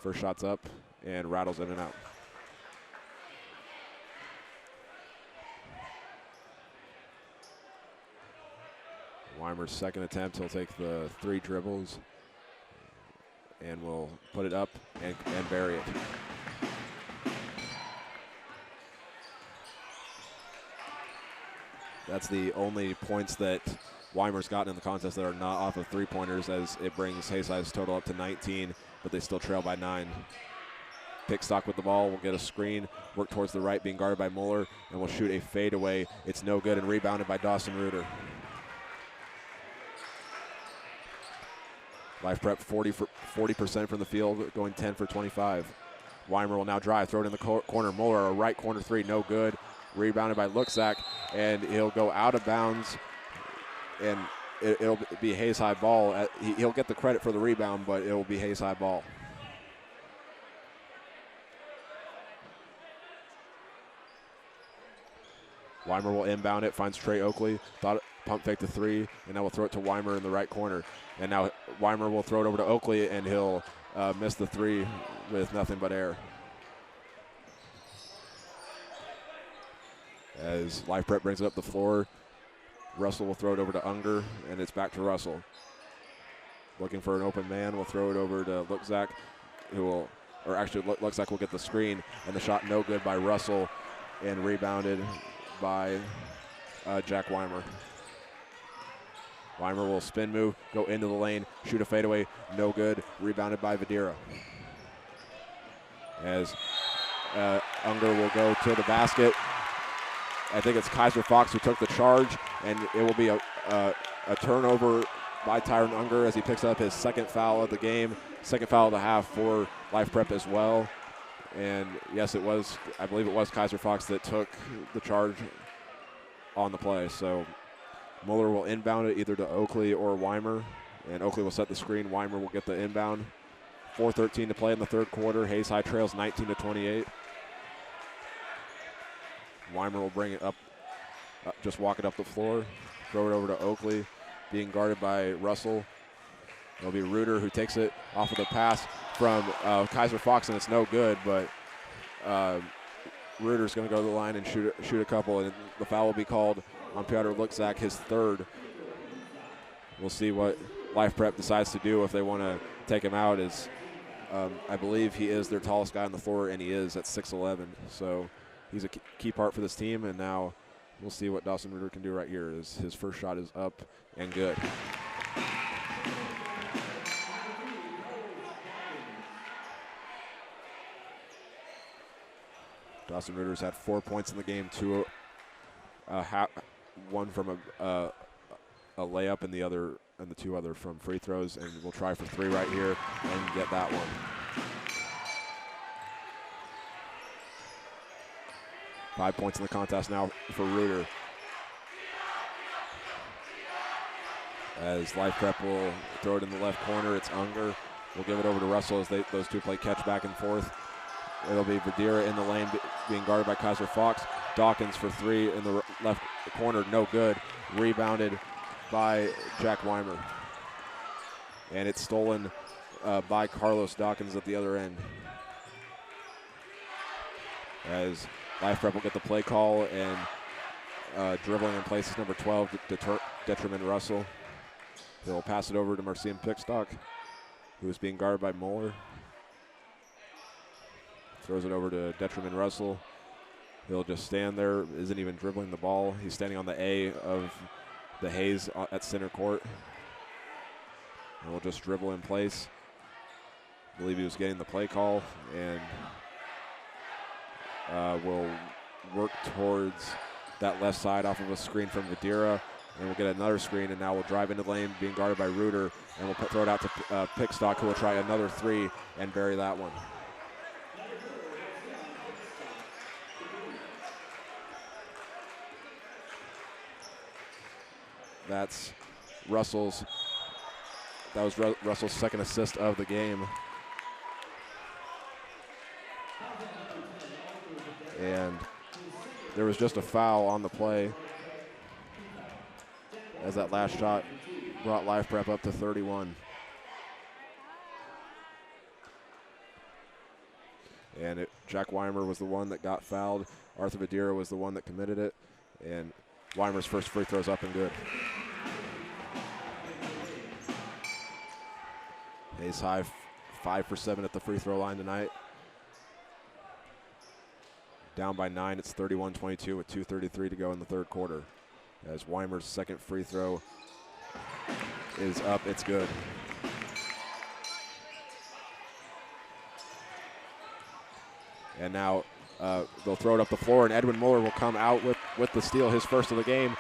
First shot's up and rattles in and out. Weimer's second attempt, he'll take the 3 dribbles and will put it up and bury it. That's the only points that Weimer's gotten in the contest that are not off of 3-pointers, as it brings Hayshide's total up to 19, but they still trail by 9. Pickstock with the ball will get a screen, work towards the right, being guarded by Muller, and will shoot a fadeaway. It's no good and rebounded by Dawson Reuter. Life Prep 40% from the field, going 10 for 25. Weimer will now drive, throw it in the corner. Muller, a right corner 3, no good. Rebounded by Luxak, and he'll go out of bounds, and it'll be Hayes high ball. He'll get the credit for the rebound, but it will be Hayes high ball. Weimer will inbound it, finds Trey Oakley, pump fake the 3, and now we'll throw it to Weimer in the right corner. And now Weimer will throw it over to Oakley, and he'll miss the 3 with nothing but air. As Life Prep brings it up the floor, Russell will throw it over to Unger, and it's back to Russell. Looking for an open man, we'll throw it over to Luxak, Luxak will get the screen, and the shot no good by Russell, and rebounded by Jack Weimer. Weimer will spin move, go into the lane, shoot a fadeaway, no good, rebounded by Vadira. As Unger will go to the basket. I think it's Kaiser Fox who took the charge, and it will be a turnover by Tyron Unger as he picks up his second foul of the game, second foul of the half for Life Prep as well. And yes, I believe it was Kaiser Fox that took the charge on the play. So Muller will inbound it either to Oakley or Weimer, and Oakley will set the screen. Weimer will get the inbound. 4:13 to play in the third quarter. Hayes High trails 19-28. Weimer will bring it up just walk it up the floor, throw it over to Oakley, being guarded by Russell. It'll be Reuter who takes it off of the pass from Kaiser Fox, and it's no good, but Reuter's going to go to the line and shoot a couple, and the foul will be called on Piotr Lukzak, his third. We'll see what Life Prep decides to do if they want to take him out. I believe he is their tallest guy on the floor, and he is at 6'11". So he's a key part for this team, and now we'll see what Dawson Reuter can do right here. His first shot is up and good. Dawson Reuter's had 4 points in the game, one from a layup and the two other from free throws, and we'll try for three right here and get that one. 5 points in the contest now for Reuter. As Life Prep will throw it in the left corner, it's Unger. We'll give it over to Russell as those two play catch back and forth. It'll be Vidira in the lane being guarded by Kaiser Fox. Dawkins for three in the left corner, no good. Rebounded by Jack Weimer. And it's stolen by Carlos Dawkins at the other end. As Life Prep will get the play call, and dribbling in place is number 12, Detriman Russell. He'll pass it over to Marcian Pickstock, who is being guarded by Moeller. Throws it over to Detriman Russell. He'll just stand there, isn't even dribbling the ball. He's standing on the A of the Hayes at center court. And we'll just dribble in place. I believe he was getting the play call, and we'll work towards that left side off of a screen from Vidira, and we'll get another screen, and now we'll drive into the lane being guarded by Reuter, and we'll throw it out to Pickstock, who will try another three and bury that one. That's Russell's second assist of the game. And there was just a foul on the play, as that last shot brought Life Prep up to 31. And Jack Weimer was the one that got fouled. Arthur Vidira was the one that committed it. And Weimer's first free throw's up and good. Hayes High 5 for 7 at the free throw line tonight. Down by 9, it's 31-22 with 2:33 to go in the third quarter. As Weimer's second free throw is up, it's good. And now they'll throw it up the floor, and Edwin Mueller will come out with the steal, his first of the game.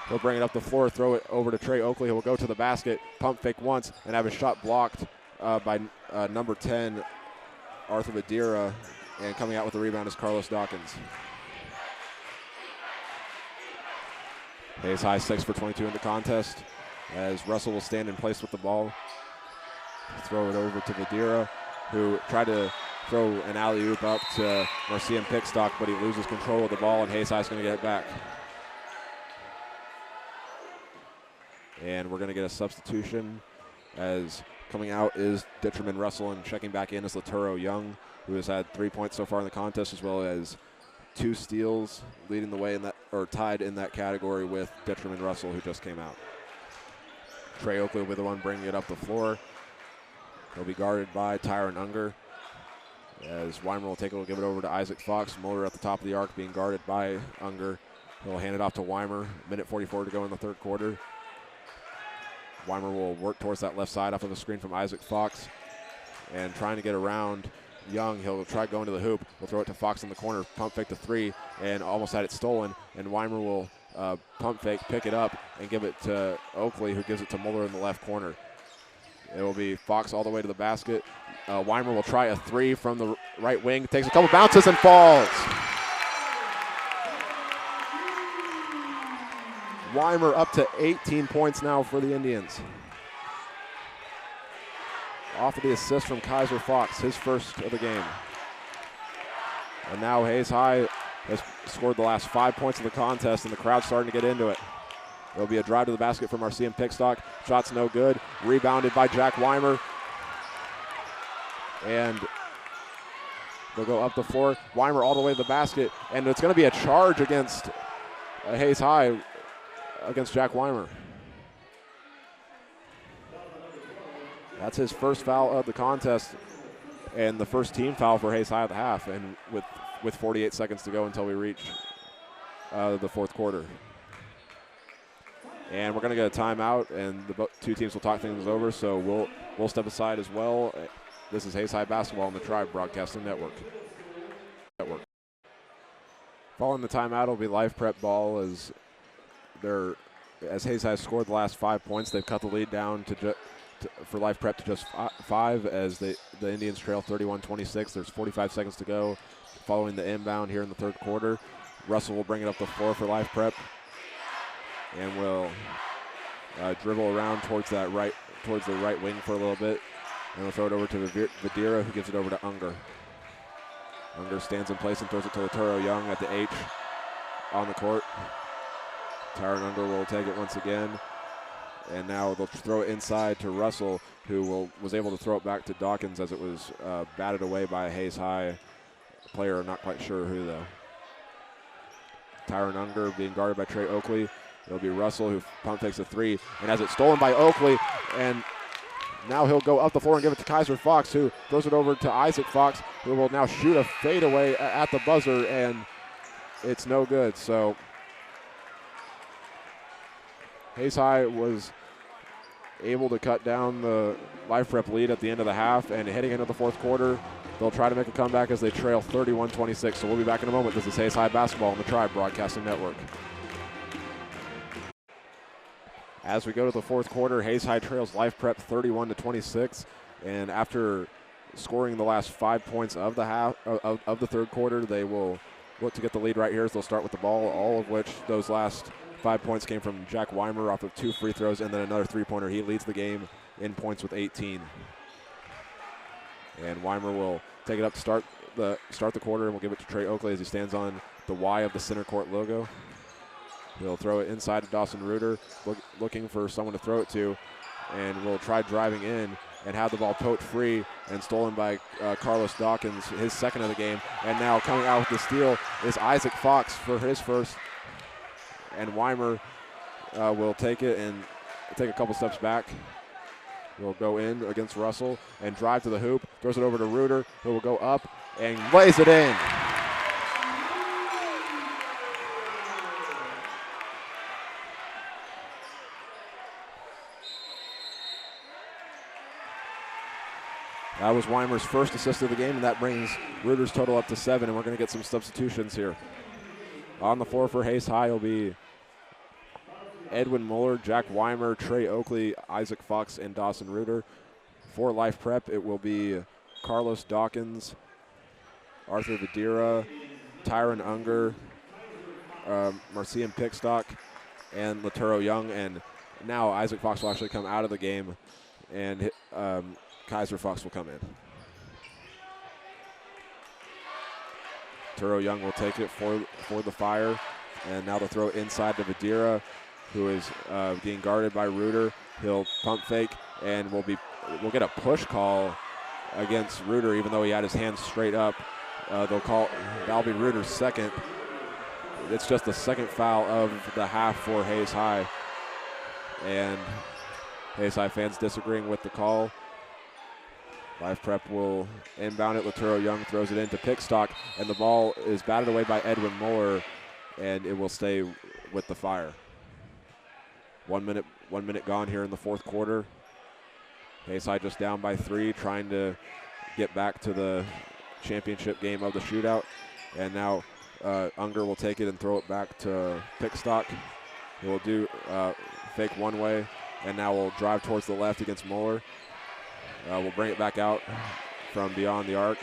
He'll bring it up the floor, throw it over to Trey Oakley. He'll go to the basket, pump fake once, and have his shot blocked by number 10, Arthur Vidira. And coming out with the rebound is Carlos Dawkins. Hayes High 6 for 22 in the contest, as Russell will stand in place with the ball. Throw it over to Vidira, who tried to throw an alley-oop up to Marcian Pickstock, but he loses control of the ball, and Hayes High is going to get it back. And we're going to get a substitution, as coming out is Detriman Russell, and checking back in is Laturo Young, who has had 3 points so far in the contest, as well as 2 steals, leading the way in that, or tied in that category with Detriman Russell, who just came out. Trey Oakley will be the one bringing it up the floor. He'll be guarded by Tyron Unger, as Weimer will take it, will give it over to Isaac Fox. Mueller at the top of the arc being guarded by Unger. He'll hand it off to Weimer. Minute 44 to go in the third quarter. Weimer will work towards that left side off of a screen from Isaac Fox, and trying to get around Young. He'll try going to the hoop. We'll throw it to Fox in the corner, pump fake to three, and almost had it stolen. And Weimer will pump fake, pick it up, and give it to Oakley, who gives it to Mueller in the left corner. It will be Fox all the way to the basket. Weimer will try a three from the right wing, takes a couple bounces and falls. Weimer up to 18 points now for the Indians. Off of the assist from Kaiser Fox, his first of the game. And now Hayes High has scored the last 5 points of the contest, and the crowd's starting to get into it. There'll be a drive to the basket from Marcia Pickstock. Shot's no good. Rebounded by Jack Weimer. And they'll go up the floor. Weimer all the way to the basket, and it's going to be a charge against Hayes High against Jack Weimer. That's his first foul of the contest and the first team foul for Hayes High at the half, and with 48 seconds to go until we reach the fourth quarter. And we're going to get a timeout, and the two teams will talk things over, so we'll step aside as well. This is Hayes High Basketball on the Tribe Broadcasting Network. Following the timeout will be Life Prep ball as Hayes High scored the last 5 points. They've cut the lead down for Life Prep to just 5 as the Indians trail 31-26. There's 45 seconds to go following the inbound here in the third quarter. Russell will bring it up the floor for Life Prep, and will dribble around towards the right wing for a little bit, and we'll throw it over to Vidira, who gives it over to Unger. Unger stands in place and throws it to Laturo Young at the H on the court. Tyron Unger will take it once again, and now they'll throw it inside to Russell, who was able to throw it back to Dawkins as it was batted away by a Hayes High player. I'm not quite sure who, though. Tyron Unger being guarded by Trey Oakley. It'll be Russell who pump fakes a three, and has it stolen by Oakley, and now he'll go up the floor and give it to Kaiser Fox, who throws it over to Isaac Fox, who will now shoot a fadeaway at the buzzer, and it's no good. So Hayes High was able to cut down the Life Prep lead at the end of the half, and heading into the fourth quarter, they'll try to make a comeback as they trail 31-26. So we'll be back in a moment. This is Hayes High Basketball on the Tribe Broadcasting Network. As we go to the fourth quarter, Hayes High trails Life Prep 31-26, and after scoring the last 5 points of the half of the third quarter, they will look to get the lead right here as they'll start with the ball, all of which those last 5 points came from Jack Weimer off of 2 free throws and then another three-pointer. He leads the game in points with 18. And Weimer will take it up to start the quarter, and we'll give it to Trey Oakley as he stands on the Y of the center court logo. He'll throw it inside to Dawson Reuter, looking for someone to throw it to, and will try driving in and have the ball poked free and stolen by Carlos Dawkins, his second of the game. And now coming out with the steal is Isaac Fox for his first. And Weimer will take it and take a couple steps back. He'll go in against Russell and drive to the hoop, throws it over to Reuter, who will go up and lays it in. That was Weimer's first assist of the game, and that brings Reuter's total up to 7, and we're going to get some substitutions here. On the floor for Hayes High will be Edwin Muller, Jack Weimer, Trey Oakley, Isaac Fox, and Dawson Reuter. For Life Prep, it will be Carlos Dawkins, Arthur Vidira, Tyron Unger, Marcian Pickstock, and Laturo Young. And now Isaac Fox will actually come out of the game, and Kaiser Fox will come in. Laturo Young will take it for the Fire, and now they'll throw it inside to Vidira, who is being guarded by Reuter. He'll pump fake, and we'll get a push call against Reuter, even though he had his hands straight up. That'll be Reuter's second. It's just the second foul of the half for Hayes High, and Hayes High fans disagreeing with the call. Life Prep will inbound it. Laturo Young throws it into Pickstock, and the ball is batted away by Edwin Muller, and it will stay with the Fire. 1 minute gone here in the fourth quarter. Hayes High just down by 3, trying to get back to the championship game of the shootout. And now Unger will take it and throw it back to Pickstock. He will do fake one way, and now we'll drive towards the left against Muller. We'll bring it back out from beyond the arc,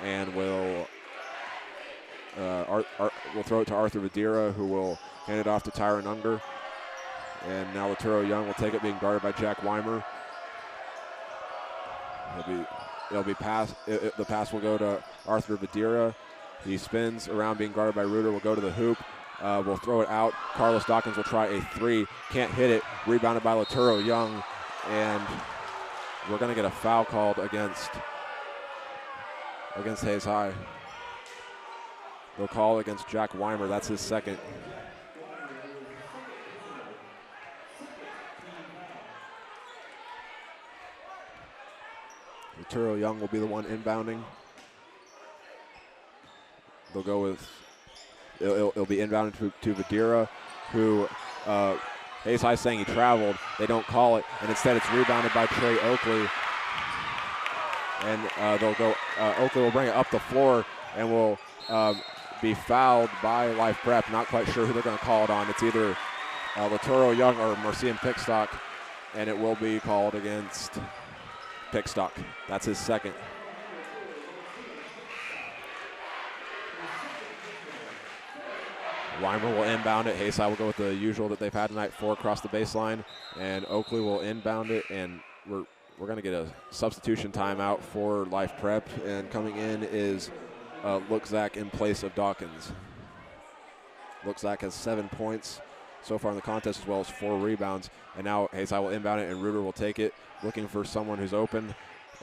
and we'll throw it to Arthur Vidira, who will hand it off to Tyron Unger. And now Laturo Young will take it, being guarded by Jack Weimer. The pass will go to Arthur Vidira, He spins around being guarded by Reuter, will go to the hoop, will throw it out. Carlos Dawkins will try a three, can't hit it, rebounded by Laturo Young, and we're going to get a foul called against Hayes High. They'll call against Jack Weimer, that's his second. Laturo Young will be the one inbounding. They'll go with, it'll be inbounded to Vadira, who Hayes High saying he traveled. They don't call it, and instead it's rebounded by Trey Oakley. And they'll go, Oakley will bring it up the floor and will be fouled by Life Prep. Not quite sure who they're going to call it on. It's either Laturo Young or Marcian Pickstock, and it will be called against Pickstock. That's his second. Weimer will inbound it. Hayes High will go with the usual that they've had tonight, 4 across the baseline, and Oakley will inbound it, and we're going to get a substitution timeout for Life Prep, and coming in is Lookzak in place of Dawkins. Lookzak has 7 points so far in the contest, as well as 4 rebounds, and now Hayes High will inbound it, and Reuter will take it, looking for someone who's open,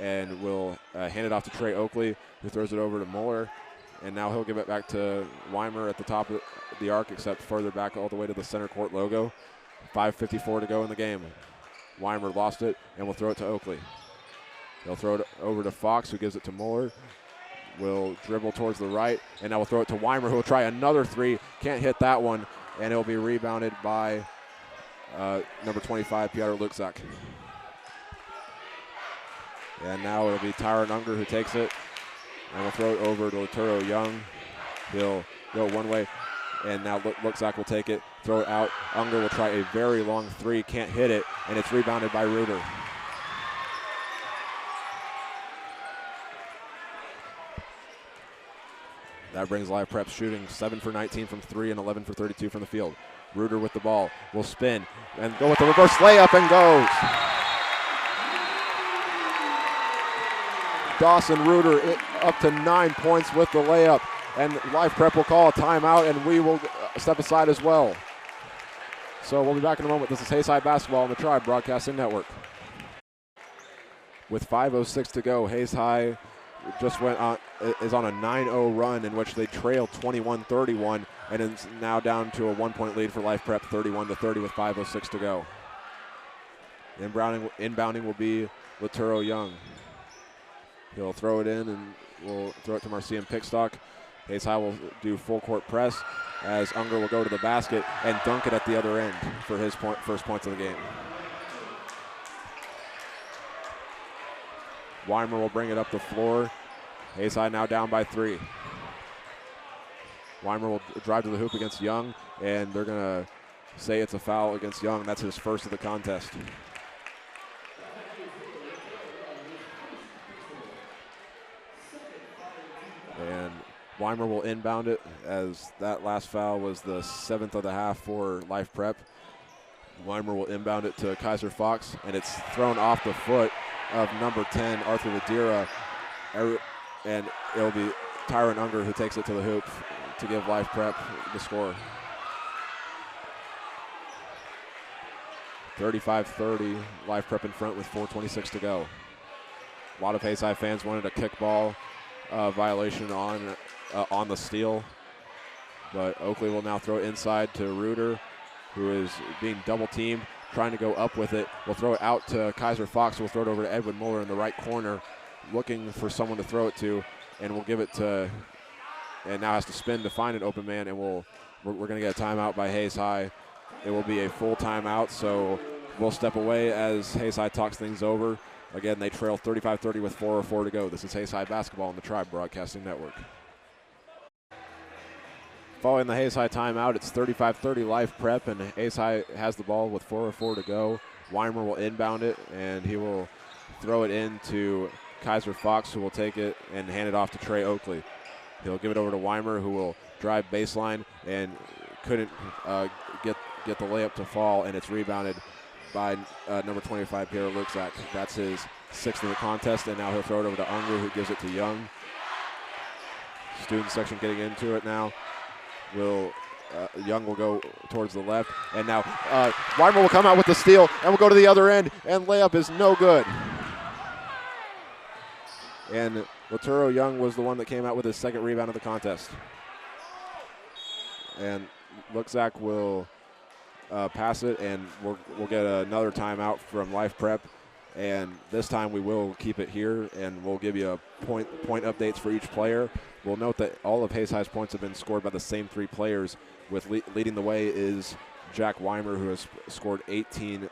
and will hand it off to Trey Oakley, who throws it over to Muller. And now he'll give it back to Weimer at the top of the arc, except further back all the way to the center court logo. 5:54 to go in the game. Weimer lost it and will throw it to Oakley. He'll throw it over to Fox, who gives it to Muller. Will dribble towards the right, and now we'll throw it to Weimer, who will try another three. Can't hit that one, and it'll be rebounded by number 25, Piotr Luczak. And now it'll be Tyron Unger who takes it. And we'll throw it over to Laturo Young. He'll go one way, and now Luczak will take it, throw it out. Unger will try a very long three, can't hit it, and it's rebounded by Reuter. That brings Live Prep shooting 7 for 19 from 3 and 11 for 32 from the field. Reuter with the ball will spin and go with the reverse layup and goes. Dawson Reuter up to 9 points with the layup, and Live Prep will call a timeout, and we will step aside as well. So we'll be back in a moment. This is Hayes High Basketball on the Tribe Broadcasting Network. With 5:06 to go, Hayes High just is on a 9-0 run in which they trailed 21-31, and is now down to a 1-point lead for Live Prep, 31-30 with 5:06 to go. Inbounding will be Laturo Young. He'll throw it in, and we'll throw it to Marcian Pickstock. Hayes High will do full court press as Unger will go to the basket and dunk it at the other end for his first points of the game. Weimer will bring it up the floor. Hayes High now down by 3. Weimer will drive to the hoop against Young, and they're going to say it's a foul against Young. That's his first of the contest. And Weimer will inbound it, as that last foul was the 7th of the half for Life Prep. Weimer will inbound it to Kaiser Fox, and it's thrown off the foot of number 10, Arthur Ladira, and it'll be Tyron Unger who takes it to the hoop to give Life Prep the score. 35-30, Life Prep in front with 4:26 to go. A lot of Hayes High fans wanted a kickball violation on the steal, but Oakley will now throw it inside to Reuter, who is being double teamed, trying to go up with it. We'll throw it out to Kaiser Fox, who will throw it over to Edwin Muller in the right corner, looking for someone to throw it to, and we'll give it to, and now has to spin to find an open man, and we're going to get a timeout by Hayes High. It will be a full timeout, so we'll step away as Hayes High talks things over. Again, they trail 35-30 with 4:04 to go. This is Hayes High Basketball on the Tribe Broadcasting Network. Following the Hayes High timeout, it's 35-30 Life Prep, and Hayes High has the ball with 4:04 to go. Weimer will inbound it, and he will throw it in to Kaiser Fox, who will take it and hand it off to Trey Oakley. He'll give it over to Weimer, who will drive baseline and couldn't get the layup to fall, and it's rebounded by number 25, Pierre Luczak. That's his 6th of the contest, and now he'll throw it over to Unger, who gives it to Young. Student section getting into it now. Young will go towards the left, and now Weimer will come out with the steal, and will go to the other end, and layup is no good. And Laturo Young was the one that came out with his second rebound of the contest. And Luxac will pass it, and we'll get another timeout from Life Prep. And this time we will keep it here, and we'll give you a point updates for each player. We'll note that all of Hayes High's points have been scored by the same 3 players, with leading the way is Jack Weimer, who has scored 18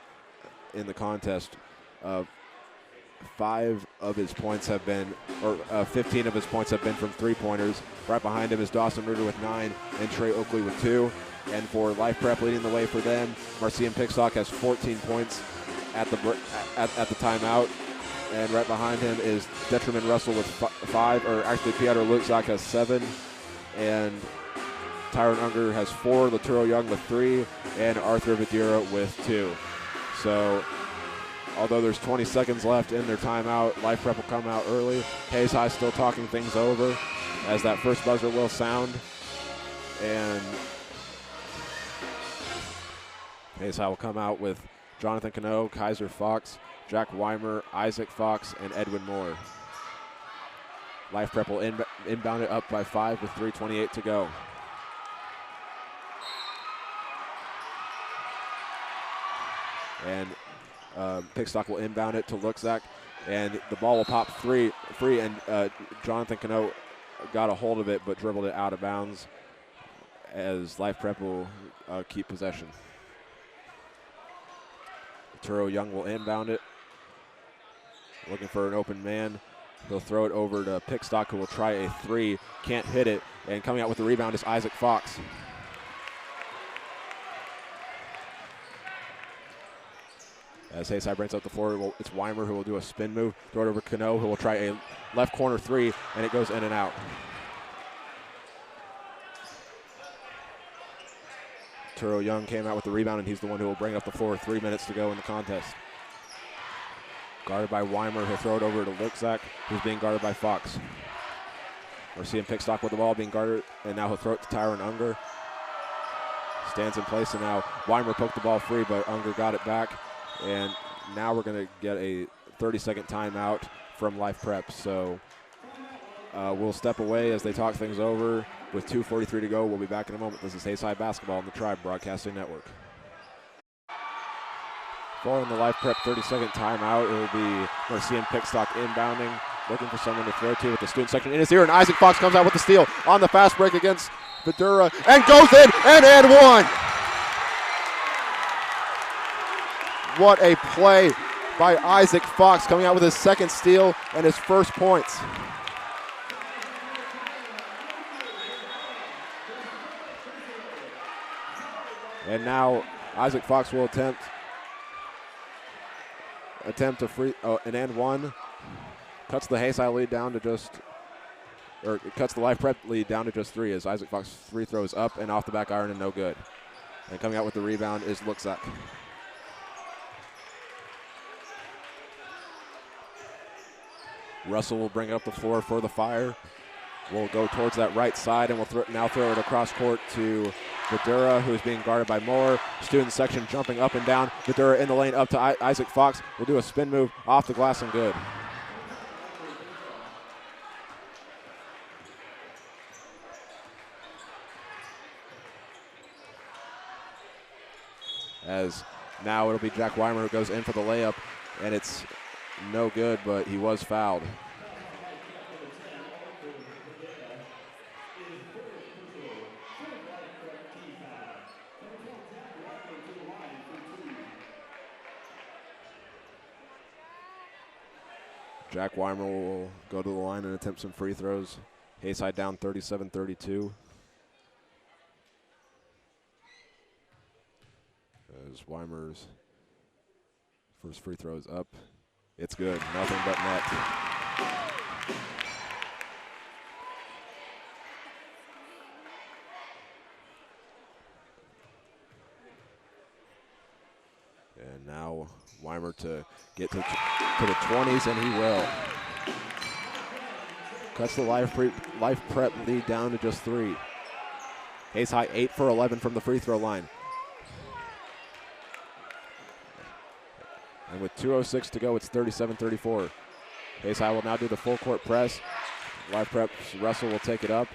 in the contest. 15 of his points have been from three-pointers. Right behind him is Dawson Ruder with 9 and Trey Oakley with 2. And for Life Prep leading the way for them, Marcian Pickstock has 14 points at the timeout. And right behind him is Detriman Russell with 5, or actually Piotr Lutzak has 7. And Tyron Unger has 4, Laturo Young with 3, and Arthur Vidira with 2. So although there's 20 seconds left in their timeout, Life Prep will come out early. Hayes High still talking things over as that first buzzer will sound. And Hayes High will come out with Jonathan Cano, Kaiser Fox, Jack Weimer, Isaac Fox, and Edwin Moore. Life Prep will inbound it up by 5 with 3:28 to go. And Pickstock will inbound it to Luxac, and the ball will pop free, and Jonathan Cano got a hold of it but dribbled it out of bounds as Life Prep will keep possession. Turo Young will inbound it, looking for an open man. He'll throw it over to Pickstock, who will try a 3, can't hit it, and coming out with the rebound is Isaac Fox. As Hayes High brings up the floor, it's Weimer who will do a spin move, throw it over Cano, who will try a left corner 3, and it goes in and out. Turo Young came out with the rebound, and he's the one who will bring up the floor. 3 minutes to go in the contest. Guarded by Weimer, he'll throw it over to Luxac, who's being guarded by Fox. We're seeing Pickstock with the ball being guarded, and now he'll throw it to Tyron Unger. Stands in place, and now Weimer poked the ball free, but Unger got it back. And now we're going to get a 30-second timeout from Life Prep. So we'll step away as they talk things over. With 2:43 to go, we'll be back in a moment. This is Hayes High Basketball on the Tribe Broadcasting Network. Following the Life Prep 30-second timeout, it will be Marcian Pickstock inbounding, looking for someone to throw to with the student section in his ear. And Isaac Fox comes out with the steal on the fast break against Vidura and goes in and one. What a play by Isaac Fox, coming out with his second steal and his first points. And now Isaac Fox will attempt a free an and one. Cuts the Hayes High lead down to just, or it cuts the Life Prep lead down to just 3 as Isaac Fox free throws up and off the back iron and no good. And coming out with the rebound is Luxac. Russell will bring it up the floor for the Fire. We'll go towards that right side, and we'll now throw it across court to Vidura, who is being guarded by Moore. Student section jumping up and down. Vidura in the lane up to Isaac Fox. Will do a spin move off the glass and good. As now it'll be Jack Weimer who goes in for the layup, and it's no good, but he was fouled. Jack Weimer will go to the line and attempt some free throws. Hayes High down 37-32. As Weimer's first free throw is up. It's good, nothing but net. And now Weimer to get to the 20s, and he will. Cuts the life prep lead down to just 3. Hayes High 8 for 11 from the free throw line. And with 2:06 to go, it's 37-34. Hayes High will now do the full court press. Live prep, Russell will take it up.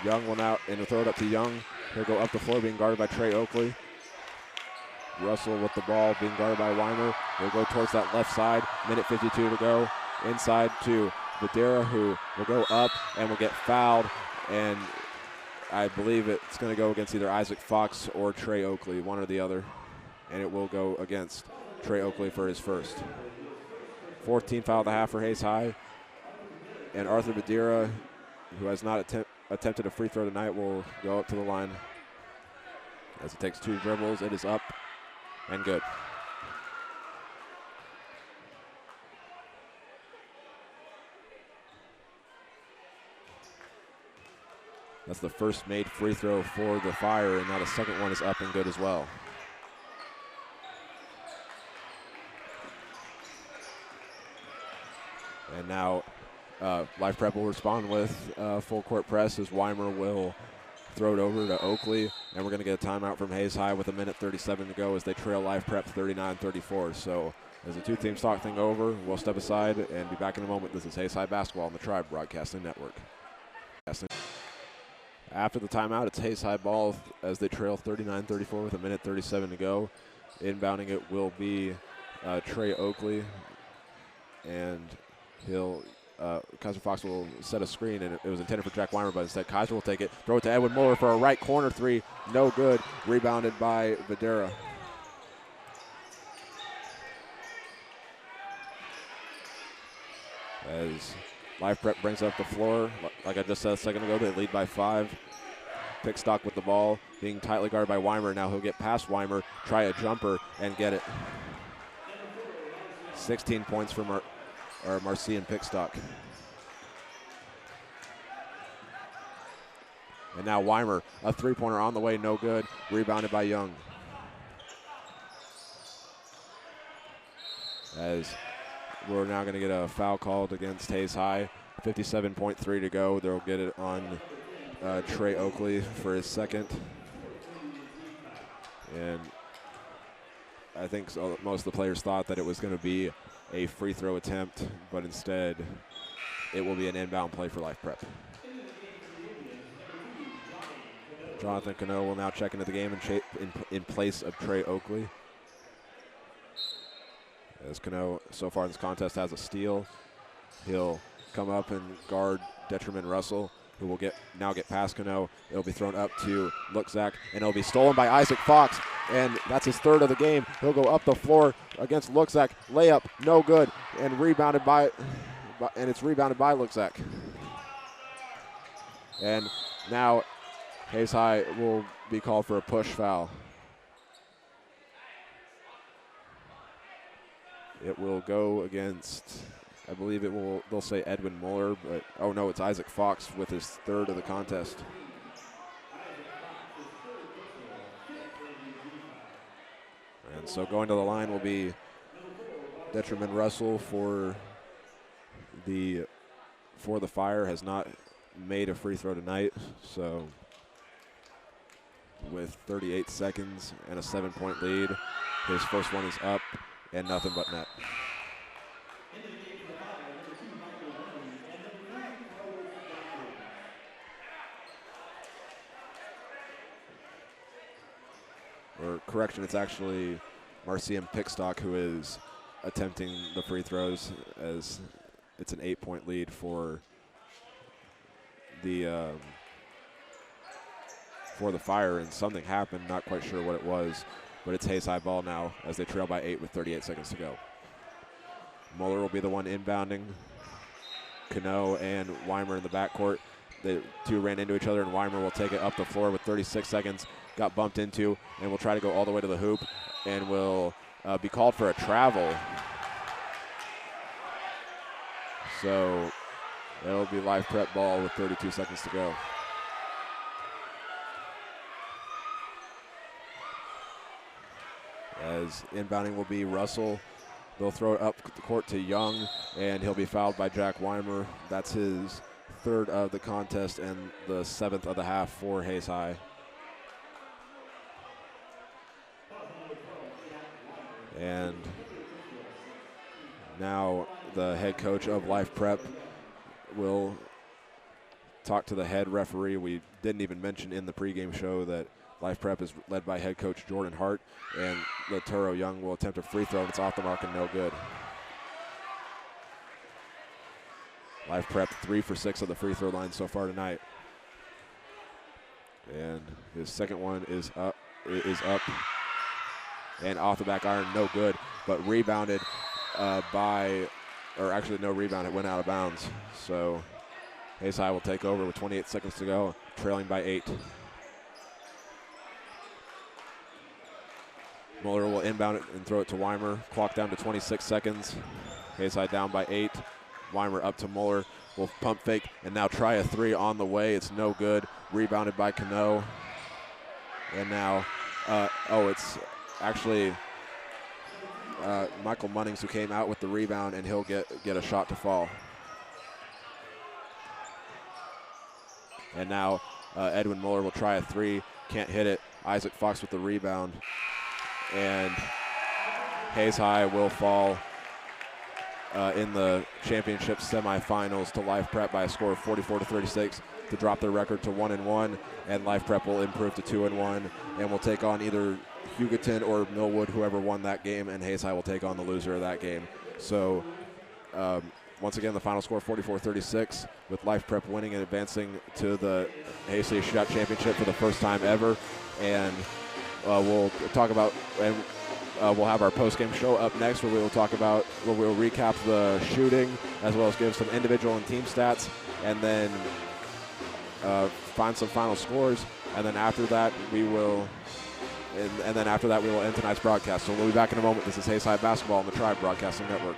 Young will now, and throw it up to Young. He'll go up the floor, being guarded by Trey Oakley. Russell with the ball, being guarded by Weimer. He'll go towards that left side. Minute 52 to go. Inside to Videra, who will go up and will get fouled. And I believe it's going to go against either Isaac Fox or Trey Oakley, one or the other. And it will go against Trey Oakley for his first. 14th foul of the half for Hayes High. And Arthur Videra, who has not attempted a free throw tonight, will go up to the line. As it takes 2 dribbles, it is up and good. That's the first made free throw for the Fire, and now the second one is up and good as well. And now Life Prep will respond with full court press as Weimer will throw it over to Oakley, and we're going to get a timeout from Hayes High with 1:37 to go as they trail Life Prep 39-34. So as the two teams talk thing over, we'll step aside and be back in a moment. This is Hayes High Basketball on the Tribe Broadcasting Network. After the timeout, it's Hayes High ball as they trail 39-34 with 1:37 to go. Inbounding it will be Trey Oakley, and he'll Kaiser Fox will set a screen, and it was intended for Jack Weimer, but instead Kaiser will take it, throw it to Edwin Muller for a right corner 3, no good, rebounded by Videra. As Life Prep brings up the floor, like I just said a second ago, they lead by 5. Pickstock with the ball, being tightly guarded by Weimer. Now he'll get past Weimer, try a jumper, and get it. 16 points for Marcy and Pickstock. And now Weimer, a 3-pointer on the way, no good. Rebounded by Young. As we're now going to get a foul called against Hayes High. 57.3 to go. They'll get it on Trey Oakley for his second. And I think most of the players thought that it was going to be a free throw attempt, but instead it will be an inbound play for Life Prep. Jonathan Cano will now check into the game in place of Trey Oakley. As Cano so far in this contest has a steal, he'll come up and guard Detriment Russell, who will now get past Cano. It'll be thrown up to Luxak, and it'll be stolen by Isaac Fox, and that's his third of the game. He'll go up the floor against Luxak, layup, no good, and it's rebounded by Luxak. And now Hayes High will be called for a push foul. It will go against, I believe they'll say Edwin Muller, but, oh no, it's Isaac Fox with his third of the contest. And so going to the line will be Detriment Russell for the Fire. Has not made a free throw tonight, so with 38 seconds and a 7-point lead, his first one is up and nothing but net. Or correction, it's actually Marcian Pickstock who is attempting the free throws, as it's an 8-point lead for the Fire, and something happened, not quite sure what it was, but it's Hayes High ball now as they trail by 8 with 38 seconds to go. Muller will be the one inbounding. Cano and Weimer in the backcourt. The two ran into each other, and Weimer will take it up the floor with 36 seconds. Got bumped into, and will try to go all the way to the hoop, and will be called for a travel. So it'll be Live Prep ball with 32 seconds to go. As inbounding will be Russell. They'll throw it up the court to Young, and he'll be fouled by Jack Weimer. That's his third of the contest and the 7th of the half for Hayes High. And now the head coach of Life Prep will talk to the head referee. We didn't even mention in the pregame show that Life Prep is led by head coach Jordan Hart, and Laturo Young will attempt a free throw, and it's off the mark and no good. Life Prep 3 for 6 on the free throw line so far tonight. And his second one is up, and off the back iron, no good, but rebounded or actually no rebound, it went out of bounds. So Hayes High will take over with 28 seconds to go, trailing by 8. Muller will inbound it and throw it to Weimer. Clock down to 26 seconds. Hayes High down by 8. Weimer up to Muller. Will pump fake and now try a 3 on the way. It's no good. Rebounded by Cano. And now, it's actually Michael Munnings who came out with the rebound, and he'll get a shot to fall. And now Edwin Muller will try a 3. Can't hit it. Isaac Fox with the rebound. And Hayes High will fall in the championship semifinals to Life Prep by a score of 44-36 to drop their record to 1-1, and Life Prep will improve to 2-1 and will take on either Hugoton or Millwood, whoever won that game, and Hayes High will take on the loser of that game. So once again, the final score 44-36 with Life Prep winning and advancing to the Hayes City Shootout Championship for the first time ever. And we'll talk about, and we'll have our post-game show up next where we'll recap the shooting as well as give some individual and team stats, and then find some final scores. And then after that, we will end tonight's broadcast. So we'll be back in a moment. This is Hayes High Basketball on the Tribe Broadcasting Network.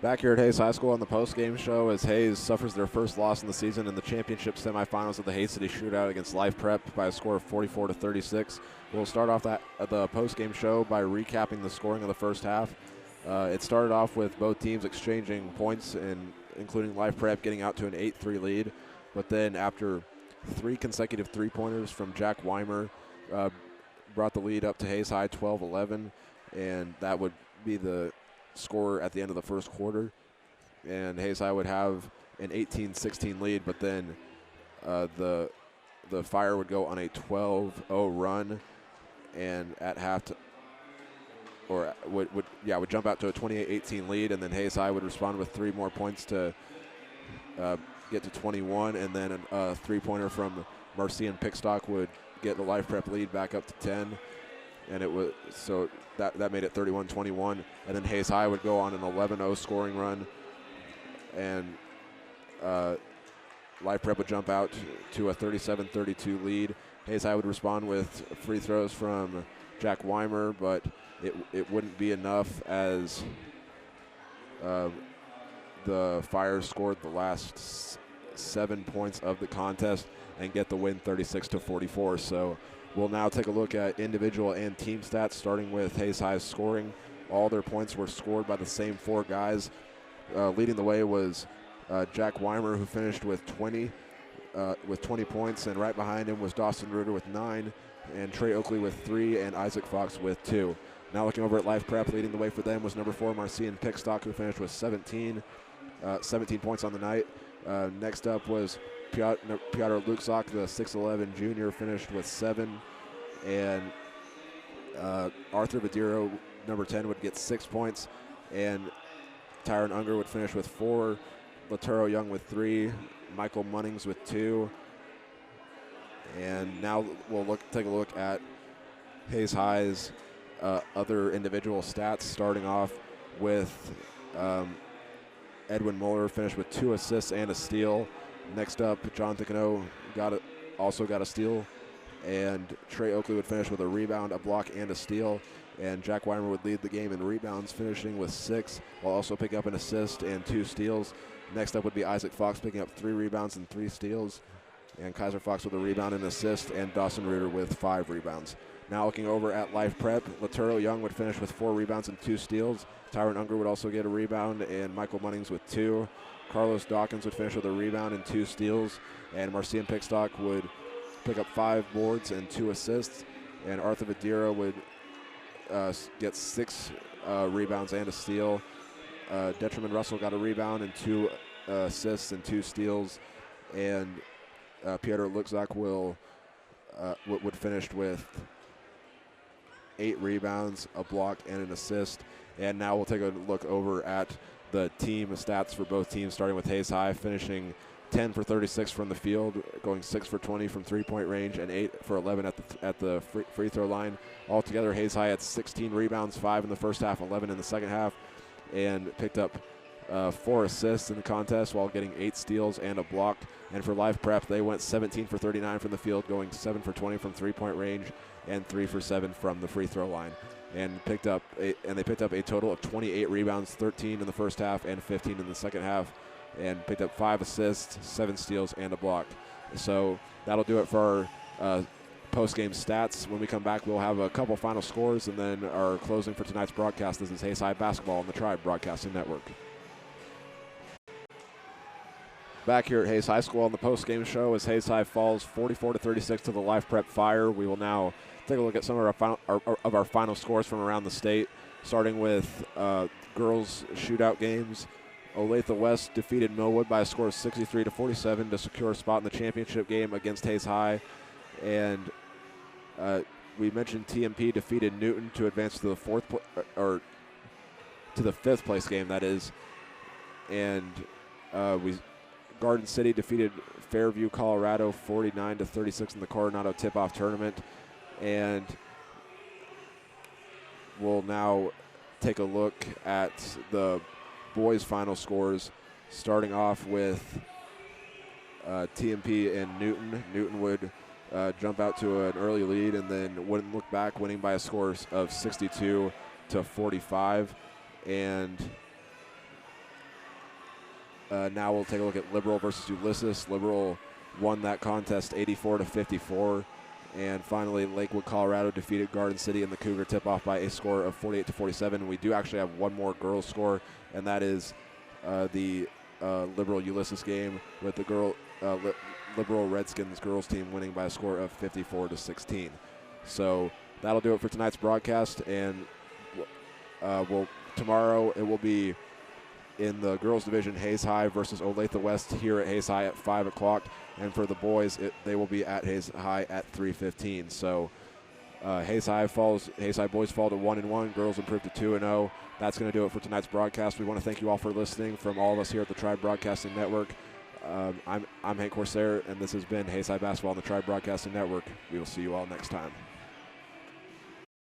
Back here at Hayes High School on the post-game show as Hayes suffers their first loss in the season in the championship semifinals of the Hayes City Shootout against Life Prep by a score of 44-36. We'll start off the post-game show by recapping the scoring of the first half. It started off with both teams exchanging points, and including Life Prep getting out to an 8-3 lead. But then after 3 consecutive three-pointers from Jack Weimer, brought the lead up to Hayes High 12-11, and that would be the score at the end of the first quarter, and Hayes High would have an 18-16 lead, but then the Fire would go on a 12-0 run, and at would jump out to a 28-18 lead, and then Hayes High would respond with 3 more points to get to 21, and then a three-pointer from Marcian Pickstock would get the Life Prep lead back up to 10, and it was so that made it 31-21, and then Hayes High would go on an 11-0 scoring run, and Life Prep would jump out to a 37-32 lead. Hayes High would respond with free throws from Jack Weimer, but it wouldn't be enough as the Fire scored the last 7 points of the contest and get the win 36-44. So we'll now take a look at individual and team stats, starting with Hayes High's scoring. All their points were scored by the same 4 guys. Leading the way was Jack Weimer, who finished with 20 points, and right behind him was Dawson Reuter with 9, and Trey Oakley with 3, and Isaac Fox with 2. Now looking over at Life Prep, leading the way for them was number 4, Marcian Pickstock, who finished with 17 points on the night. Next up was Piotr Luxak, the 6'11 junior, finished with 7, and Arthur Badiro, number 10, would get 6 points, and Tyron Unger would finish with 4, Laturo Young with 3, Michael Munnings with 2. And now we'll take a look at Hayes High's other individual stats, starting off with Edwin Muller finished with 2 assists and a steal. Next up, Jonathan Cano also got a steal, and Trey Oakley would finish with a rebound, a block, and a steal. And Jack Weimer would lead the game in rebounds, finishing with 6, while also picking up an assist and 2 steals. Next up would be Isaac Fox picking up 3 rebounds and 3 steals, and Kaiser Fox with a rebound and assist, and Dawson Reuter with 5 rebounds. Now looking over at Life Prep, Laturo Young would finish with 4 rebounds and 2 steals. Tyron Unger would also get a rebound, and Michael Munnings with 2. Carlos Dawkins would finish with a rebound and 2 steals, and Marcian Pickstock would pick up 5 boards and 2 assists, and Arthur Vadira would get 6 rebounds and a steal. Detriman Russell got a rebound and 2 assists and 2 steals, and Piotr Lukzak would finish with 8 rebounds, a block, and an assist. And now we'll take a look over at the team stats for both teams, starting with Hayes High, finishing 10 for 36 from the field, going 6 for 20 from three-point range, and 8 for 11 at the free throw line. Altogether, Hayes High had 16 rebounds, 5 in the first half, 11 in the second half, and picked up 4 assists in the contest while getting 8 steals and a block. And for Live Prep, they went 17 for 39 from the field, going 7 for 20 from three-point range, and 3 for 7 from the free throw line. And they picked up a total of 28 rebounds, 13 in the first half and 15 in the second half, and picked up 5 assists, 7 steals, and a block. So that'll do it for our post-game stats. When we come back, we'll have a couple final scores, and then our closing for tonight's broadcast. This is Hayes High Basketball on the Tribe Broadcasting Network. Back here at Hayes High School on the post-game show as Hayes High falls 44-36 to the Life Prep Fire. We will now take a look at some of our final scores from around the state, starting with girls shootout games. Olathe West defeated Millwood by a score of 63-47 to secure a spot in the championship game against Hayes High. And we mentioned TMP defeated Newton to advance to the fifth place game, that is. And Garden City defeated Fairview, Colorado 49-36 in the Coronado tip-off tournament. And we'll now take a look at the boys' final scores, starting off with TMP and Newton. Newton would jump out to an early lead and then wouldn't look back, winning by a score of 62-45. And now we'll take a look at Liberal versus Ulysses. Liberal won that contest 84-54. And finally, Lakewood, Colorado defeated Garden City in the Cougar tip-off by a score of 48-47. We do actually have one more girls score, and that is the Liberal Ulysses game with the Liberal Redskins girls team winning by a score of 54-16. So that'll do it for tonight's broadcast, and tomorrow it will be in the girls division, Hayes High versus Olathe West here at Hayes High at 5 o'clock. And for the boys, they will be at Hayes High at 3:15. So Hayes High boys fall to 1-1. Girls improve to 2-0. That's going to do it for tonight's broadcast. We want to thank you all for listening from all of us here at the Tribe Broadcasting Network. I'm Hank Corsair, and this has been Hayes High Basketball on the Tribe Broadcasting Network. We will see you all next time.